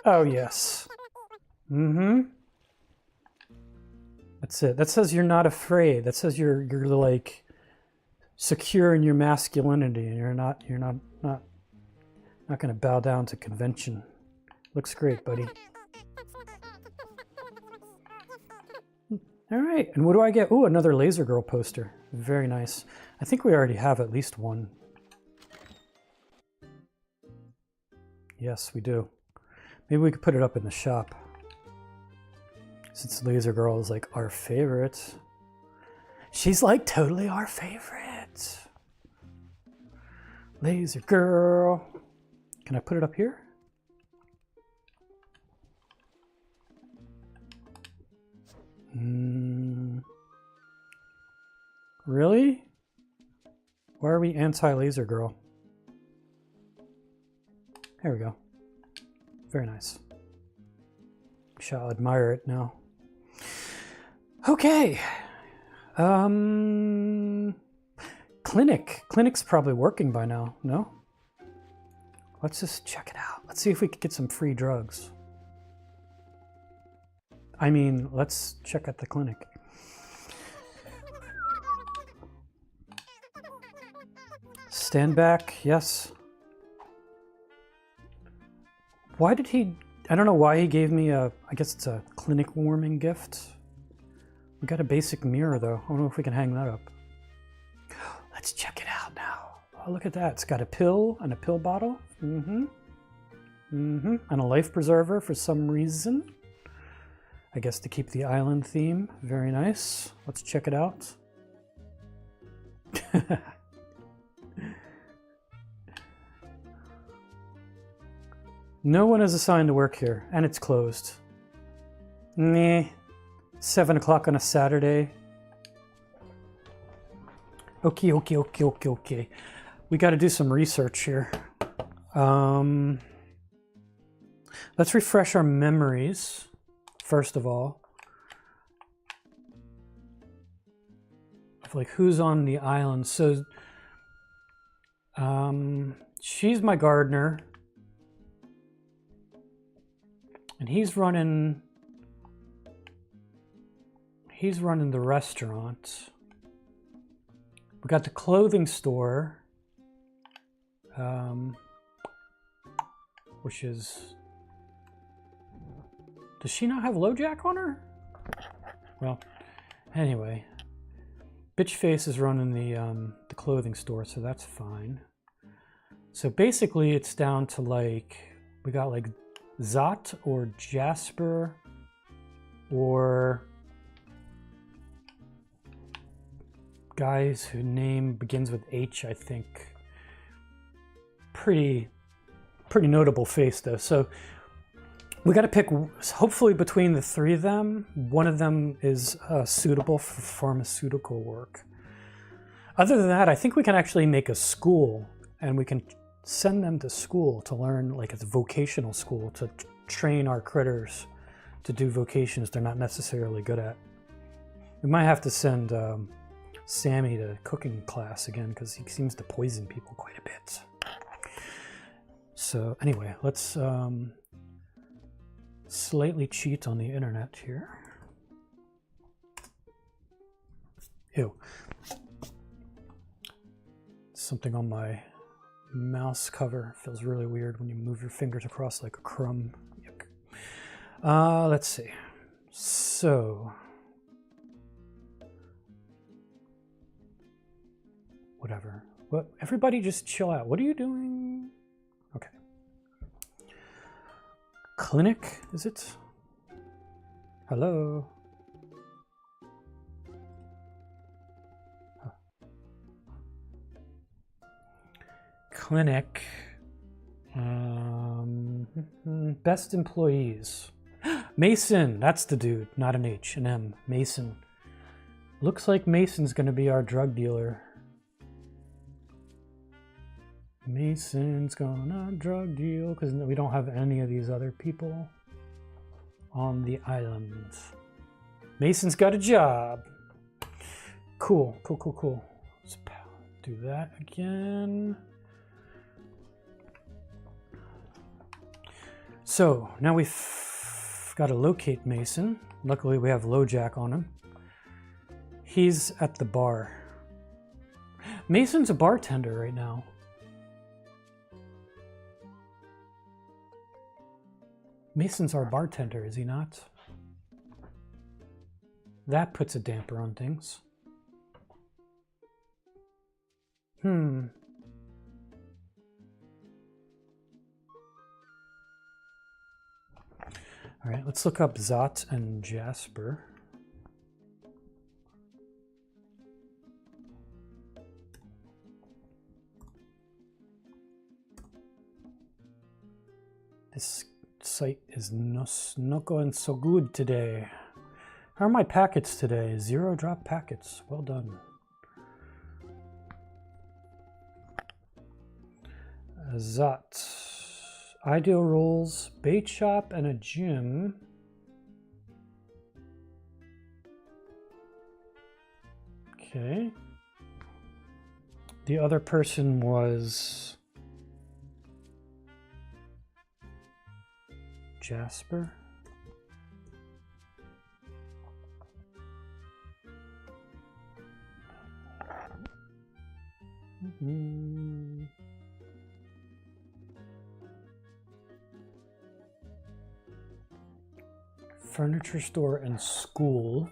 Oh, yes. That's it. That says you're not afraid. That says you're like secure in your masculinity, and you're not going to bow down to convention. Looks great, buddy. All right, and what do I get? Oh, another Laser Girl poster. Very nice. I think we already have at least one. Yes, we do. Maybe we could put it up in the shop. Since Laser Girl is like our favorite. She's like totally our favorite. Laser Girl. Can I put it up here? Really? Why are we anti-Laser Girl? There we go. Very nice. Shall admire it now. Okay. Clinic. Clinic's probably working by now, no? Let's just check it out. Let's see if we could get some free drugs. I mean, let's check out the clinic. Stand back, yes. Why did he... I don't know why he gave me a... I guess it's a clinic warming gift. We got a basic mirror, though. I don't know if we can hang that up. Let's check it out now. Oh, look at that. It's got a pill and a pill bottle. And a life preserver for some reason. I guess to keep the island theme. Very nice. Let's check it out. No one is assigned to work here, and it's closed. Nah. 7 o'clock on a Saturday. Okay. We got to do some research here. Let's refresh our memories, first of all. Of like who's on the island. So, she's my gardener. And he's running the restaurant. We got the clothing store, which is... Does she not have LoJack on her? Well, anyway. Bitchface is running the clothing store, so that's fine. So basically it's down to like... We got like Zot or Jasper or guys whose name begins with H, I think. Pretty notable face though. So we got to pick, hopefully between the three of them, one of them is suitable for pharmaceutical work. Other than that, I think we can actually make a school, and we can send them to school to learn, like it's a vocational school, to train our critters to do vocations they're not necessarily good at. We might have to send Sammy to cooking class again because he seems to poison people quite a bit. So anyway, let's slightly cheat on the internet here. Ew. Something on my mouse cover feels really weird when you move your fingers across like a crumb. Yuck. Let's see. So, whatever. What? Everybody just chill out. What are you doing? Okay. Clinic, is it? Hello? Huh. Clinic. Best employees. Mason, that's the dude, not an H, an M. Mason. Looks like Mason's gonna be our drug dealer. Mason's gonna drug deal because we don't have any of these other people on the island. Mason's got a job. Cool, cool, cool, cool. Let's do that again. So now we've got to locate Mason. Luckily we have LoJack on him. He's at the bar. Mason's a bartender right now. Mason's our bartender, is he not? That puts a damper on things. All right, let's look up Zot and Jasper. This site is not going so good today. How are my packets today? 0 drop packets. Well done. Zot. Ideal roles, bait shop and a gym. Okay. The other person was Jasper. Furniture store and school.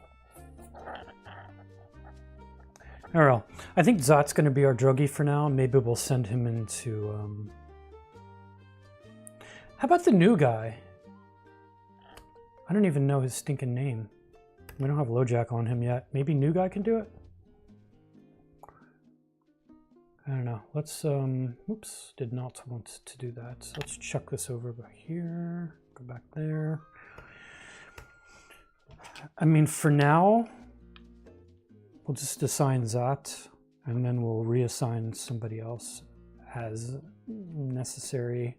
Oh well, I think Zot's going to be our druggie for now. Maybe we'll send him into... How about the new guy? I don't even know his stinking name. We don't have LoJack on him yet. Maybe new guy can do it? I don't know. Let's, oops, did not want to do that. So let's chuck this over by here. Go back there. I mean, for now, we'll just assign Zot, and then we'll reassign somebody else as necessary.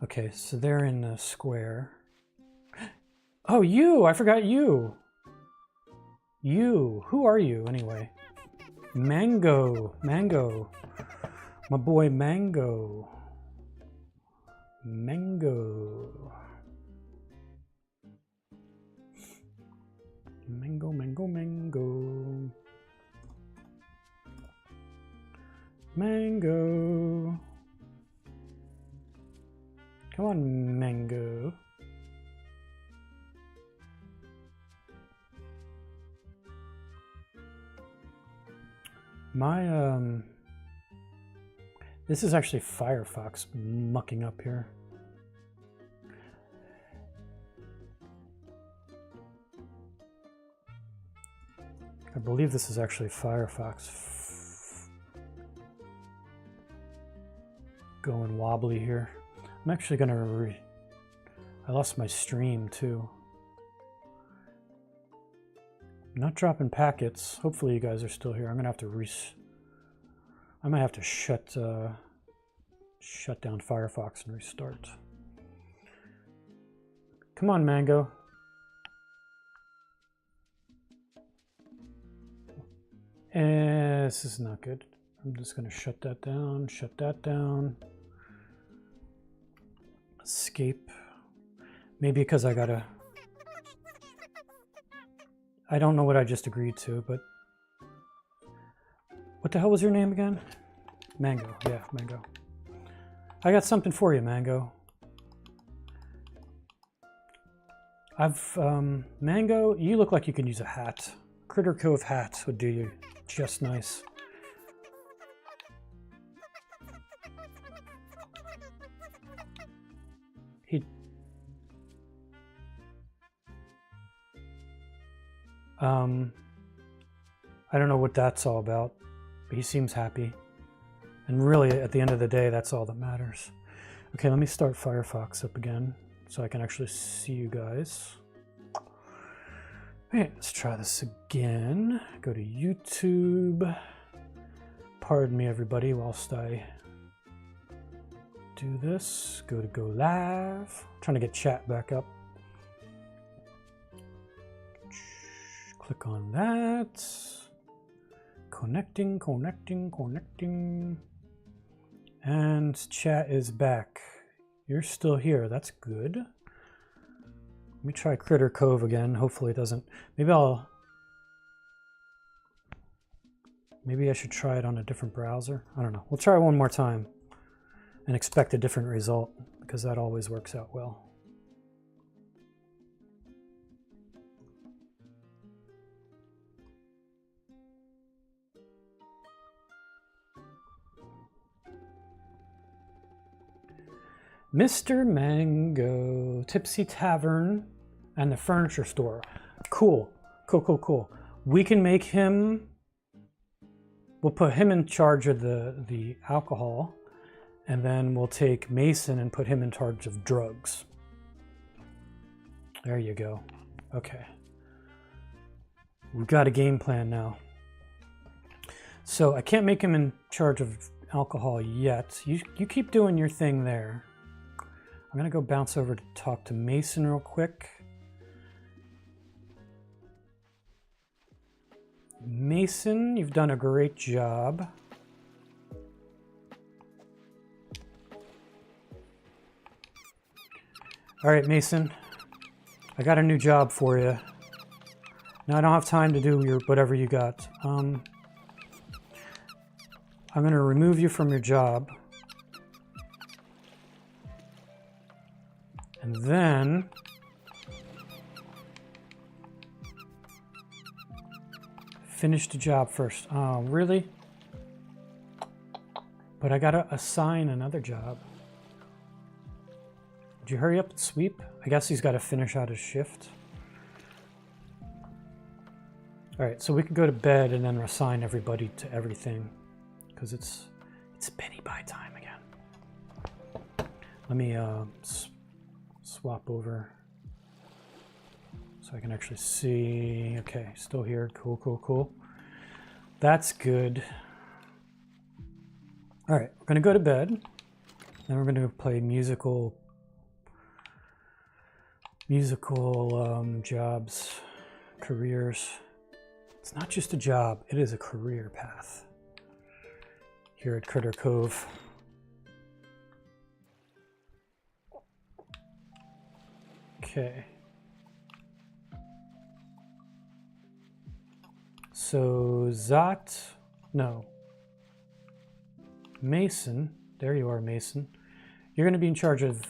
Okay, so they're in the square. Oh, you! I forgot you! You! Who are you, anyway? Mango! Mango! My boy Mango! Mango! Mango, mango, mango. Mango. Come on, Mango. This is actually Firefox mucking up here. I believe this is actually Firefox going wobbly here. I'm actually gonna I lost my stream too. I'm not dropping packets. Hopefully you guys are still here. I'm gonna have to I might have to shut down Firefox and restart. Come on, Mango. This is not good. I'm just going to shut that down, shut that down. Escape. Maybe because I gotta... I don't know what I just agreed to, but... What the hell was your name again? Mango. Yeah, Mango. I got something for you, Mango. Mango, you look like you can use a hat. Critter Cove hat would do you just nice. I don't know what that's all about, but he seems happy. And really, at the end of the day, that's all that matters. Okay, let me start Firefox up again so I can actually see you guys. Okay, let's try this again. Go to YouTube. Pardon me, everybody, whilst I do this. Go to Go Live. Trying to get chat back up. Click on that. Connecting, connecting, connecting. And chat is back. You're still here. That's good. Let me try Critter Cove again. Hopefully it doesn't. Maybe I should try it on a different browser. I don't know. We'll try one more time and expect a different result because that always works out well. Mr. Mango, Tipsy Tavern, and the furniture store. Cool, cool, cool, cool. We can make him, we'll put him in charge of the alcohol, and then we'll take Mason and put him in charge of drugs. There you go. Okay. We've got a game plan now. So I can't make him in charge of alcohol yet. You keep doing your thing there. I'm gonna go bounce over to talk to Mason real quick. Mason, you've done a great job. All right, Mason, I got a new job for you. Now I don't have time to do your whatever you got. I'm gonna remove you from your job. And then finish the job first. Oh, really? But I gotta assign another job. Would you hurry up and sweep? I guess he's got to finish out his shift. All right, so we can go to bed and then assign everybody to everything because it's penny buy time again. Let me swap over so I can actually see. Okay, still here. Cool, cool, cool. That's good. All right, we're gonna go to bed. Then we're gonna play musical jobs, careers. It's not just a job, it is a career path here at Critter Cove. Okay. So Mason, there you are, Mason. You're going to be in charge of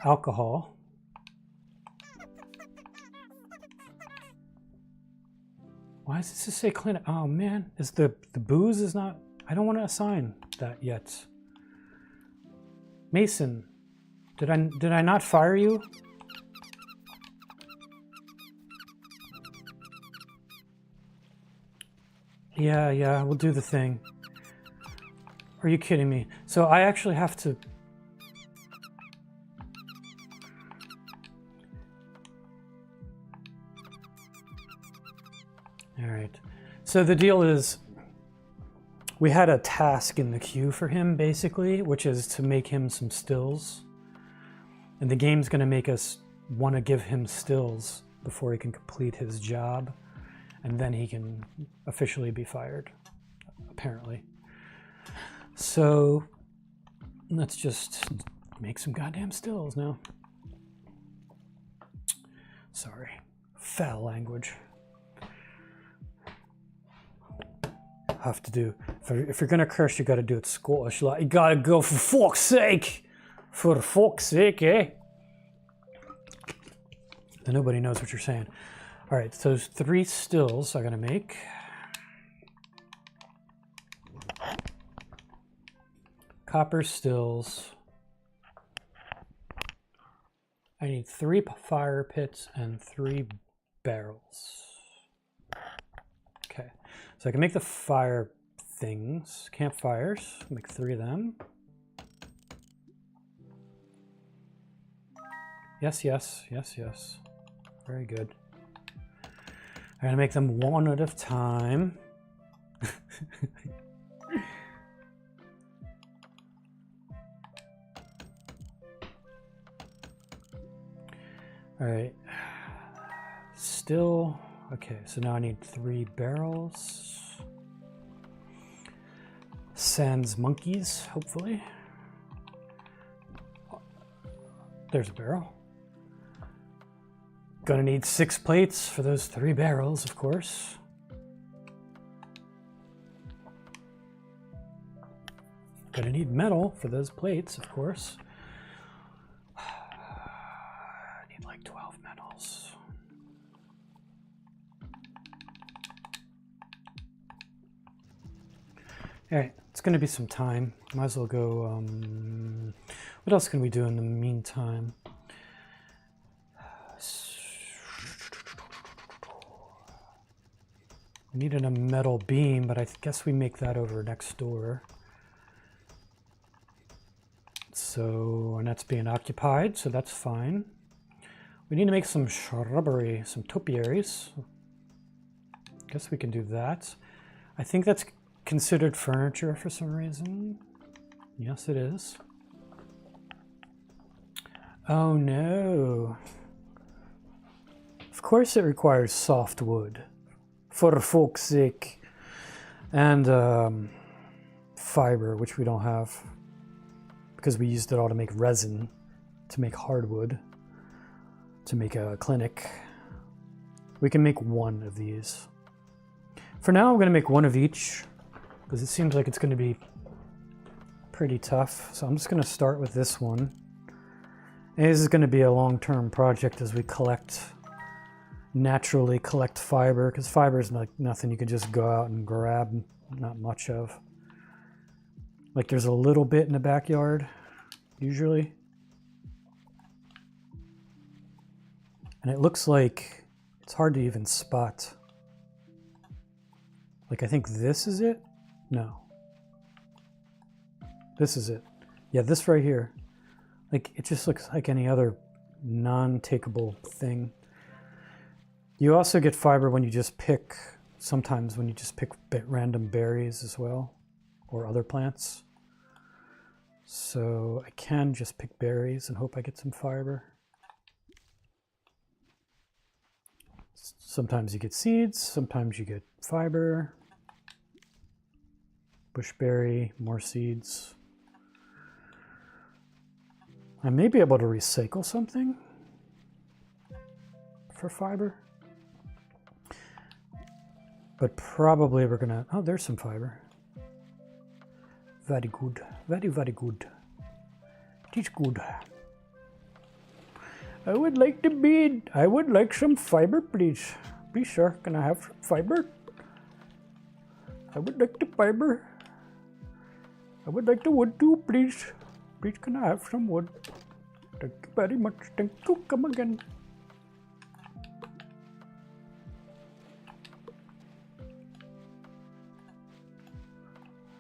alcohol. Why does this say clean? Oh man, is the booze is not, I don't want to assign that yet. Mason, did I not fire you? Yeah, we'll do the thing. Are you kidding me? So I actually have to... All right. So the deal is, we had a task in the queue for him, basically, which is to make him some stills. And the game's going to make us want to give him stills before he can complete his job, and then he can officially be fired, apparently. So let's just make some goddamn stills now. Sorry, foul language. Have to do, if you're gonna curse, you gotta do it Scottish. Like, you gotta go, for fuck's sake! For fuck's sake, eh? And nobody knows what you're saying. All right, so those 3 stills I'm gonna make. Copper stills. I need 3 fire pits and 3 barrels. Okay, so I can make the fire things, campfires, make 3 of them. Yes, yes, yes, yes. Very good. I'm gonna make them one at a time. All right, still, okay, so now I need 3 barrels. Sans monkeys, hopefully. There's a barrel. Gonna need 6 plates for those 3 barrels, of course. Gonna need metal for those plates, of course. I need like 12 metals. All right, it's gonna be some time. Might as well go, what else can we do in the meantime? We needed a metal beam, but I guess we make that over next door. So, and that's being occupied, so that's fine. We need to make some shrubbery, some topiaries. Guess we can do that. I think that's considered furniture for some reason. Yes, it is. Oh no. Of course it requires soft wood. For fuck's sake. And fiber, which we don't have. Because we used it all to make resin, to make hardwood, to make a clinic. We can make 1 of these. For now, I'm going to make 1 of each, because it seems like it's going to be pretty tough. So I'm just going to start with this one. And this is going to be a long-term project as we naturally collect fiber, because fiber is like nothing you can just go out and grab, not much of. Like there's a little bit in the backyard, usually. And it looks like it's hard to even spot. Like I think this is it? No. This is it. Yeah, this right here. Like it just looks like any other non-takeable thing. You also get fiber when you just pick, sometimes when you just pick random berries as well, or other plants. So I can just pick berries and hope I get some fiber. Sometimes you get seeds, sometimes you get fiber. Bushberry, more seeds. I may be able to recycle something for fiber. But probably we're gonna, oh, there's some fiber. Very good, very, very good. It is good. I would like some fiber, please. Please, sir, can I have some fiber? I would like the fiber. I would like the wood too, please. Please, can I have some wood? Thank you very much. Thank you. Come again.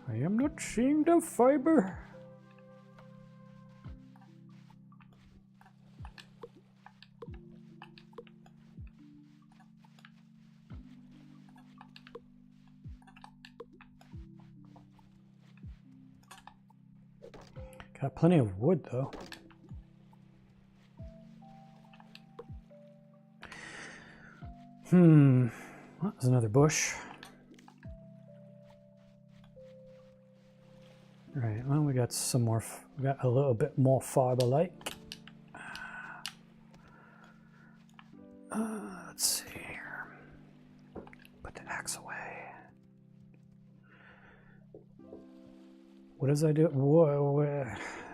I am not seeing the fiber. Got plenty of wood though. Well, there's another bush. All right, well, we got some more, we got a little bit more fiber-like. Let's see here. Put the axe away. What does I do? Whoa,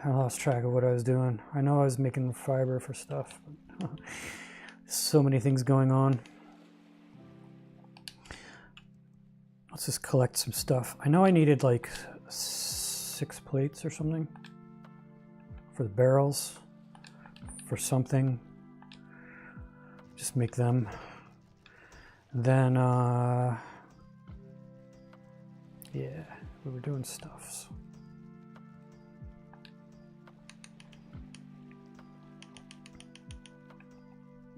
I lost track of what I was doing. I know I was making fiber for stuff. But so many things going on. Let's just collect some stuff. I know I needed like 6 plates or something for the barrels, for something. Just make them. Then, yeah, we were doing stuff. So.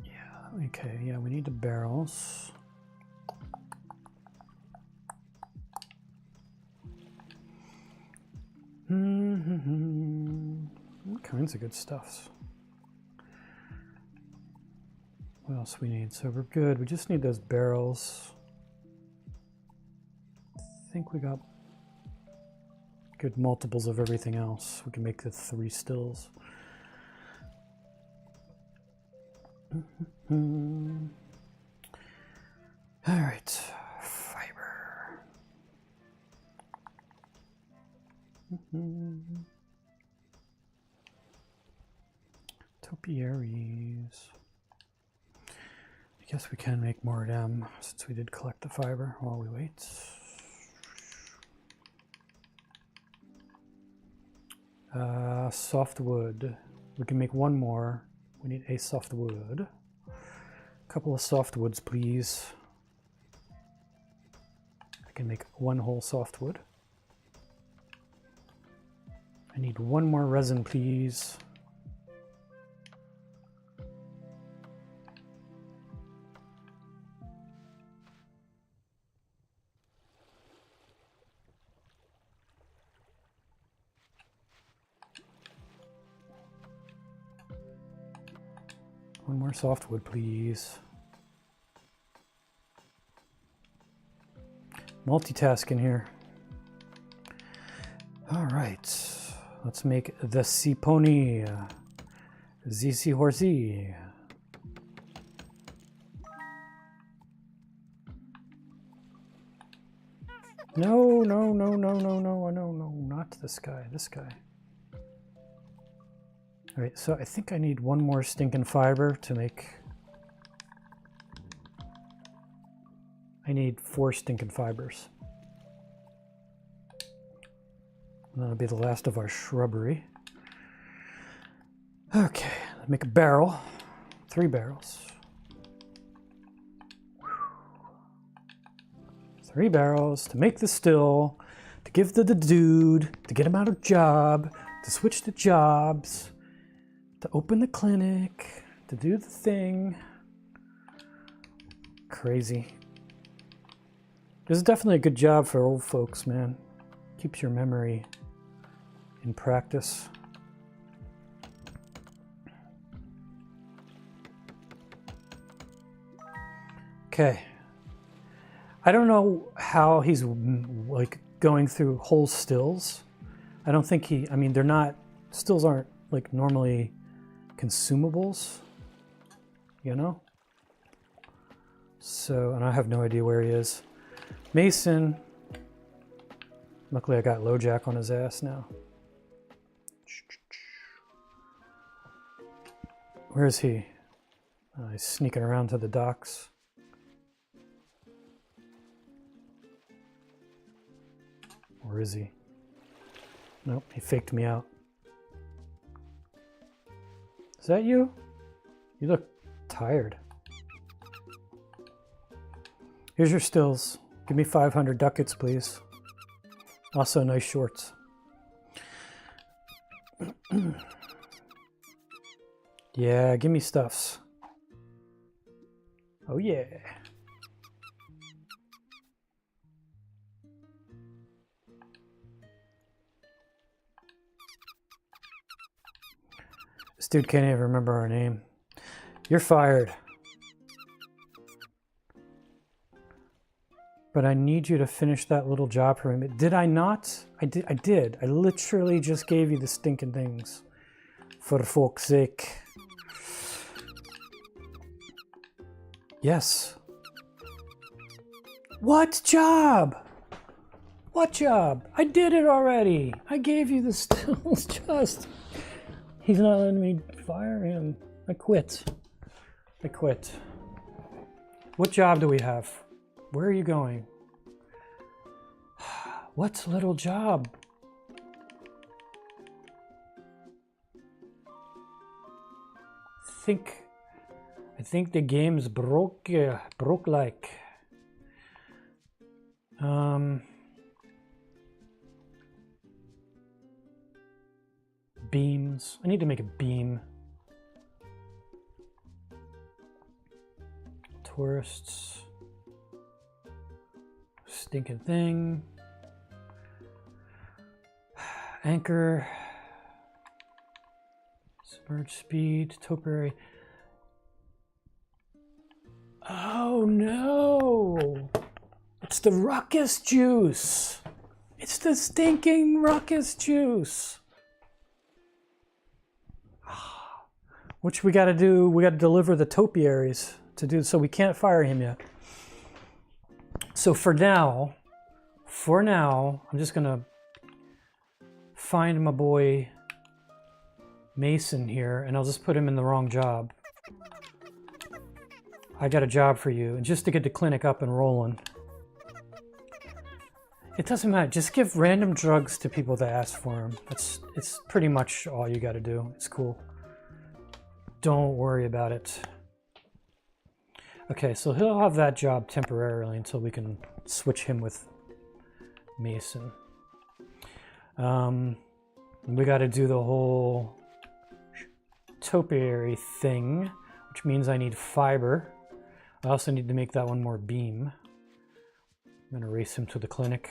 Yeah, okay, yeah, we need the barrels. All kinds of good stuff. What else we need? So we're good. We just need those barrels. I think we got good multiples of everything else. We can make the 3 stills. All right, fiber. Topiaries. I guess we can make more of them since we did collect the fiber while we wait. Softwood. We can make 1 more. We need a softwood. A couple of softwoods, please. I can make 1 whole softwood. I need 1 more resin, please. One more softwood, please. Multitasking here. All right, let's make the Seapony. ZC horsey. No, no, no, no, no, no, no, no, not this guy, this guy. All right, so I think I need 1 more stinking fiber to make... I need 4 stinking fibers. And that'll be the last of our shrubbery. Okay, make a barrel. 3 barrels. 3 barrels to make the still, to give to the dude, to get him out of job, to switch the jobs, to open the clinic, to do the thing. Crazy. This is definitely a good job for old folks, man. Keeps your memory in practice. Okay. I don't know how he's like going through whole stills. I don't think I mean, they're not, stills aren't like normally consumables, you know? So, and I have no idea where he is. Mason, luckily I got LoJack on his ass now. Where is he? He's sneaking around to the docks. Or is he? Nope, he faked me out. Is that you? You look tired. Here's your stills. Give me 500 ducats, please. Also, nice shorts. Yeah, give me stuffs. Oh yeah. This dude can't even remember our name. You're fired. but I need you to finish that little job for me. Did I not? I did. I literally just gave you the stinking things. For fuck's sake. Yes. What job? What job? I did it already. I gave you the stills just. He's not letting me fire him. I quit. I quit. What job do we have? Where are you going? What little job? I think the game's broke like. Beams. I need to make a beam. Tourists. Stinking thing. Anchor. Submerge speed. Topiary. Oh no! It's the ruckus juice! It's the stinking ruckus juice! Which we gotta do, we gotta deliver the topiaries to do, so we can't fire him yet. So for now, I'm just gonna find my boy Mason here, and I'll just put him in the wrong job. I got a job for you, and just to get the clinic up and rolling. It doesn't matter, just give random drugs to people that ask for them. It's pretty much all you gotta do. It's cool. Don't worry about it. Okay, so he'll have that job temporarily until we can switch him with Mason. We got to do the whole topiary thing, which means I need fiber. I also need to make that one more beam. I'm going to race him to the clinic.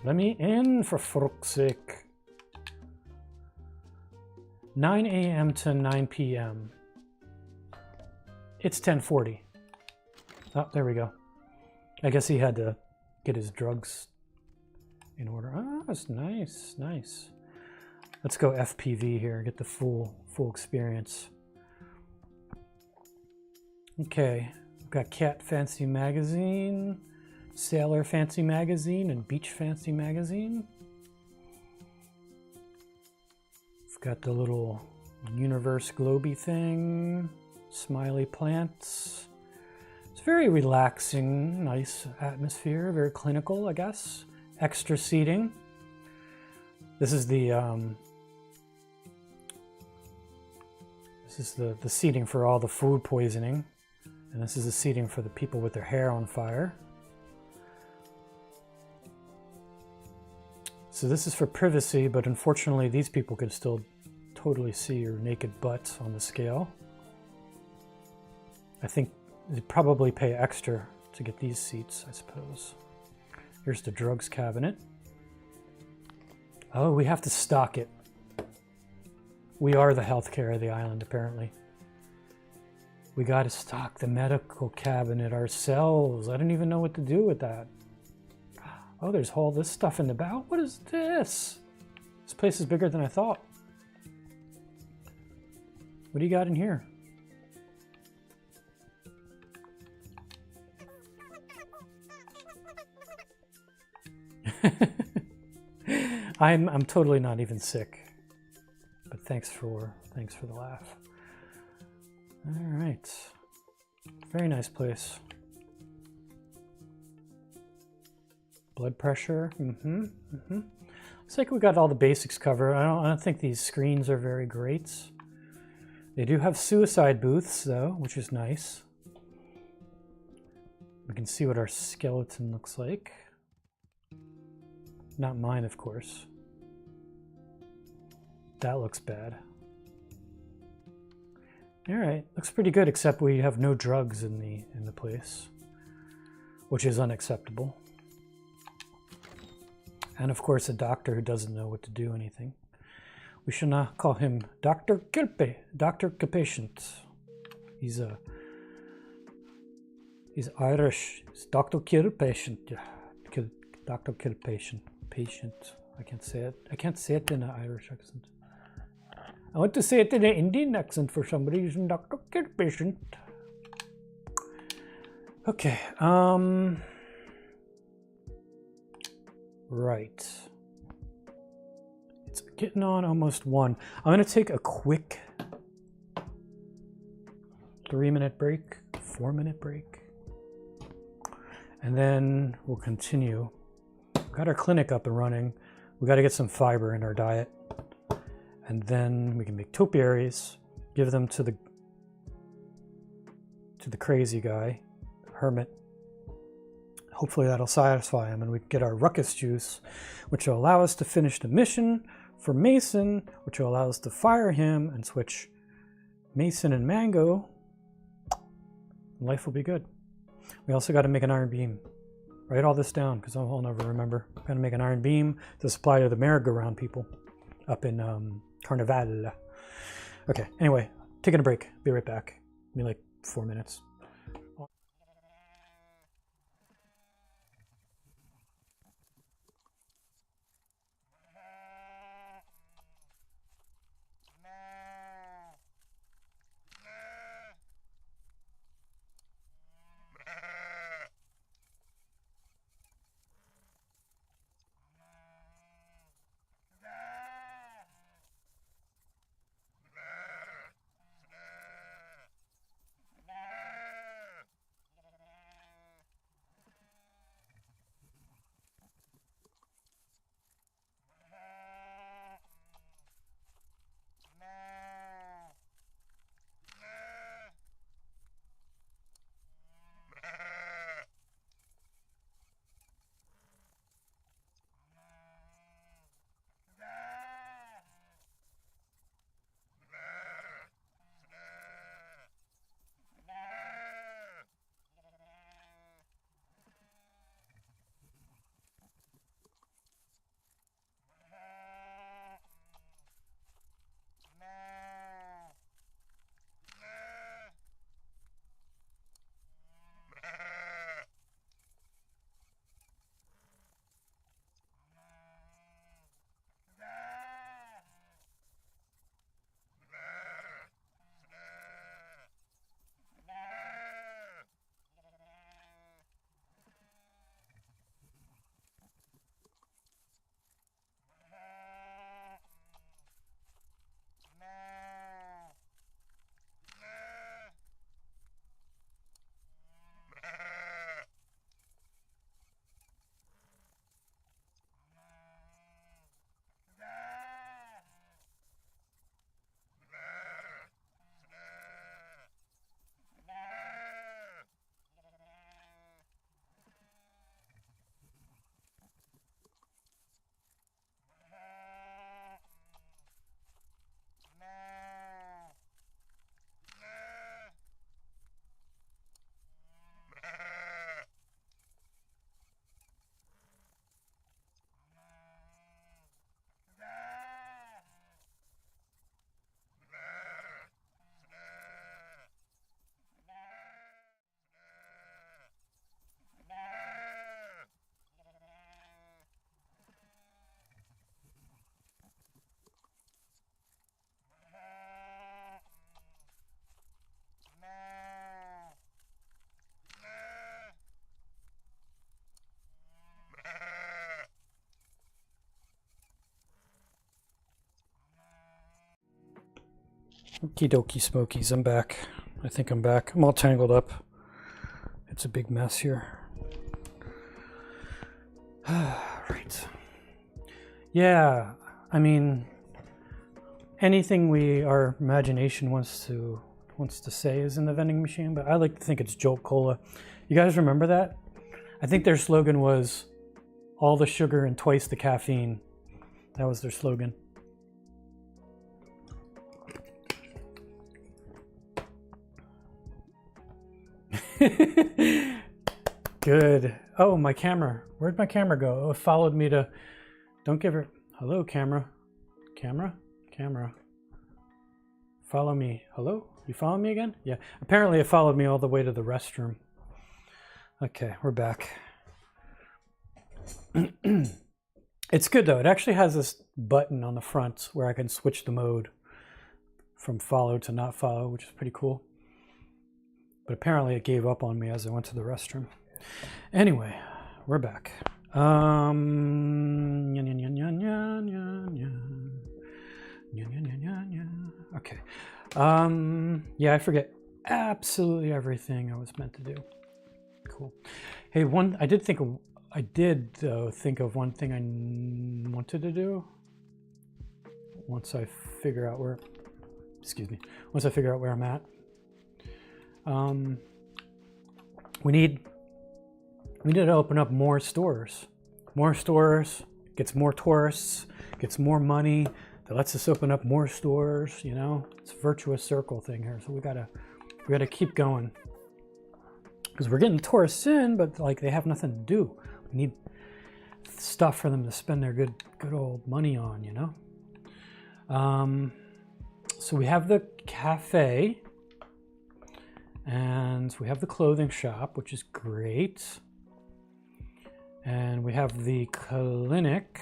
Let me in, for fuck's sake. 9 a.m. to 9 p.m. It's 10:40. Oh, there we go. I guess he had to get his drugs in order. Ah, that's nice, nice. Let's go FPV here, get the full experience. Okay, we've got Cat Fancy Magazine, Sailor Fancy Magazine, and Beach Fancy Magazine. We've got the little universe globy thing, smiley plants. It's very relaxing, nice atmosphere, very clinical, I guess. Extra seating. This is the seating for all the food poisoning, and this is the seating for the people with their hair on fire. So this is for privacy, but unfortunately these people can still totally see your naked butt on the scale. I think they'd probably pay extra to get these seats, I suppose. Here's the drugs cabinet. Oh, we have to stock it. We are the healthcare of the island, apparently. We got to stock the medical cabinet ourselves. I don't even know what to do with that. Oh, there's all this stuff in the back. What is this? This place is bigger than I thought. What do you got in here? I'm totally not even sick. But thanks for the laugh. All right. Very nice place. Blood pressure. Looks like we got all the basics covered. I don't think these screens are very great. They do have suicide booths though, which is nice. We can see what our skeleton looks like. Not mine, of course. That looks bad. All right, looks pretty good, except we have no drugs in the place, which is unacceptable. And of course, a doctor who doesn't know what to do anything. We should not call him Dr. Kilpe, Dr. Patient. He's Irish. He's Dr. Kill Patient. Dr. Kill Patient. Patient. I can't say it. I can't say it in an Irish accent. I want to say it in an Indian accent for some reason. Dr. Kill Patient. Okay. Right. It's getting on almost 1. I'm going to take a quick 3-minute break, 4-minute break, and then we'll continue. Got our clinic up and running. We got to get some fiber in our diet, and then we can make topiaries, give them to the crazy guy, hermit. Hopefully that'll satisfy him, and we can get our ruckus juice, which will allow us to finish the mission for Mason, which will allow us to fire him and switch Mason and Mango. Life will be good. We also got to make an iron beam. Write all this down because I'll never remember. Got to make an iron beam to supply to the merry-go-round people up in Carnival. Okay, anyway, taking a break. Be right back. Maybe like 4 minutes. Okie dokie smokies, I'm back. I think I'm back. I'm all tangled up. It's a big mess here. Right. Yeah, I mean, anything our imagination wants to say is in the vending machine, but I like to think it's Jolt Cola. You guys remember that? I think their slogan was all the sugar and twice the caffeine. That was their slogan. Good. Oh, my camera. Where'd my camera go? Oh, it followed me to... Don't give her... Hello, camera. Camera? Camera. Follow me. Hello? You follow me again? Yeah. Apparently it followed me all the way to the restroom. Okay, we're back. It's good though. It actually has this button on the front where I can switch the mode from follow to not follow, which is pretty cool. But apparently it gave up on me as I went to the restroom. Anyway, we're back. Okay. Yeah, I forget absolutely everything I was meant to do. Cool. Hey, I did think of one thing I wanted to do once I figure out where I'm at. We need to open up more stores. More stores gets more tourists, gets more money. That lets us open up more stores. You know, it's a virtuous circle thing here. So we gotta keep going because we're getting tourists in, but like they have nothing to do. We need stuff for them to spend their good old money on. You know. So we have the cafe. And we have the clothing shop, which is great. And we have the clinic.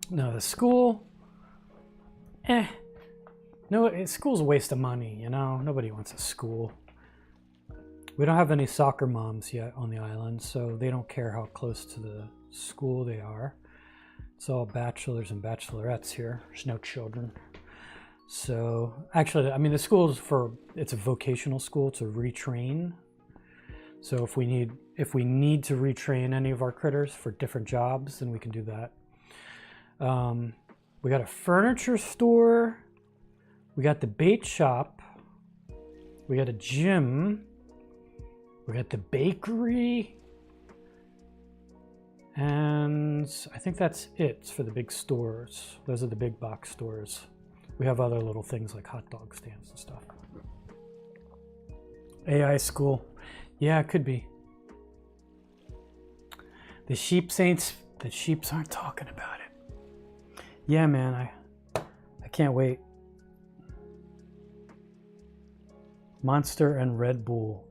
No, the school. No, school's a waste of money, you know? Nobody wants a school. We don't have any soccer moms yet on the island, so they don't care how close to the school they are. It's all bachelors and bachelorettes here. There's no children. So actually, I mean, the school it's a vocational school to retrain. So if we need to retrain any of our critters for different jobs, then we can do that. We got a furniture store. We got the bait shop. We got a gym. We got the bakery. And I think that's it for the big stores. Those are the big box stores. We have other little things like hot dog stands and stuff. AI school. Yeah, it could be. The sheeps aren't talking about it. Yeah, man, I can't wait. Monster and Red Bull.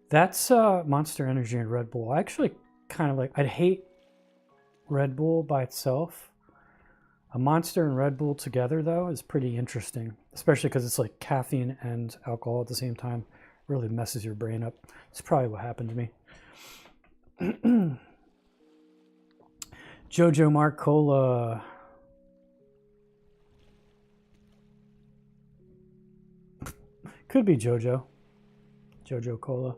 That's Monster Energy and Red Bull. I actually kind of I'd hate Red Bull by itself. A Monster and Red Bull together, though, is pretty interesting, especially because it's like caffeine and alcohol at the same time. Really messes your brain up. It's probably what happened to me. Jojo Mark Cola. Could be Jojo. Jojo Cola.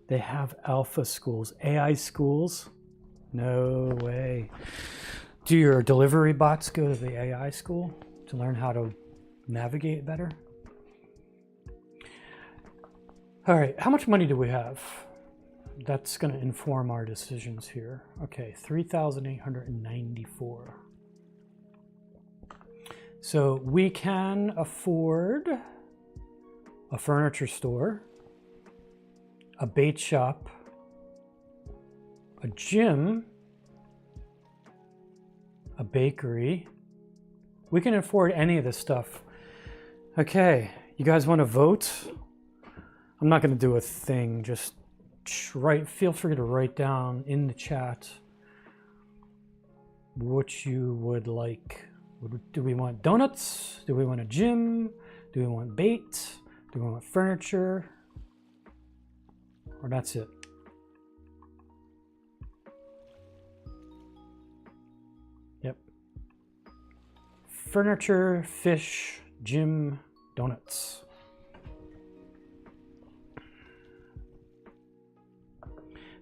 They have alpha schools, AI schools. No way. Do your delivery bots go to the AI school to learn how to navigate better? All right, how much money do we have? That's going to inform our decisions here. Okay, 3,894. So we can afford a furniture store, a bait shop, a gym, a bakery. We can afford any of this stuff. Okay, you guys want to vote? I'm not going to do a thing. Just feel free to write down in the chat what you would like. Do we want donuts? Do we want a gym? Do we want bait? Do we want furniture? Or that's it. Yep. Furniture, fish, gym, donuts.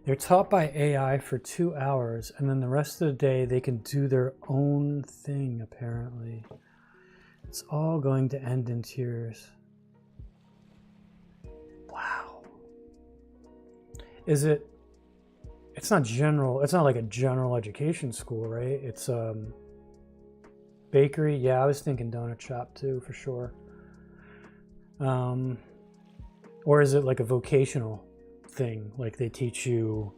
They're taught by AI for 2 hours, and then the rest of the day they can do their own thing, apparently. It's all going to end in tears. Wow. It's not like a general education school, right? It's bakery. Yeah, I was thinking donut shop too, for sure. Or is it like a vocational thing? Like they teach you,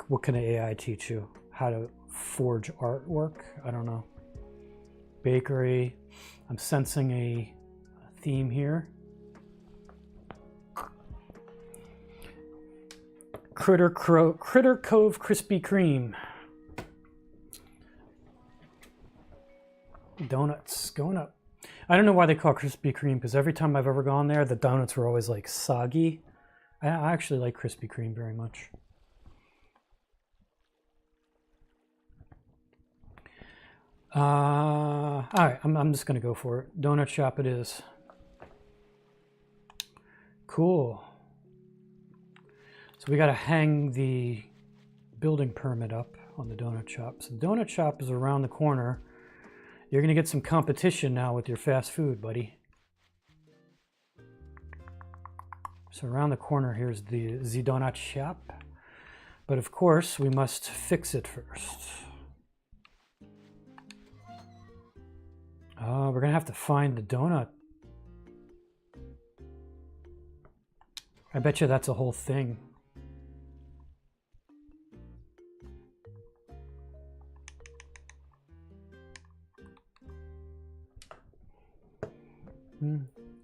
what can AI teach you? How to forge artwork? I don't know. Bakery. I'm sensing a theme here. Critter Cove Krispy Kreme. Donuts going up. I don't know why they call it Krispy Kreme, because every time I've ever gone there, the donuts were always like soggy. I actually like Krispy Kreme very much. All right, I'm just gonna go for it. Donut shop it is. Cool. So we gotta hang the building permit up on the donut shop. So the donut shop is around the corner. You're gonna get some competition now with your fast food, buddy. So around the corner here's the donut shop. But of course we must fix it first. We're gonna have to find the donut. I bet you that's a whole thing.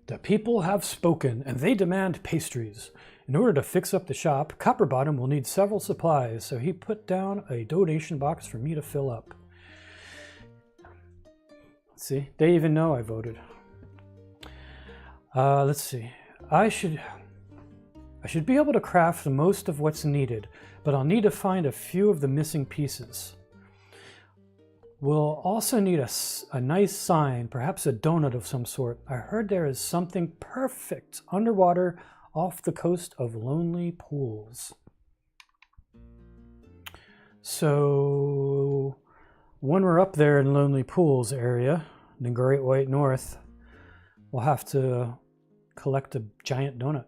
The people have spoken, and they demand pastries. In order to fix up the shop, Copperbottom will need several supplies, so he put down a donation box for me to fill up. See, they even know I voted. Let's see. I should be able to craft most of what's needed, but I'll need to find a few of the missing pieces. We'll also need a nice sign, perhaps a donut of some sort. I heard there is something perfect underwater off the coast of Lonely Pools. So when we're up there in Lonely Pools area, the Great White North, we'll have to collect a giant donut.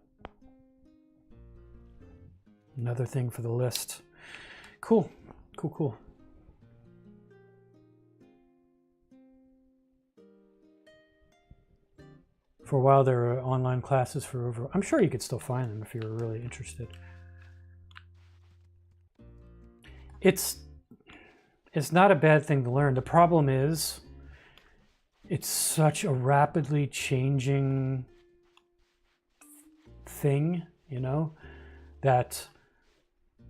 Another thing for the list. Cool, cool, cool. For a while, there were online classes for over... I'm sure you could still find them if you were really interested. It's not a bad thing to learn. The problem is, it's such a rapidly changing thing, you know, that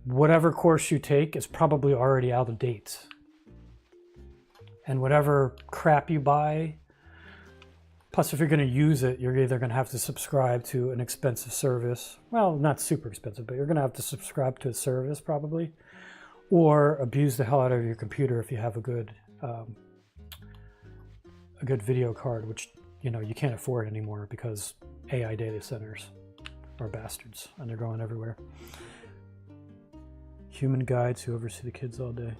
whatever course you take is probably already out of date. And whatever crap you buy... Plus, if you're going to use it, you're either going to have to subscribe to an expensive service. Well, not super expensive, but you're going to have to subscribe to a service probably. Or abuse the hell out of your computer if you have a good video card, which, you know, you can't afford anymore because AI data centers are bastards and they're going everywhere. Human guides who oversee the kids all day.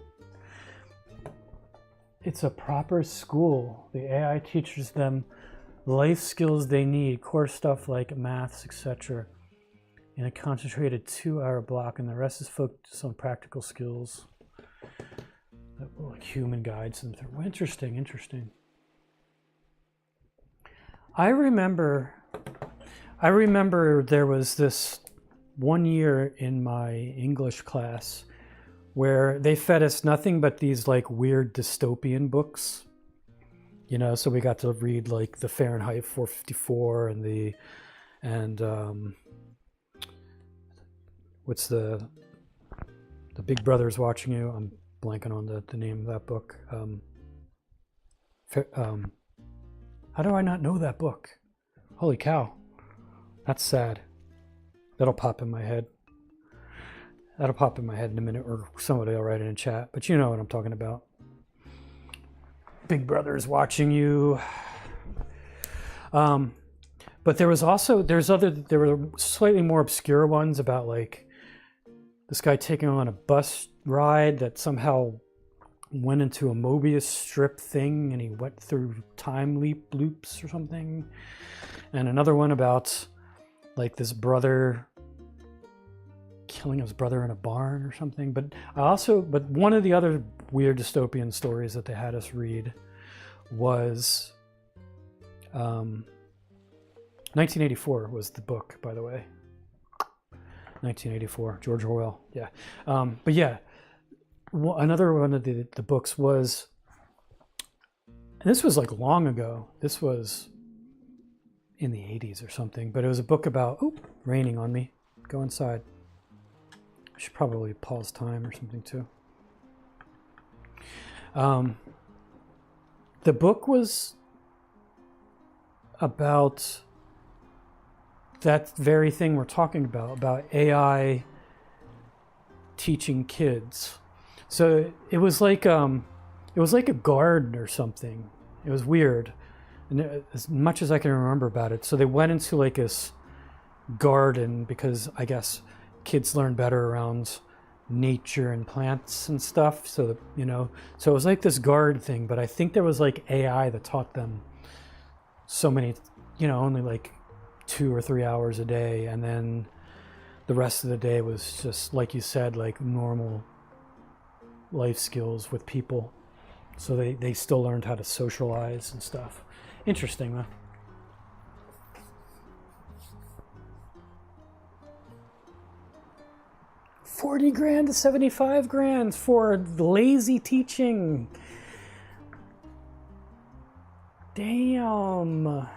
It's a proper school. The AI teaches them life skills they need, core stuff like maths, etc. in a concentrated 2-hour block, and the rest is focused on practical skills. Like human guides them through. Interesting, interesting. I remember there was this one year in my English class where they fed us nothing but these like weird dystopian books. You know, so we got to read like the Fahrenheit 454 and what's the Big Brother's Watching You. I'm blanking on the name of that book. How do I not know that book? Holy cow. That's sad. That'll pop in my head. That'll pop in my head in a minute, or somebody will write it in chat. But you know what I'm talking about. Big Brother's Watching You. But there was also, there were slightly more obscure ones about like this guy taking on a bus ride that somehow went into a Mobius strip thing and he went through time loops or something. And another one about like this brother killing his brother in a barn or something. But one of the other weird dystopian stories that they had us read was 1984 was the book, by the way. 1984, George Orwell. Yeah. But yeah, another one of the books was, and this was like long ago. This was in the 80s or something, but it was a book about, raining on me. Go inside. I should probably pause time or something too. The book was about that very thing we're talking about AI teaching kids. So it was like a garden or something. It was weird, and as much as I can remember about it. So they went into like this garden because I guess kids learn better around nature and plants and stuff. So that, so it was like this garden thing. But I think there was like AI that taught them so many, only like 2 or 3 hours a day, and then the rest of the day was just, like you said, like normal life skills with people. So they still learned how to socialize and stuff. Interesting, though. $40,000 to $75,000 for lazy teaching. Damn.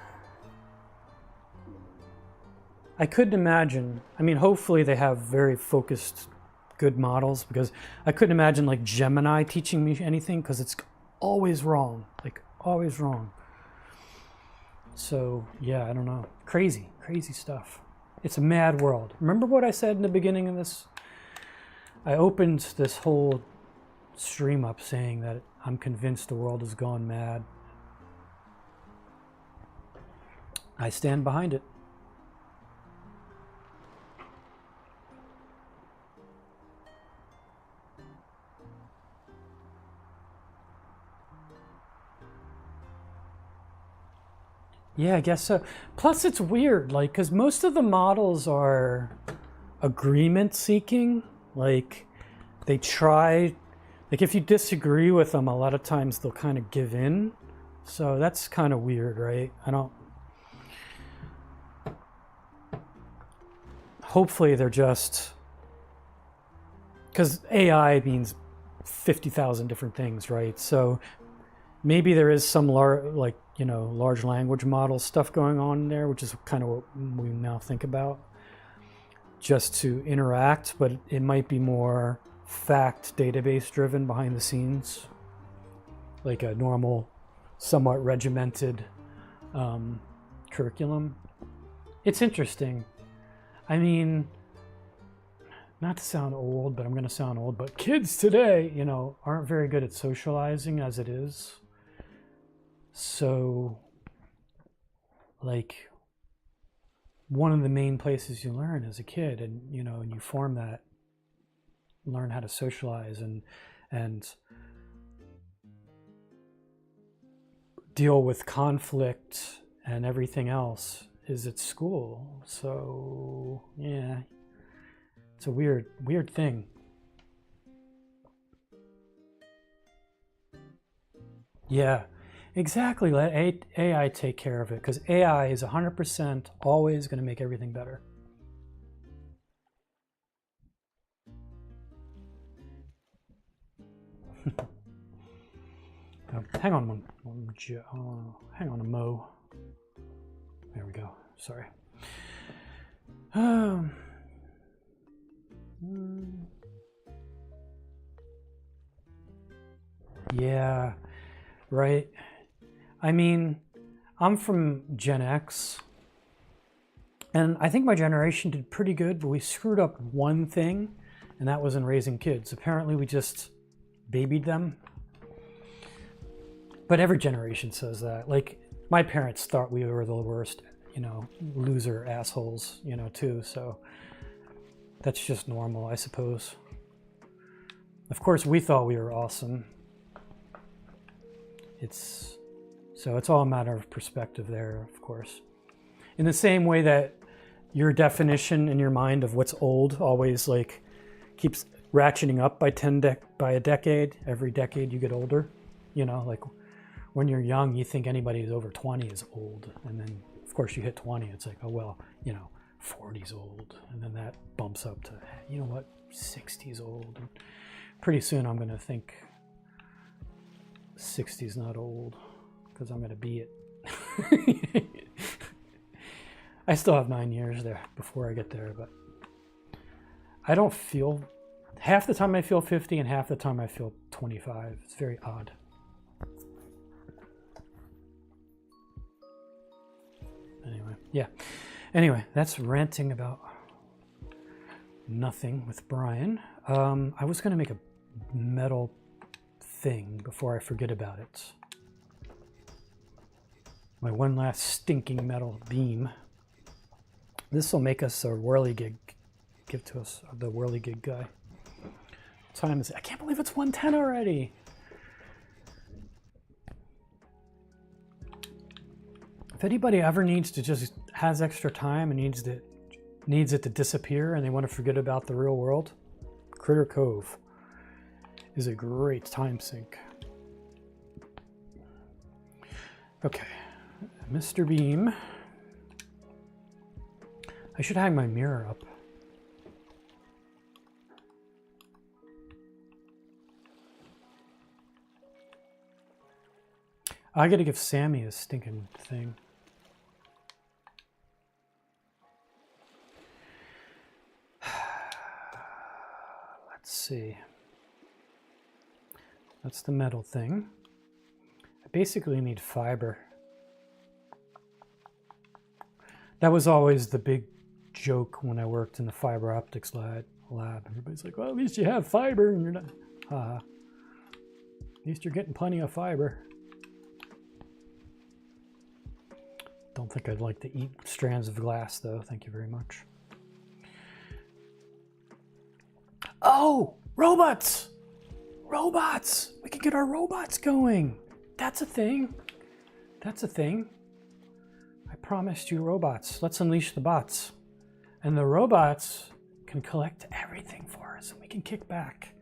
I couldn't imagine. I mean, hopefully they have very focused, good models, because I couldn't imagine like Gemini teaching me anything, because it's always wrong, like always wrong. So yeah, I don't know. Crazy stuff. It's a mad world. Remember what I said in the beginning of this? I opened this whole stream up saying that I'm convinced the world has gone mad. I stand behind it. Yeah, I guess so. Plus, it's weird, like, because most of the models are agreement seeking. Like, they try, like, if you disagree with them, a lot of times they'll kind of give in. So that's kind of weird, right? Hopefully they're just, because AI means 50,000 different things, right? So maybe there is some large language model stuff going on there, which is kind of what we now think about, just to interact, but it might be more fact database driven behind the scenes, like a normal, somewhat regimented curriculum. It's interesting. I mean, not to sound old, but I'm going to sound old, but kids today, aren't very good at socializing as it is. So, like, one of the main places you learn as a kid, and you form that, learn how to socialize and deal with conflict and everything else, is at school. So yeah, it's a weird thing. Yeah, exactly. Let AI take care of it, because AI is 100% always going to make everything better. Hang on hang on a mo. There we go. Sorry. Yeah, right. I mean, I'm from Gen X, and I think my generation did pretty good, but we screwed up one thing, and that was in raising kids. Apparently we just babied them. But every generation says that. Like, my parents thought we were the worst, loser assholes, too. So that's just normal, I suppose. Of course, we thought we were awesome. It's all a matter of perspective there, of course. In the same way that your definition in your mind of what's old always like keeps ratcheting up by a decade. Every decade you get older. Like when you're young, you think anybody who's over 20 is old, and then Of course, you hit 20, it's like, oh, well, 40's old. And then that bumps up to, you know what, 60's old. And pretty soon I'm going to think 60's not old because I'm going to be it. I still have 9 years there before I get there, but I don't feel, half the time I feel 50 and half the time I feel 25. It's very odd. Anyway, yeah. Anyway, that's ranting about nothing with Brian. I was going to make a metal thing before I forget about it. My one last stinking metal beam. This will make us a whirligig. Give to us the whirligig guy. Time is, I can't believe it's 1:10 already. If anybody ever needs to just has extra time and needs it to disappear and they want to forget about the real world, Critter Cove is a great time sink. Okay, Mr. Beam. I should hang my mirror up. I gotta give Sammy a stinking thing. Let's see. That's the metal thing. I basically need fiber. That was always the big joke when I worked in the fiber optics lab. Everybody's like, well, at least you have fiber and you're not, at least you're getting plenty of fiber. Don't think I'd like to eat strands of glass though. Thank you very much. Oh, robots! Robots! We can get our robots going. That's a thing. That's a thing. I promised you robots. Let's unleash the bots. And the robots can collect everything for us and we can kick back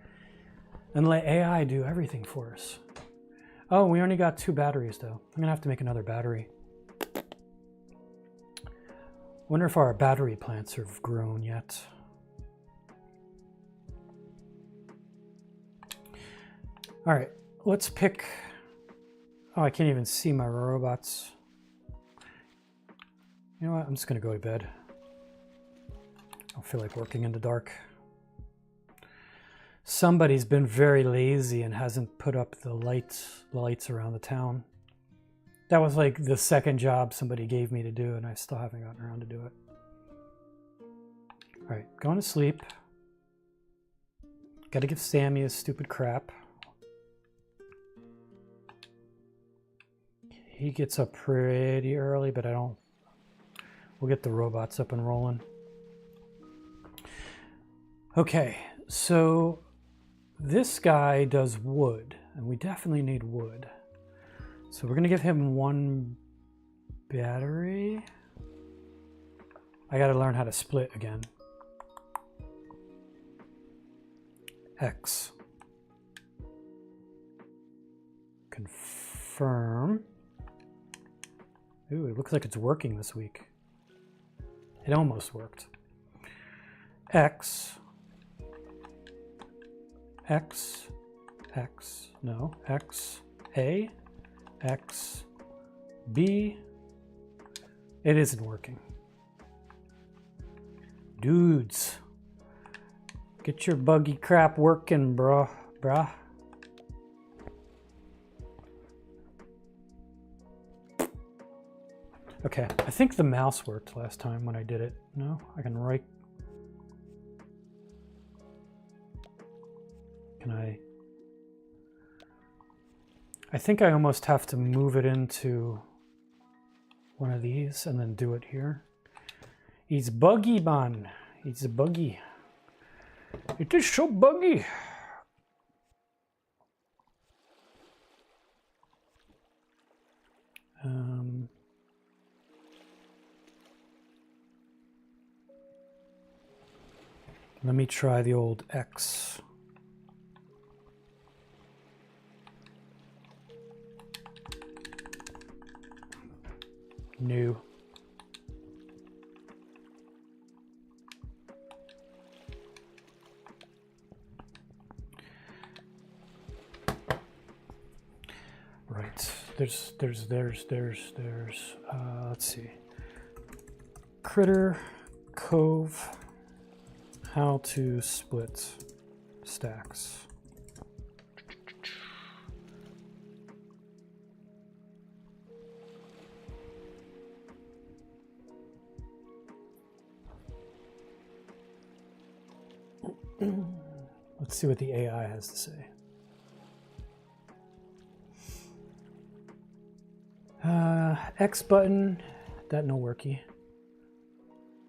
and let AI do everything for us. Oh, we only got 2 batteries though. I'm gonna have to make another battery. Wonder if our battery plants have grown yet. All right, let's pick. Oh, I can't even see my robots. You know what? I'm just gonna go to bed. I don't feel like working in the dark. Somebody's been very lazy and hasn't put up the lights around the town. That was like the second job somebody gave me to do, and I still haven't gotten around to do it. All right, going to sleep. Got to give Sammy his stupid crap. He gets up pretty early, but I don't. We'll get the robots up and rolling. Okay, so this guy does wood, and we definitely need wood. So we're gonna give him 1 battery. I gotta learn how to split again. X. Confirm. Ooh, it looks like it's working this week. It almost worked. X. X. X. No. X. A. X. B. It isn't working. Dudes. Get your buggy crap working, bruh. Okay, I think the mouse worked last time when I did it. No, I can right. Can I? I think I almost have to move it into one of these and then do it here. It's buggy, man. It's buggy. It is so buggy. Let me try the old X. New. let's see. Critter, Cove, how to split stacks. Let's see what the AI has to say. X button, that no worky.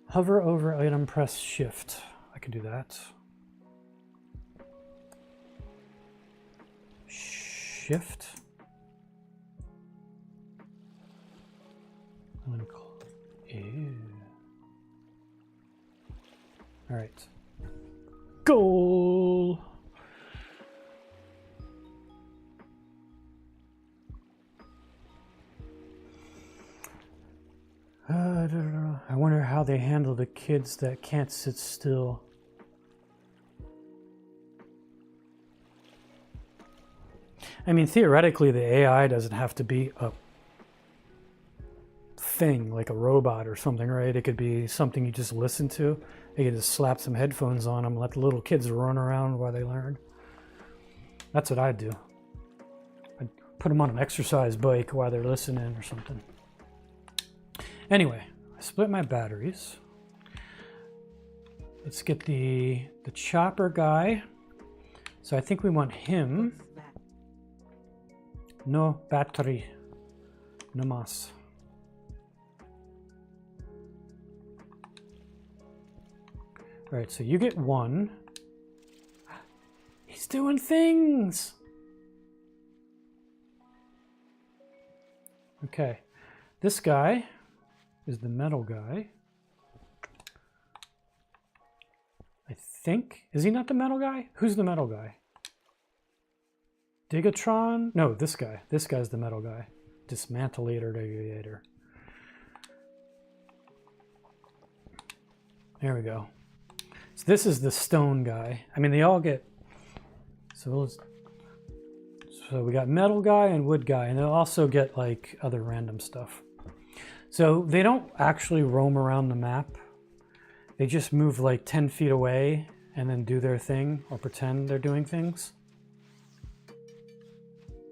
Hover over item, press shift. I can do that. Shift. I'm gonna call it. Ew. All right. Goal. I wonder how they handle the kids that can't sit still. I mean, theoretically, the AI doesn't have to be a thing like a robot or something, right? It could be something you just listen to. You could just slap some headphones on them, let the little kids run around while they learn. That's what I'd do. I'd put them on an exercise bike while they're listening or something. Anyway, I split my batteries. Let's get the chopper guy. So I think we want him. No battery. No mas. All right, so you get one. He's doing things. Okay, this guy is the metal guy. I think. Is he not the metal guy? Who's the metal guy? Digatron? No, this guy. This guy's the metal guy. Dismantleator, degradator. There we go. So this is the stone guy. I mean, they all get... So we got metal guy and wood guy, and they'll also get like other random stuff. So they don't actually roam around the map. They just move like 10 feet away and then do their thing or pretend they're doing things.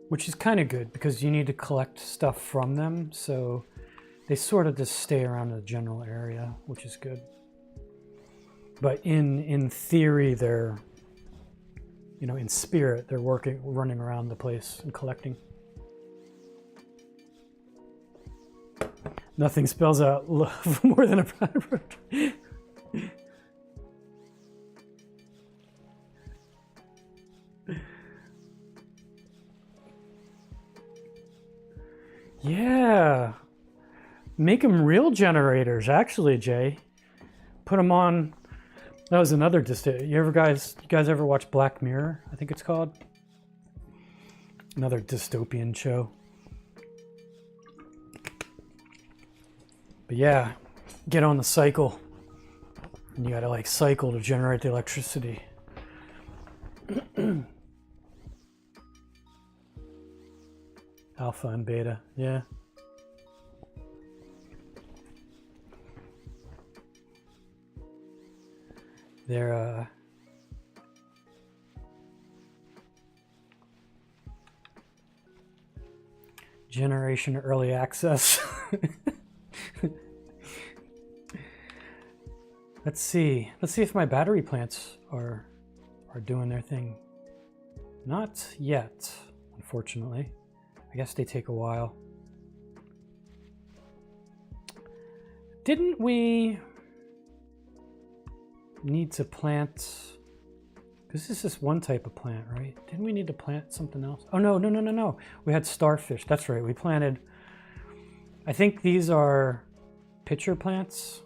Which is kind of good because you need to collect stuff from them. So they sort of just stay around the general area, which is good. But in theory, they're, you know, in spirit, they're running around the place and collecting. Nothing spells out love more than a private. Yeah. Make them real generators, actually, Jay. Put them on. That was another you guys ever watch Black Mirror? I think it's called. Another dystopian show. But yeah, get on the cycle. And you gotta like cycle to generate the electricity. Alpha and beta, yeah. They're generation early access. Let's see if my battery plants are doing their thing. Not yet, unfortunately. I guess they take a while. Didn't we need to plant, because this is one type of plant, right? Didn't we need to plant something else? Oh, no. We had starfish. That's right. We planted, I think these are pitcher plants,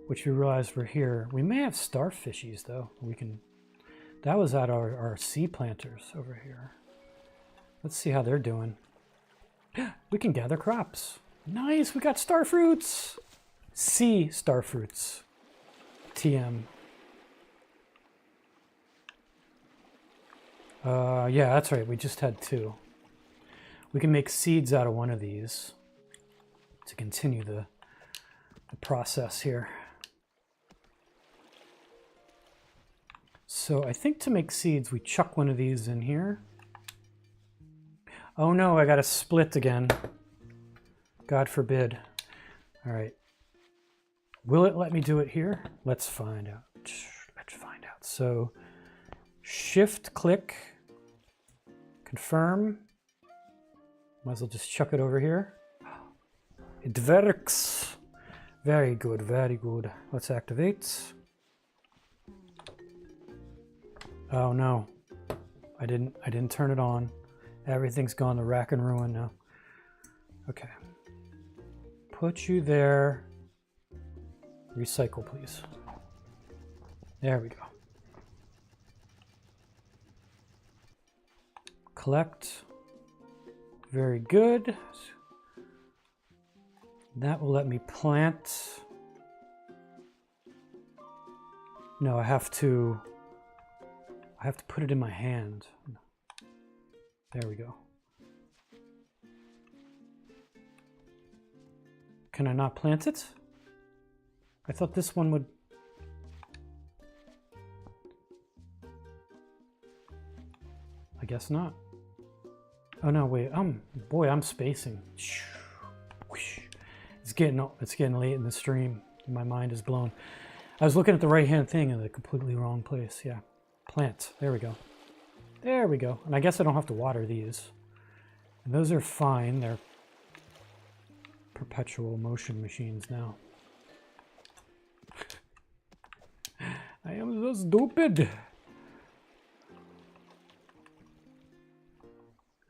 which we realized were here. We may have starfishies, though. That was at our sea planters over here. Let's see how they're doing. We can gather crops. Nice, we got star fruits. Sea star fruits. TM. Yeah, that's right. We just had 2. We can make seeds out of one of these to continue the process here. So I think to make seeds, we chuck one of these in here. Oh no, I got to split again. God forbid. All right. Will it let me do it here? Let's find out. Let's find out. So shift click, confirm. Might as well just chuck it over here. It works. Very good, very good. Let's activate. Oh no, I didn't turn it on. Everything's gone to rack and ruin now. Okay. Put you there. Recycle, please. There we go. Collect. Very good. That will let me plant. No, I have to put it in my hand. There we go. Can I not plant it? I thought this one would... I guess not. Oh no, wait. Boy, I'm spacing. It's getting late in the stream. My mind is blown. I was looking at the right-hand thing in the completely wrong place. Yeah. Plant. There we go. There we go. And I guess I don't have to water these. And those are fine. They're perpetual motion machines now. I am so stupid.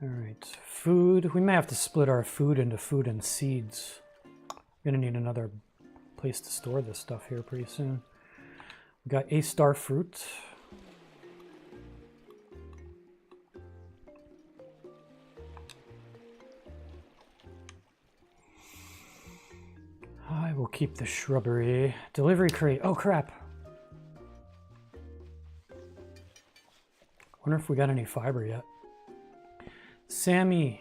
All right. Food. We may have to split our food into food and seeds. We're going to need another place to store this stuff here pretty soon. We got a star fruit. I will keep the shrubbery. Delivery crate. Oh, crap. Wonder if we got any fiber yet. Sammy,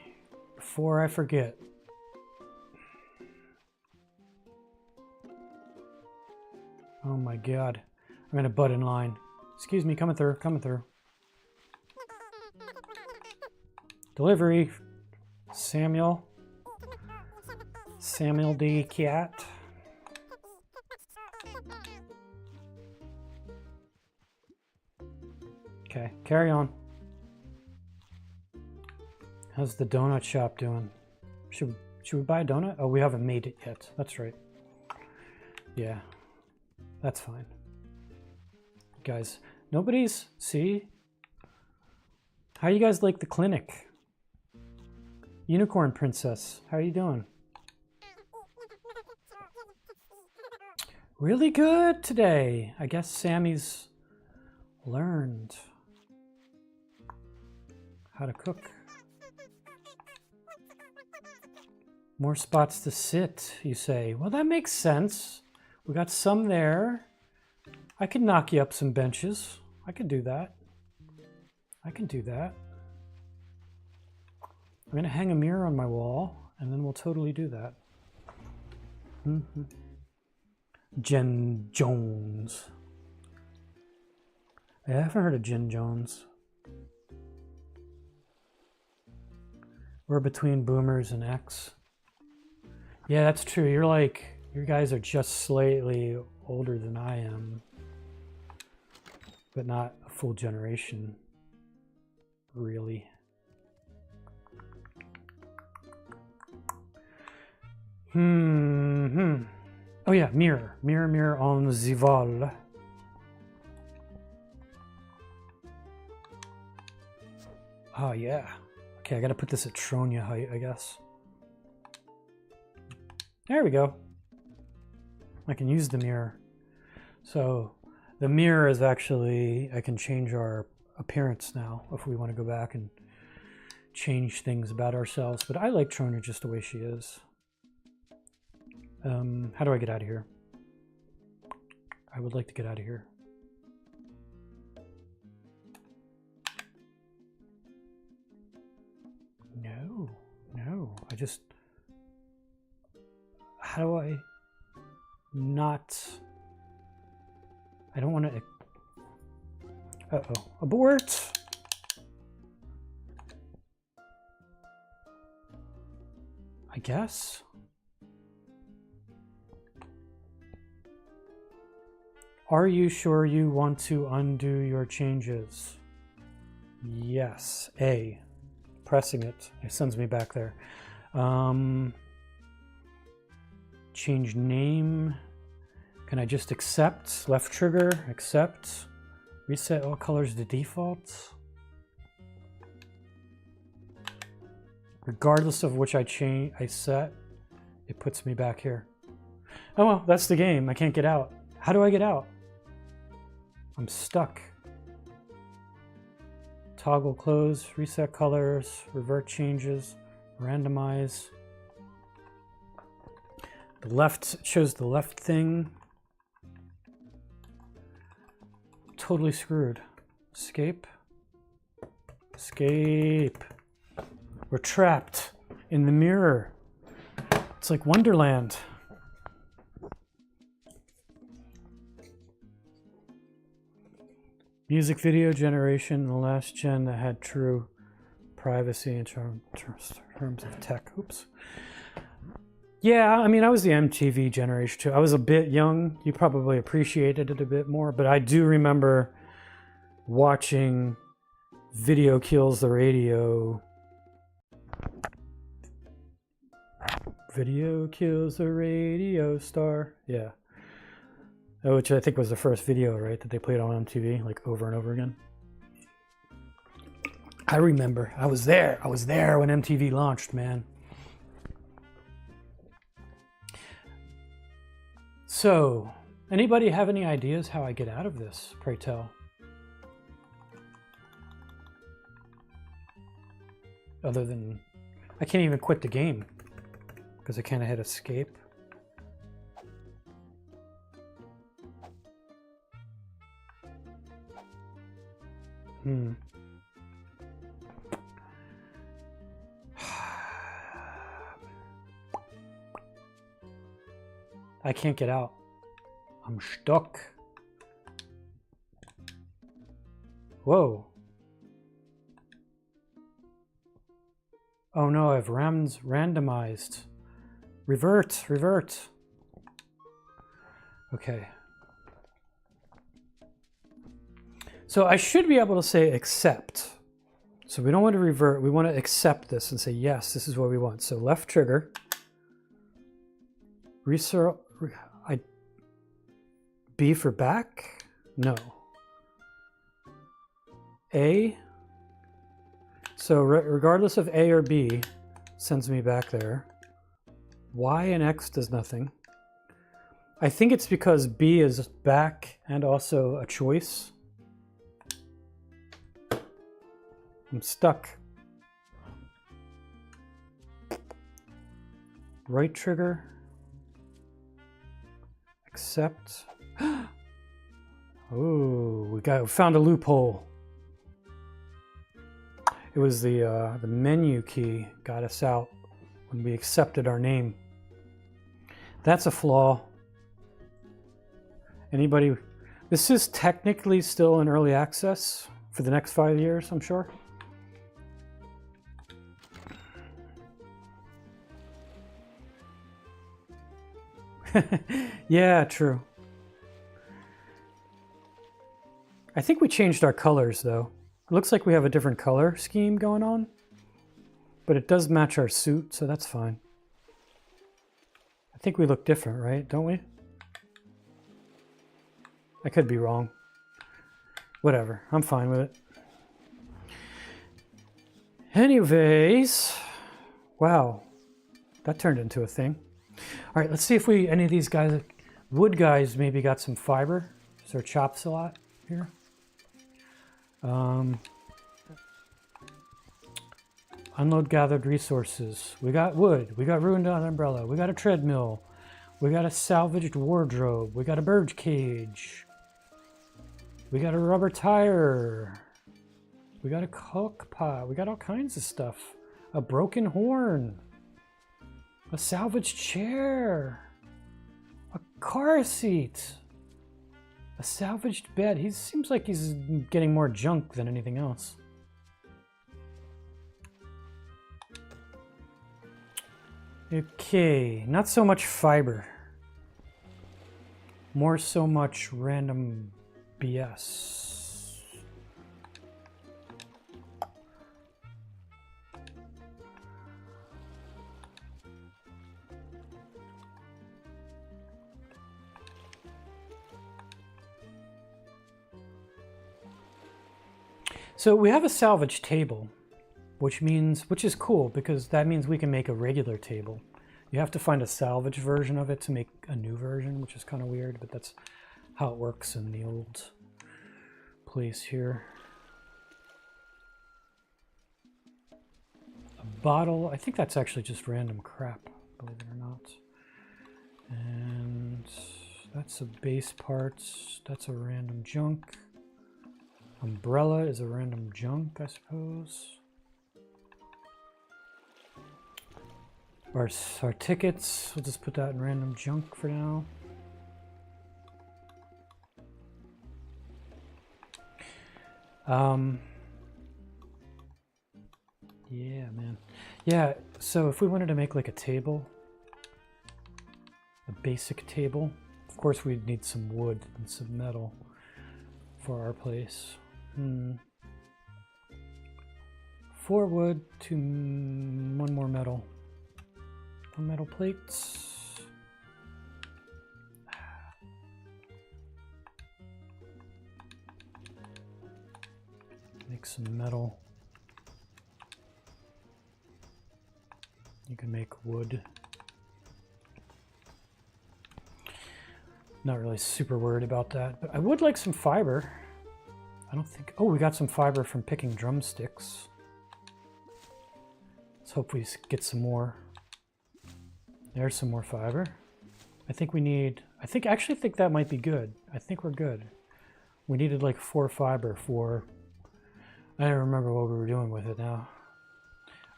before I forget. Oh my God. I'm gonna butt in line. Excuse me, coming through, coming through. Delivery. Samuel. Samuel D. Cat. Okay, carry on. How's the donut shop doing? Should we buy a donut? Oh, we haven't made it yet. That's right. Yeah, that's fine. Guys, nobody's... See? How you guys like the clinic? Unicorn Princess, how are you doing? Really good today. I guess Sammy's learned how to cook. More spots to sit, you say. Well, that makes sense. We got some there. I could knock you up some benches. I could do that. I can do that. I'm going to hang a mirror on my wall, and then we'll totally do that. Mm-hmm. Jen Jones. I haven't heard of Jen Jones. We're between boomers and X. Yeah, that's true. You're like, you guys are just slightly older than I am, but not a full generation, really. Oh yeah, mirror. Mirror, mirror on the wall. Oh yeah. Okay, I gotta put this at Tronia height, I guess. There we go. I can use the mirror. So the mirror is actually, I can change our appearance now if we want to go back and change things about ourselves. But I like Tronia just the way she is. How do I get out of here? I would like to get out of here. No. How do I not... I don't want to... Uh-oh. Abort! I guess? Are you sure you want to undo your changes? Yes. A. Pressing it. It sends me back there. Change name. Can I just accept? Left trigger. Accept. Reset all colors to default. Regardless of which I set, it puts me back here. Oh well, that's the game. I can't get out. How do I get out? I'm stuck. Toggle close, reset colors, revert changes, randomize. The left shows the left thing. Totally screwed. Escape. Escape. We're trapped in the mirror. It's like Wonderland. Music video generation in the last gen that had true privacy in terms of tech. Oops. Yeah, I mean, I was the MTV generation too. I was a bit young. You probably appreciated it a bit more, but I do remember watching Video Kills the Radio. Video Kills the Radio Star. Yeah. Which I think was the first video, right, that they played on MTV, like over and over again. I remember. I was there. I was there when MTV launched, man. So, anybody have any ideas how I get out of this, pray tell? Other than, I can't even quit the game because I can't hit escape. I can't get out. I'm stuck. Whoa. Oh no, I've randomized. Revert, revert. Okay. So I should be able to say accept. So we don't want to revert, we want to accept this and say, yes, this is what we want. So left trigger. B for back? No. A. So regardless of A or B, sends me back there. Y and X does nothing. I think it's because B is back and also a choice. I'm stuck. Right trigger. Accept. Oh, we found a loophole. It was the menu key got us out when we accepted our name. That's a flaw. Anybody? This is technically still in early access for the next 5 years, I'm sure. Yeah, true. I think we changed our colors though. It looks like we have a different color scheme going on, but it does match our suit, so that's fine. I think we look different, right? Don't we? I could be wrong. Whatever, I'm fine with it. Anyways, wow, that turned into a thing. All right, let's see if any of these guys, wood guys, maybe got some fiber. Is there chops a lot here? Unload gathered resources. We got wood. We got ruined umbrella. We got a treadmill. We got a salvaged wardrobe. We got a bird cage. We got a rubber tire. We got a cook pot. We got all kinds of stuff. A broken horn. A salvaged chair. A car seat. A salvaged bed. He seems like he's getting more junk than anything else. Okay, not so much fiber. More so much random BS. So we have a salvage table, which is cool because that means we can make a regular table. You have to find a salvage version of it to make a new version, which is kind of weird, but that's how it works in the old place here. A bottle, I think that's actually just random crap, believe it or not. And that's a base part, that's a random junk. Umbrella is a random junk, I suppose. Our tickets, we'll just put that in random junk for now. Yeah, man. Yeah, so if we wanted to make like a table, a basic table, of course we'd need some wood and some metal for our place. 4 wood to 1 more metal. 1 metal plates. Make some metal. You can make wood. Not really super worried about that, but I would like some fiber. I don't think... Oh, we got some fiber from picking drumsticks. Let's hope we get some more. There's some more fiber. I think we need... I actually think that might be good. I think we're good. We needed like 4 fiber for... I don't remember what we were doing with it now.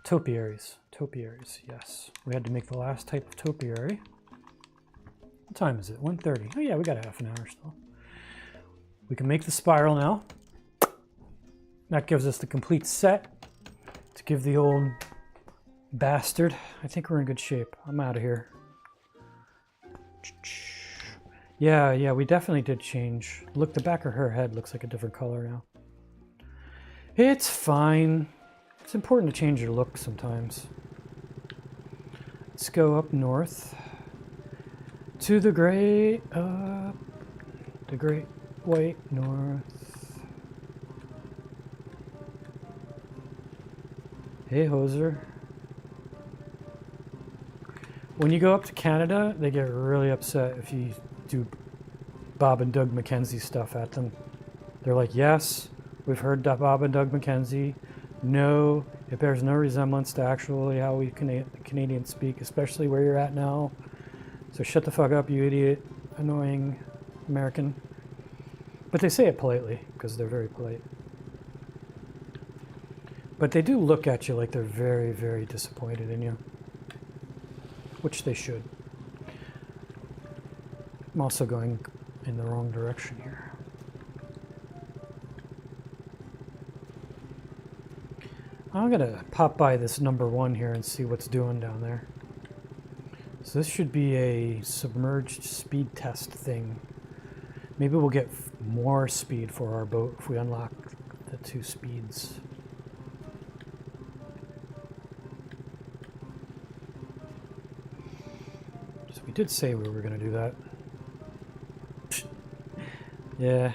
Topiaries. Topiaries, yes. We had to make the last type of topiary. What time is it? 1:30. Oh yeah, we got a half an hour still. We can make the spiral now. That gives us the complete set to give the old bastard. I think we're in good shape. I'm out of here. Yeah, we definitely did change. Look, the back of her head looks like a different color now. It's fine. It's important to change your look sometimes. Let's go up north to the great white north. Hey, hoser. When you go up to Canada, they get really upset if you do Bob and Doug McKenzie stuff at them. They're like, yes, we've heard Bob and Doug McKenzie. No, it bears no resemblance to actually how we Canadians speak, especially where you're at now. So shut the fuck up, you idiot, annoying American. But they say it politely, because they're very polite. But they do look at you like they're very, very disappointed in you. Which they should. I'm also going in the wrong direction here. I'm gonna pop by this number 1 here and see what's doing down there. So this should be a submerged speed test thing. Maybe we'll get more speed for our boat if we unlock the 2 speeds. So we did say we were gonna do that. Yeah.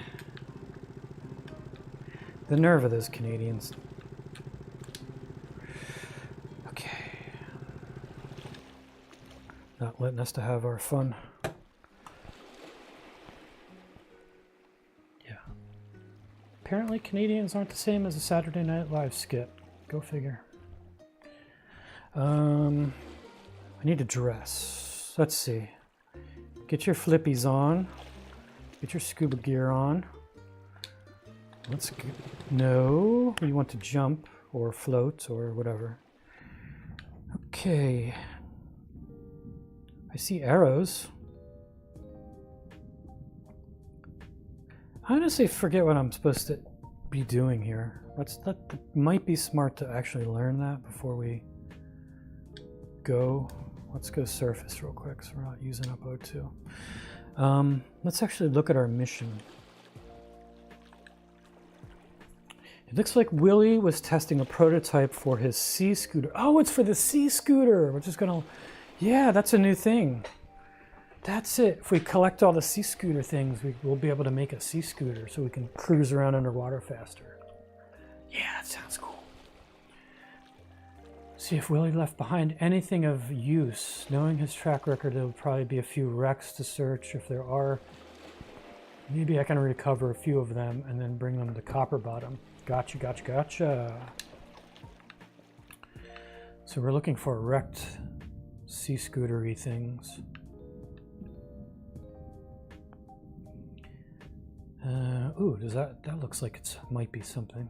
The nerve of those Canadians. Not letting us to have our fun. Yeah. Apparently Canadians aren't the same as a Saturday Night Live skit. Go figure. I need to dress. Let's see. Get your flippies on. Get your scuba gear on. Let's go. No. You want to jump or float or whatever. Okay. see arrows. I honestly forget what I'm supposed to be doing here. That might be smart to actually learn that before we go. Let's go surface real quick so we're not using up O2. Let's actually look at our mission. It looks like Willie was testing a prototype for his sea scooter. Oh, it's for the sea scooter. We're just gonna, yeah, that's a new thing. That's it. If we collect all the sea scooter things, we'll be able to make a sea scooter so we can cruise around underwater faster. Yeah, that sounds cool. See if Willie left behind anything of use. Knowing his track record, there'll probably be a few wrecks to search. If there are, maybe I can recover a few of them and then bring them to Copper Bottom. Gotcha, gotcha, gotcha. So we're looking for wrecked sea scootery things. Ooh, does that looks like it might be something.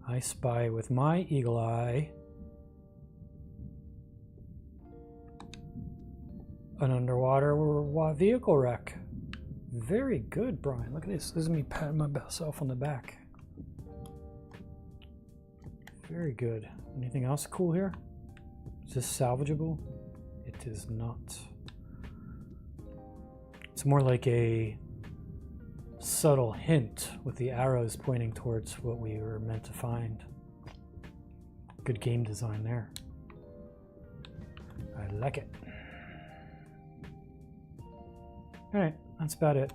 I spy with my eagle eye an underwater vehicle wreck. Very good, Brian. Look at this. This is me patting myself on the back. Very good. Anything else cool here? Is this salvageable? It is not. It's more like a subtle hint with the arrows pointing towards what we were meant to find. Good game design there. I like it. All right, that's about it.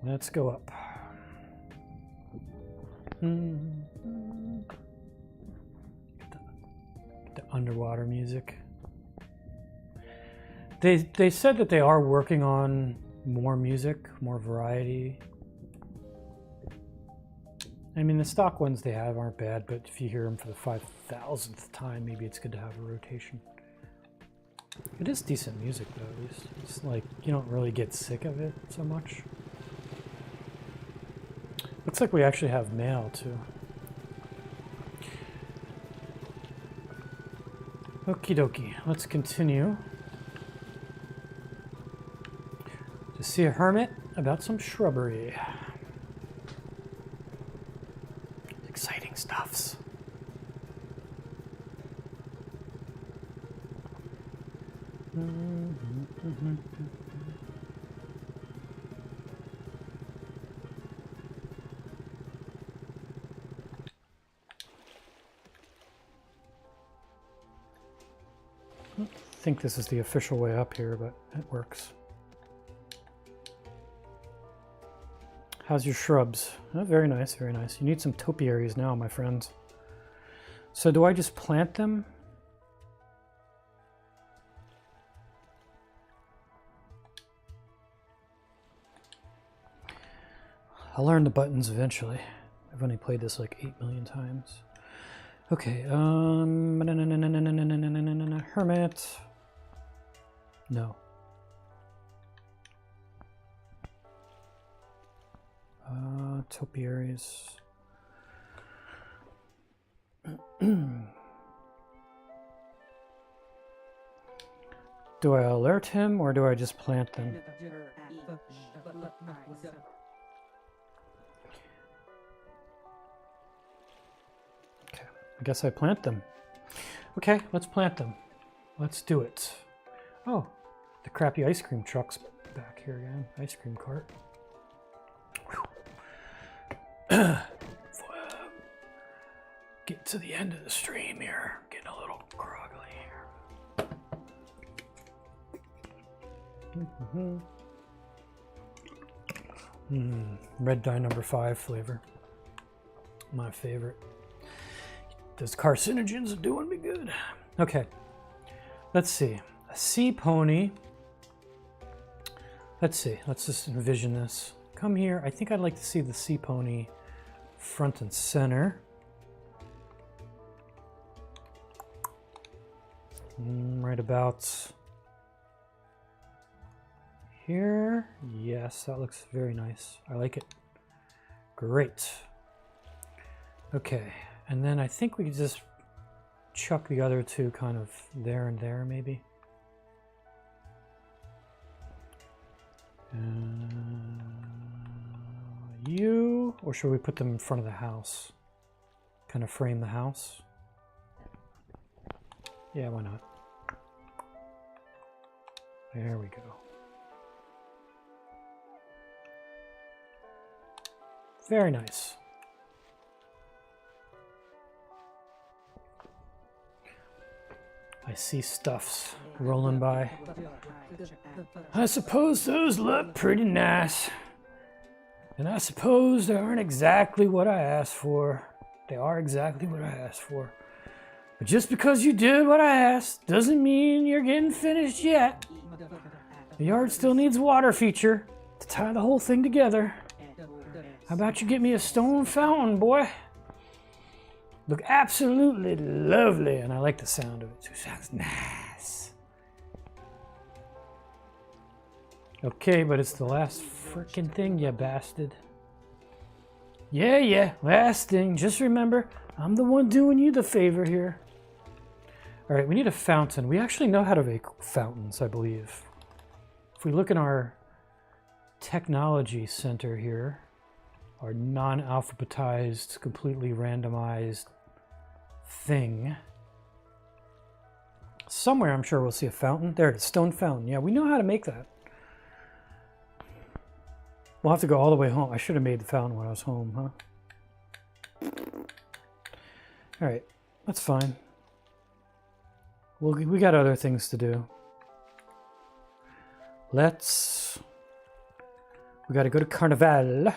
Let's go up. Get the underwater music. They said that they are working on more music, more variety. I mean, the stock ones they have aren't bad, but if you hear them for the 5,000th time, maybe it's good to have a rotation. It is decent music, though, at least. It's like, you don't really get sick of it so much. Looks like we actually have mail, too. Okie dokie, let's continue to see a hermit about some shrubbery. Exciting stuffs. I think this is the official way up here, but it works. How's your shrubs? Oh, very nice, very nice. You need some topiaries now, my friends. So do I just plant them? I'll learn the buttons eventually. I've only played this like 8 million times. Okay, hermit. No. Topiaries. Do I alert him or do I just plant them? Okay, I guess I plant them. Okay, let's plant them. Let's do it. Oh, the crappy ice cream truck's back here again. Ice cream cart. Get to the end of the stream here. I'm getting a little groggly here. Red dye number 5 flavor. My favorite. Those carcinogens are doing me good. Okay. Let's see. A sea pony. Let's see. Let's just envision this. Come here. I think I'd like to see the sea pony front and center. Right about here. Yes, that looks very nice. I like it. Great. Okay, and then I think we could just chuck the other two kind of there and there, maybe. You, or should we put them in front of the house? Kind of frame the house? Yeah, why not? There we go. Very nice. I see stuffs rolling by. I suppose those look pretty nice. And I suppose they aren't exactly what I asked for. They are exactly what I asked for. But just because you did what I asked doesn't mean you're getting finished yet. The yard still needs a water feature to tie the whole thing together. How about you get me a stone fountain, boy? Look absolutely lovely, and I like the sound of it too. Sounds nice. Okay, but it's the last frickin' thing, you bastard. Yeah, last thing. Just remember, I'm the one doing you the favor here. All right, we need a fountain. We actually know how to make fountains, I believe. If we look in our technology center here, our non-alphabetized, completely randomized thing. Somewhere I'm sure we'll see a fountain. There it is, stone fountain. Yeah, we know how to make that. We'll have to go all the way home. I should have made the fountain when I was home, huh? All right, that's fine. We got other things to do. We got to go to Carnival.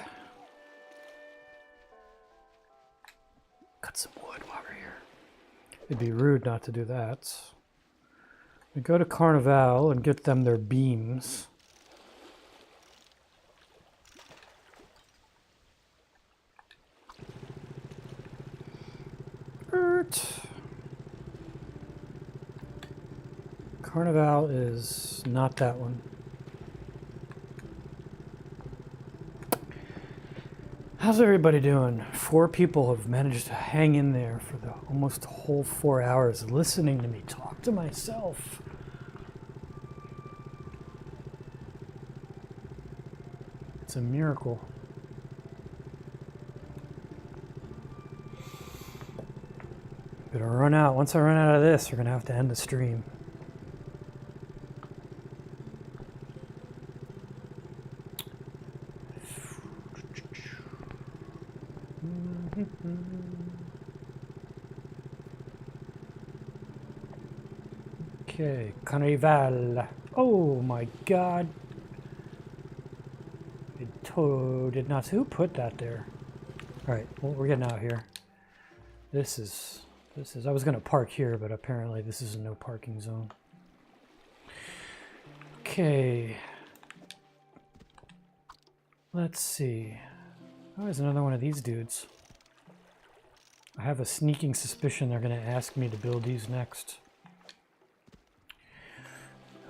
Cut some wood while we're here. It'd be rude not to do that. We go to Carnival and get them their beams. Carnival is not that one. How's everybody doing? 4 people have managed to hang in there for the almost whole 4 hours listening to me talk to myself. It's a miracle. Gonna run out. Once I run out of this, we're gonna have to end the stream. Okay, Carnival. Oh my god. It did not. Who put that there? Alright, well, we're getting out here. This is, I was going to park here, but apparently this is a no parking zone. Okay. Let's see. Oh, there's another one of these dudes. I have a sneaking suspicion they're going to ask me to build these next.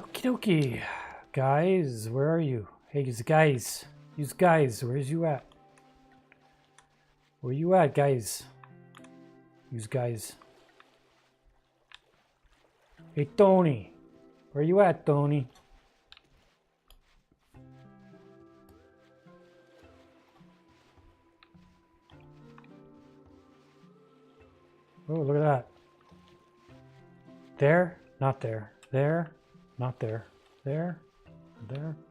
Okie dokie. Guys, where are you? Hey, guys. You guys, where's you at? Where you at, guys? You guys. Hey, Tony. Where you at, Tony? Oh, look at that. There, not there. There, not there. There,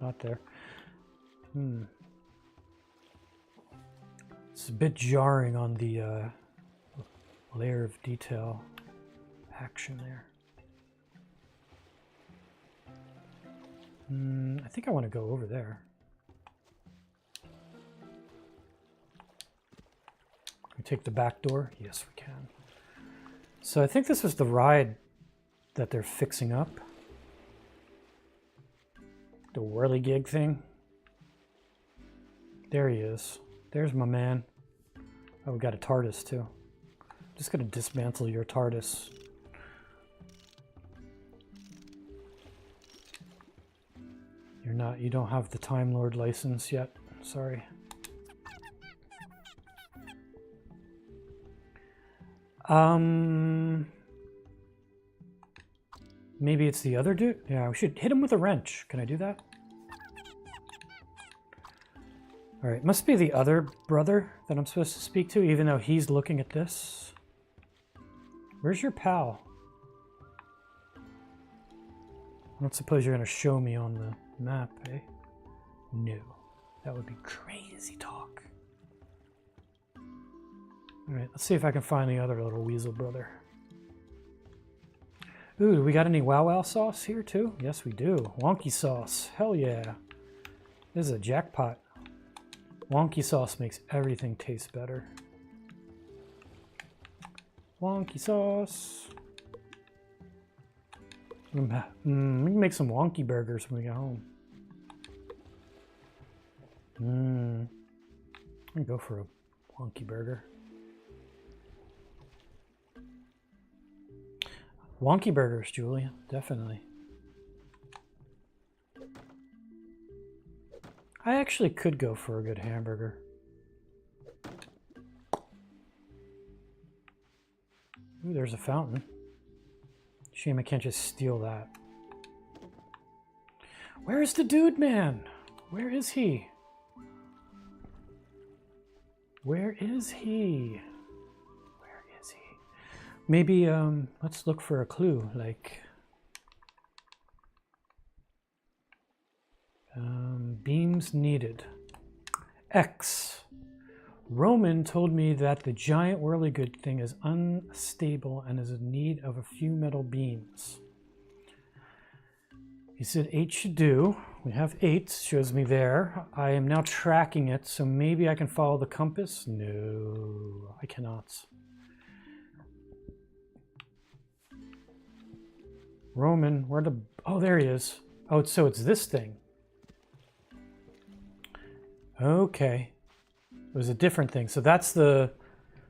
not there. It's a bit jarring on the layer of detail action there. I think I want to go over there. Can we take the back door? Yes, we can. So I think this was the ride that they're fixing up. The whirligig thing. There he is. There's my man. Oh, we got a TARDIS too. Just gonna dismantle your TARDIS. You don't have the Time Lord license yet. Sorry. Maybe it's the other dude? Yeah, we should hit him with a wrench. Can I do that? Alright, must be the other brother that I'm supposed to speak to, even though he's looking at this. Where's your pal? I don't suppose you're going to show me on the map, eh? No. That would be crazy talk. Alright, let's see if I can find the other little weasel brother. Ooh, do we got any Wow Wow sauce here too? Yes, we do. Wonky sauce. Hell yeah. This is a jackpot. Wonky sauce makes everything taste better. Wonky sauce. We can make some wonky burgers when we get home. I'm gonna go for a wonky burger. Wonky burgers, Julia, definitely. I actually could go for a good hamburger. Ooh, there's a fountain. Shame I can't just steal that. Where's the dude, man? Where is he? Where is he? Where is he? Maybe, let's look for a clue, like... beams needed. X. Roman told me that the giant whirligig thing is unstable and is in need of a few metal beams. He said 8 should do. We have 8, shows me there. I am now tracking it, so maybe I can follow the compass? No, I cannot. Roman, where the... Oh, there he is. Oh, so it's this thing. Okay. It was a different thing. So that's the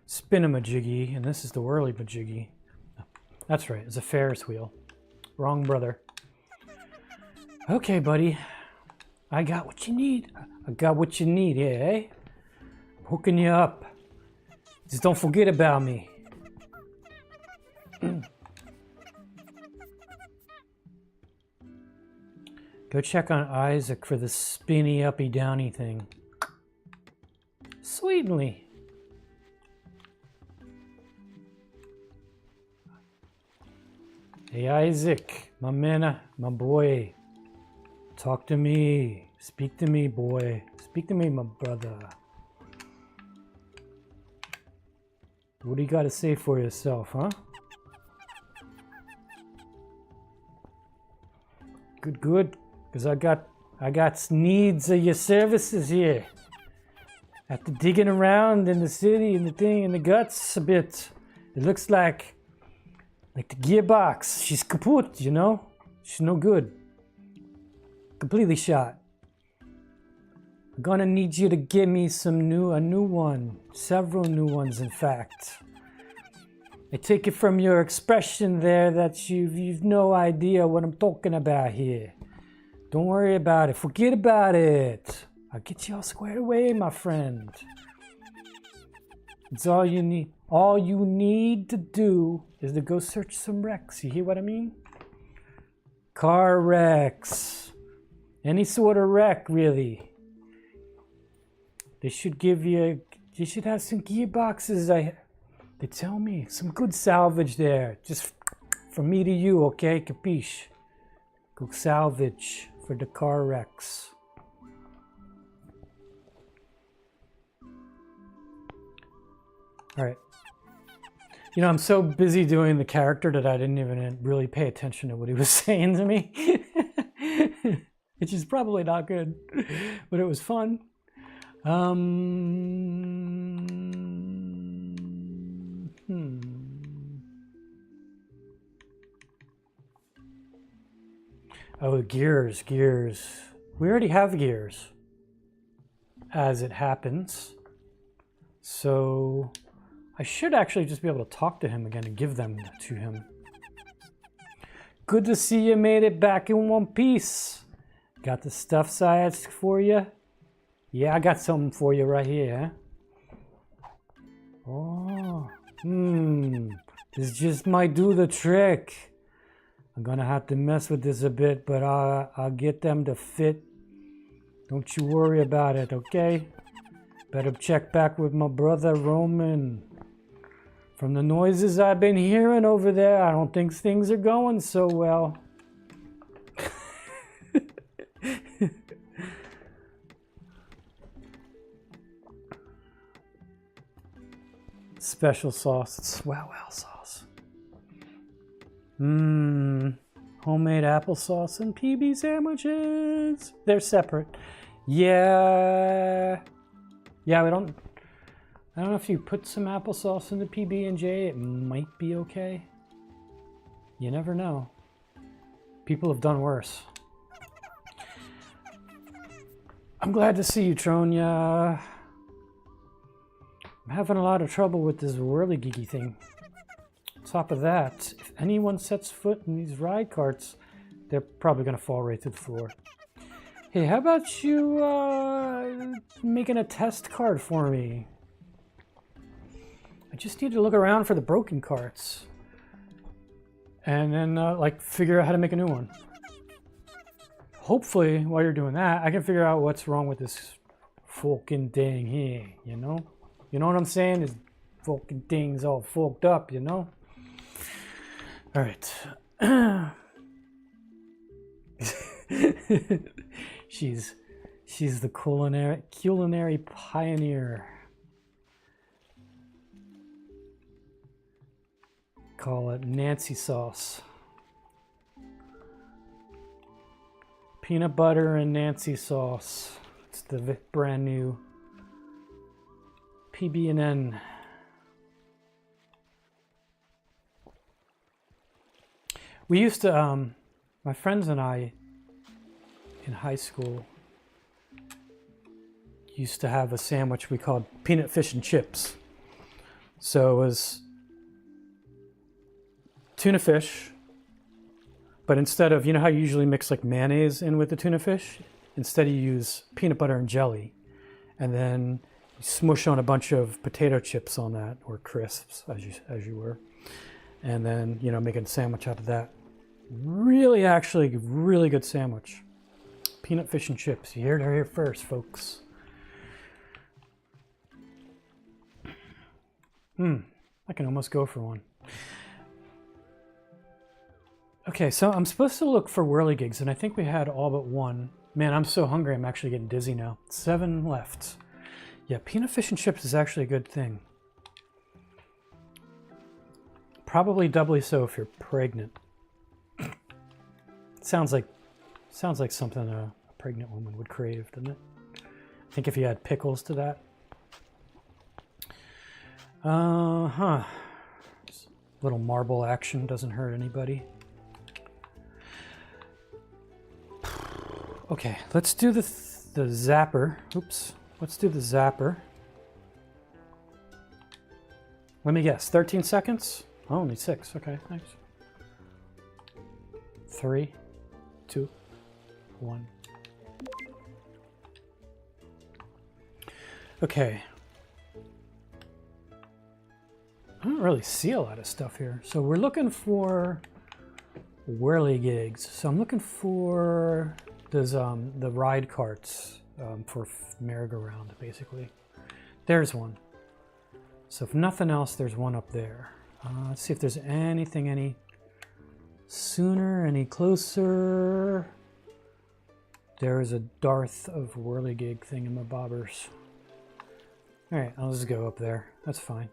spin-a-majiggy, and this is the whirly-majiggy. That's right, it's a Ferris wheel. Wrong brother. Okay, buddy. I got what you need. I got what you need, eh? I'm hooking you up. Just don't forget about me. Go check on Isaac for the spinny uppy downy thing. Sweetly. Hey Isaac, my man, my boy. Talk to me. Speak to me, boy. Speak to me, my brother. What do you got to say for yourself, huh? Good, good. Because I got needs of your services here. After digging around in the city and the thing in the guts a bit, it looks like the gearbox. She's kaput, you know? She's no good. Completely shot. I'm gonna need you to give me a new one. Several new ones, in fact. I take it from your expression there that you've no idea what I'm talking about here. Don't worry about it. Forget about it. I'll get you all squared away, my friend. It's all you need. All you need to do is to go search some wrecks. You hear what I mean? Car wrecks. Any sort of wreck, really. They should give you... You should have some gearboxes. They tell me. Some good salvage there. Just from me to you, okay? Capiche? Go salvage for the car wrecks. All right. You know, I'm so busy doing the character that I didn't even really pay attention to what he was saying to me. Which is probably not good, but it was fun. Oh, gears. We already have gears, as it happens. So I should actually just be able to talk to him again and give them to him. Good to see you made it back in one piece. Got the stuff I asked for you? Yeah, I got something for you right here. Huh? Oh, This just might do the trick. I'm gonna have to mess with this a bit, but I'll get them to fit. Don't you worry about it, okay? Better check back with my brother Roman. From the noises I've been hearing over there, I don't think things are going so well. Special sauce. It's wow sauce. Homemade applesauce and PB sandwiches. They're separate. Yeah, we don't. I don't know if you put some applesauce in the PB&J, it might be okay. You never know. People have done worse. I'm glad to see you, Tronya. I'm having a lot of trouble with this whirly-giggy thing. On top of that, if anyone sets foot in these ride carts, they're probably going to fall right through the floor. Hey, how about you making a test card for me? I just need to look around for the broken carts. And then, like, figure out how to make a new one. Hopefully, while you're doing that, I can figure out what's wrong with this fucking thing here, you know? You know what I'm saying? This fucking thing's all fucked up, you know? All right. She's the culinary pioneer. Call it Nancy sauce. Peanut butter and Nancy sauce. It's the brand new PB&N. We used to, my friends and I in high school used to have a sandwich we called peanut fish and chips. So it was tuna fish, but instead of, you know how you usually mix like mayonnaise in with the tuna fish? Instead you use peanut butter and jelly, and then you smush on a bunch of potato chips on that, or crisps, as you were, and then, you know, making a sandwich out of that. Really, actually, really good sandwich. Peanut fish and chips. You heard it here first, folks. I can almost go for one. Okay, so I'm supposed to look for whirligigs, and I think we had all but one. Man, I'm so hungry, I'm actually getting dizzy now. 7 left. Yeah, peanut fish and chips is actually a good thing. Probably doubly so if you're pregnant. Sounds like something a pregnant woman would crave, doesn't it? I think if you add pickles to that. Little marble action doesn't hurt anybody. Okay, let's do the zapper. Oops, let's do the zapper. Let me guess, 13 seconds? Oh, only 6, okay, thanks. 3, 2, 1. Okay. I don't really see a lot of stuff here. So we're looking for whirligigs. So I'm looking for the ride carts for merry-go-round, basically. There's one. So if nothing else, there's one up there. Let's see if there's anything any sooner, any closer. There is a dearth of whirligig thingamabobbers. All right, I'll just go up there. That's fine.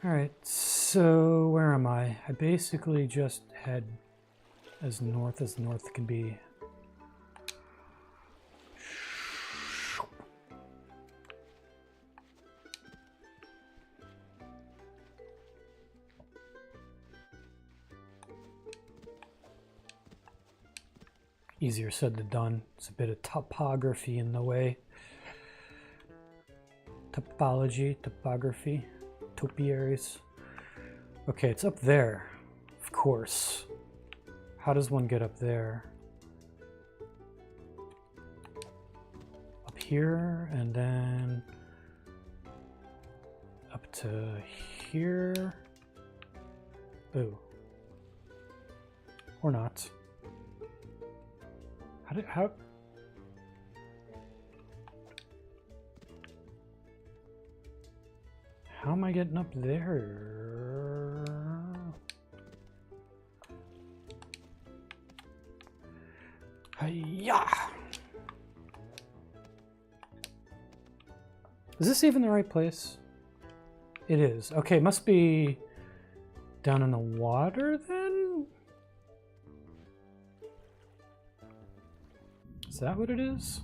All right, so where am I? I basically just head as north can be. Easier said than done. It's a bit of topography in the way. Topography, topiaries. Okay, it's up there, of course. How does one get up there? Up here, and then up up to here. Ooh. Or not. How? How am I getting up there? Hi-ya! Is this even the right place? It is. Okay, must be down in the water then? Is that what it is?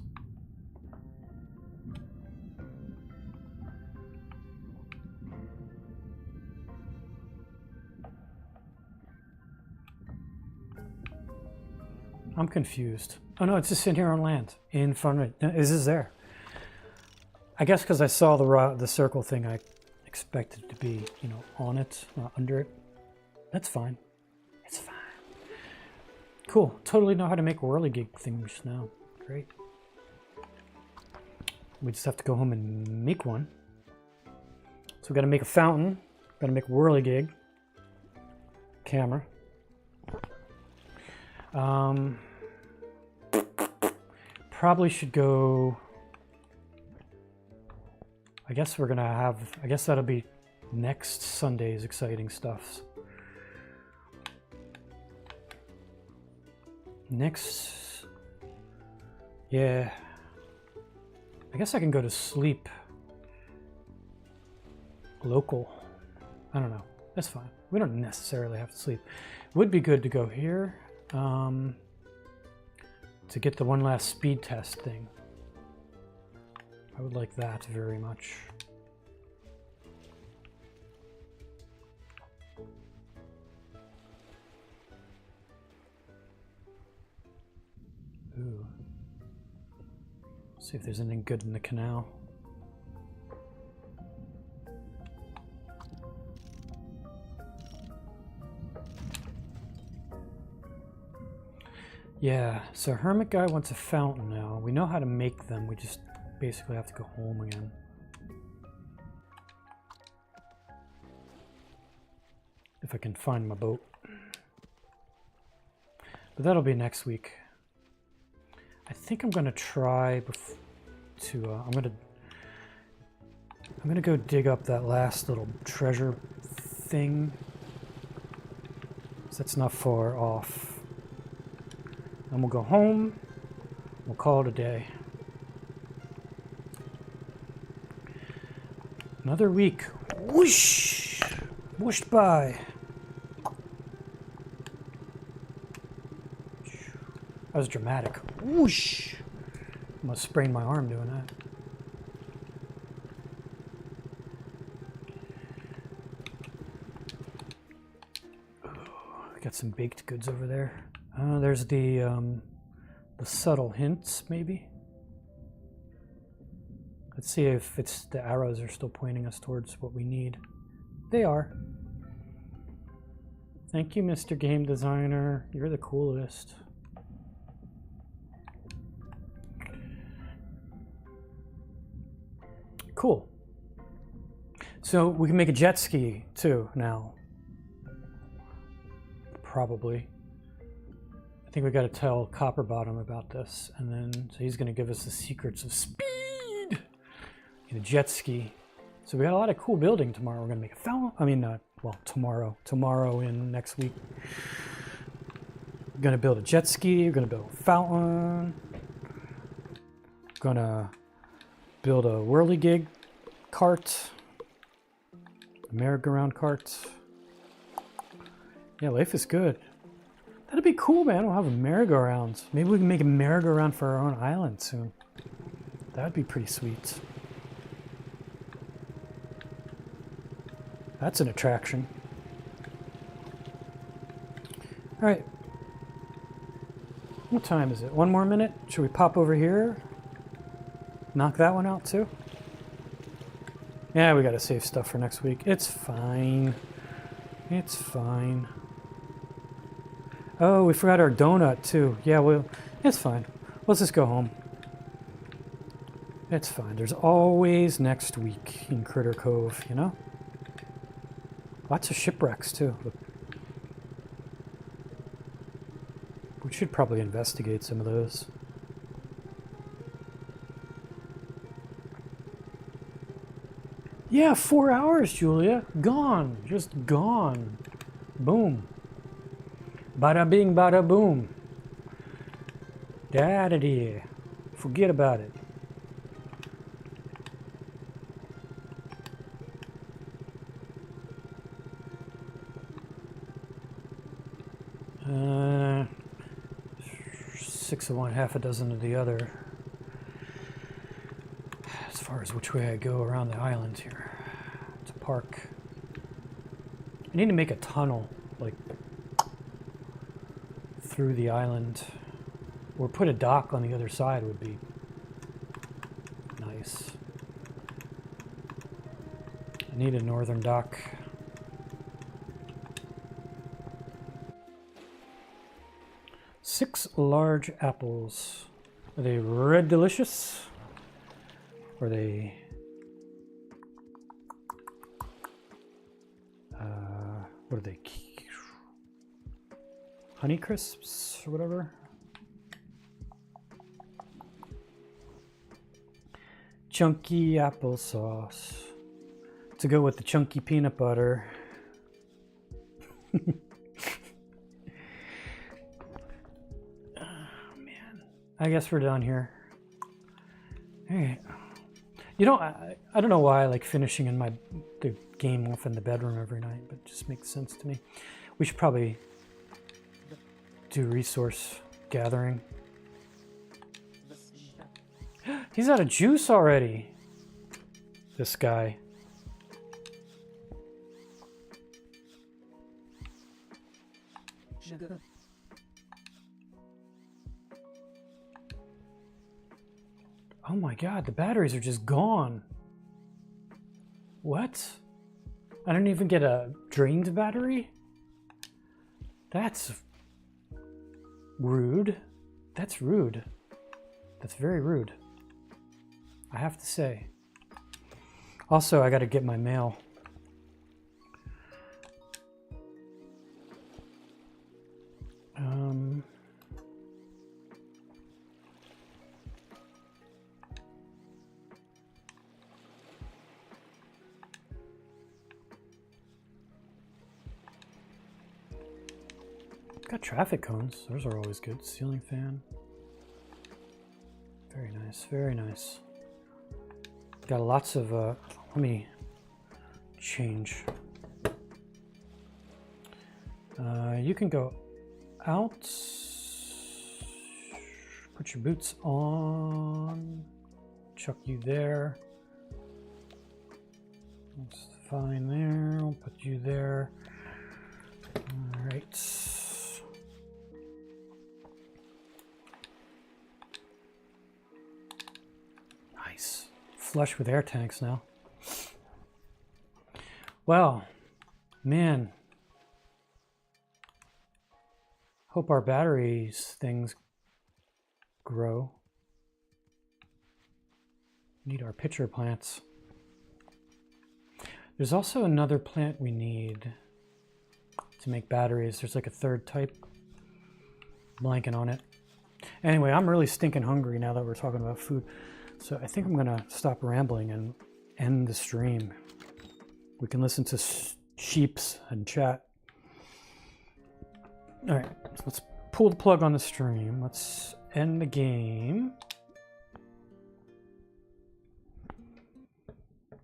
I'm confused. Oh no, it's just sitting here on land in front of it. No, is this there? I guess because I saw the circle thing, I expected it to be, you know, on it, not under it. That's fine. It's fine. Cool. Totally know how to make whirligig things now. Great. We just have to go home and make one. So we got to make a fountain. Got to make a whirligig. Camera. Probably should go. I guess we're gonna have. I guess that'll be next Sunday's exciting stuff. Next. Yeah. I guess I can go to sleep. Local. I don't know. That's fine. We don't necessarily have to sleep. It would be good to go here. To get the one last speed test thing. I would like that very much. Ooh. See if there's anything good in the canal. Yeah, so Hermit Guy wants a fountain now. We know how to make them, we just basically have to go home again. If I can find my boat. But that'll be next week. I think I'm gonna try to, I'm gonna go dig up that last little treasure thing. So that's not far off. And we'll go home, we'll call it a day. Another week, whoosh, whooshed by. That was dramatic, whoosh. Almost sprained my arm doing that. I got some baked goods over there. There's the subtle hints, maybe. Let's see if it's the arrows are still pointing us towards what we need. They are. Thank you, Mr. Game Designer. You're the coolest. Cool. So we can make a jet ski too now. Probably. I think we got to tell Copperbottom about this, and then so he's going to give us the secrets of speed in a jet ski. So we got a lot of cool building tomorrow. We're going to make a fountain. I mean, well, tomorrow in next week. We're going to build a jet ski. We're going to build a fountain. We're going to build a whirligig cart, a merry-go-round cart. Yeah, life is good. That'd be cool, man. We'll have a merry-go-round. Maybe we can make a merry-go-round for our own island soon. That'd be pretty sweet. That's an attraction. All right. What time is it? One more minute? Should we pop over here? Knock that one out too? Yeah, we gotta save stuff for next week. It's fine. It's fine. Oh, we forgot our donut too. Yeah, well, it's fine. Let's just go home. It's fine. There's always next week in Critter Cove, you know? Lots of shipwrecks too. We should probably investigate some of those. Yeah, 4 hours, Julia. Gone. Just gone. Boom. Bada bing, bada boom. Da-da-dee. Forget about it. Six of one, half a dozen of the other. As far as which way I go around the island here. It's a park. I need to make a tunnel, like, through the island. Or put a dock on the other side would be nice. I need a northern dock. Six large apples. Are they red delicious? Or are they... what are they? Honey crisps or whatever? Chunky applesauce. To go with the chunky peanut butter. I guess we're done here. All right. You know, I don't know why I like finishing in the game off in the bedroom every night, but it just makes sense to me. We should probably do resource gathering. He's out of juice already. This guy. Oh my god, the batteries are just gone. What? I didn't even get a drained battery? That's rude. That's rude. That's very rude. I have to say. Also, I gotta get my mail. Got traffic cones. Those are always good. Ceiling fan. Very nice. Very nice. Got lots of, let me change. You can go out. Put your boots on. Chuck you there. That's fine there. I'll put you there. All right. Flush with air tanks now. Well, man. Hope our batteries things grow. Need our pitcher plants. There's also another plant we need to make batteries. There's like a third type. Blanking on it. Anyway, I'm really stinking hungry now that we're talking about food. So I think I'm gonna stop rambling and end the stream. We can listen to sheeps and chat. All right, so let's pull the plug on the stream. Let's end the game.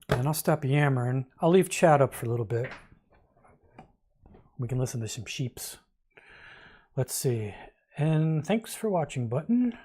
And I'll stop yammering. I'll leave chat up for a little bit. We can listen to some sheeps. Let's see. And thanks for watching button.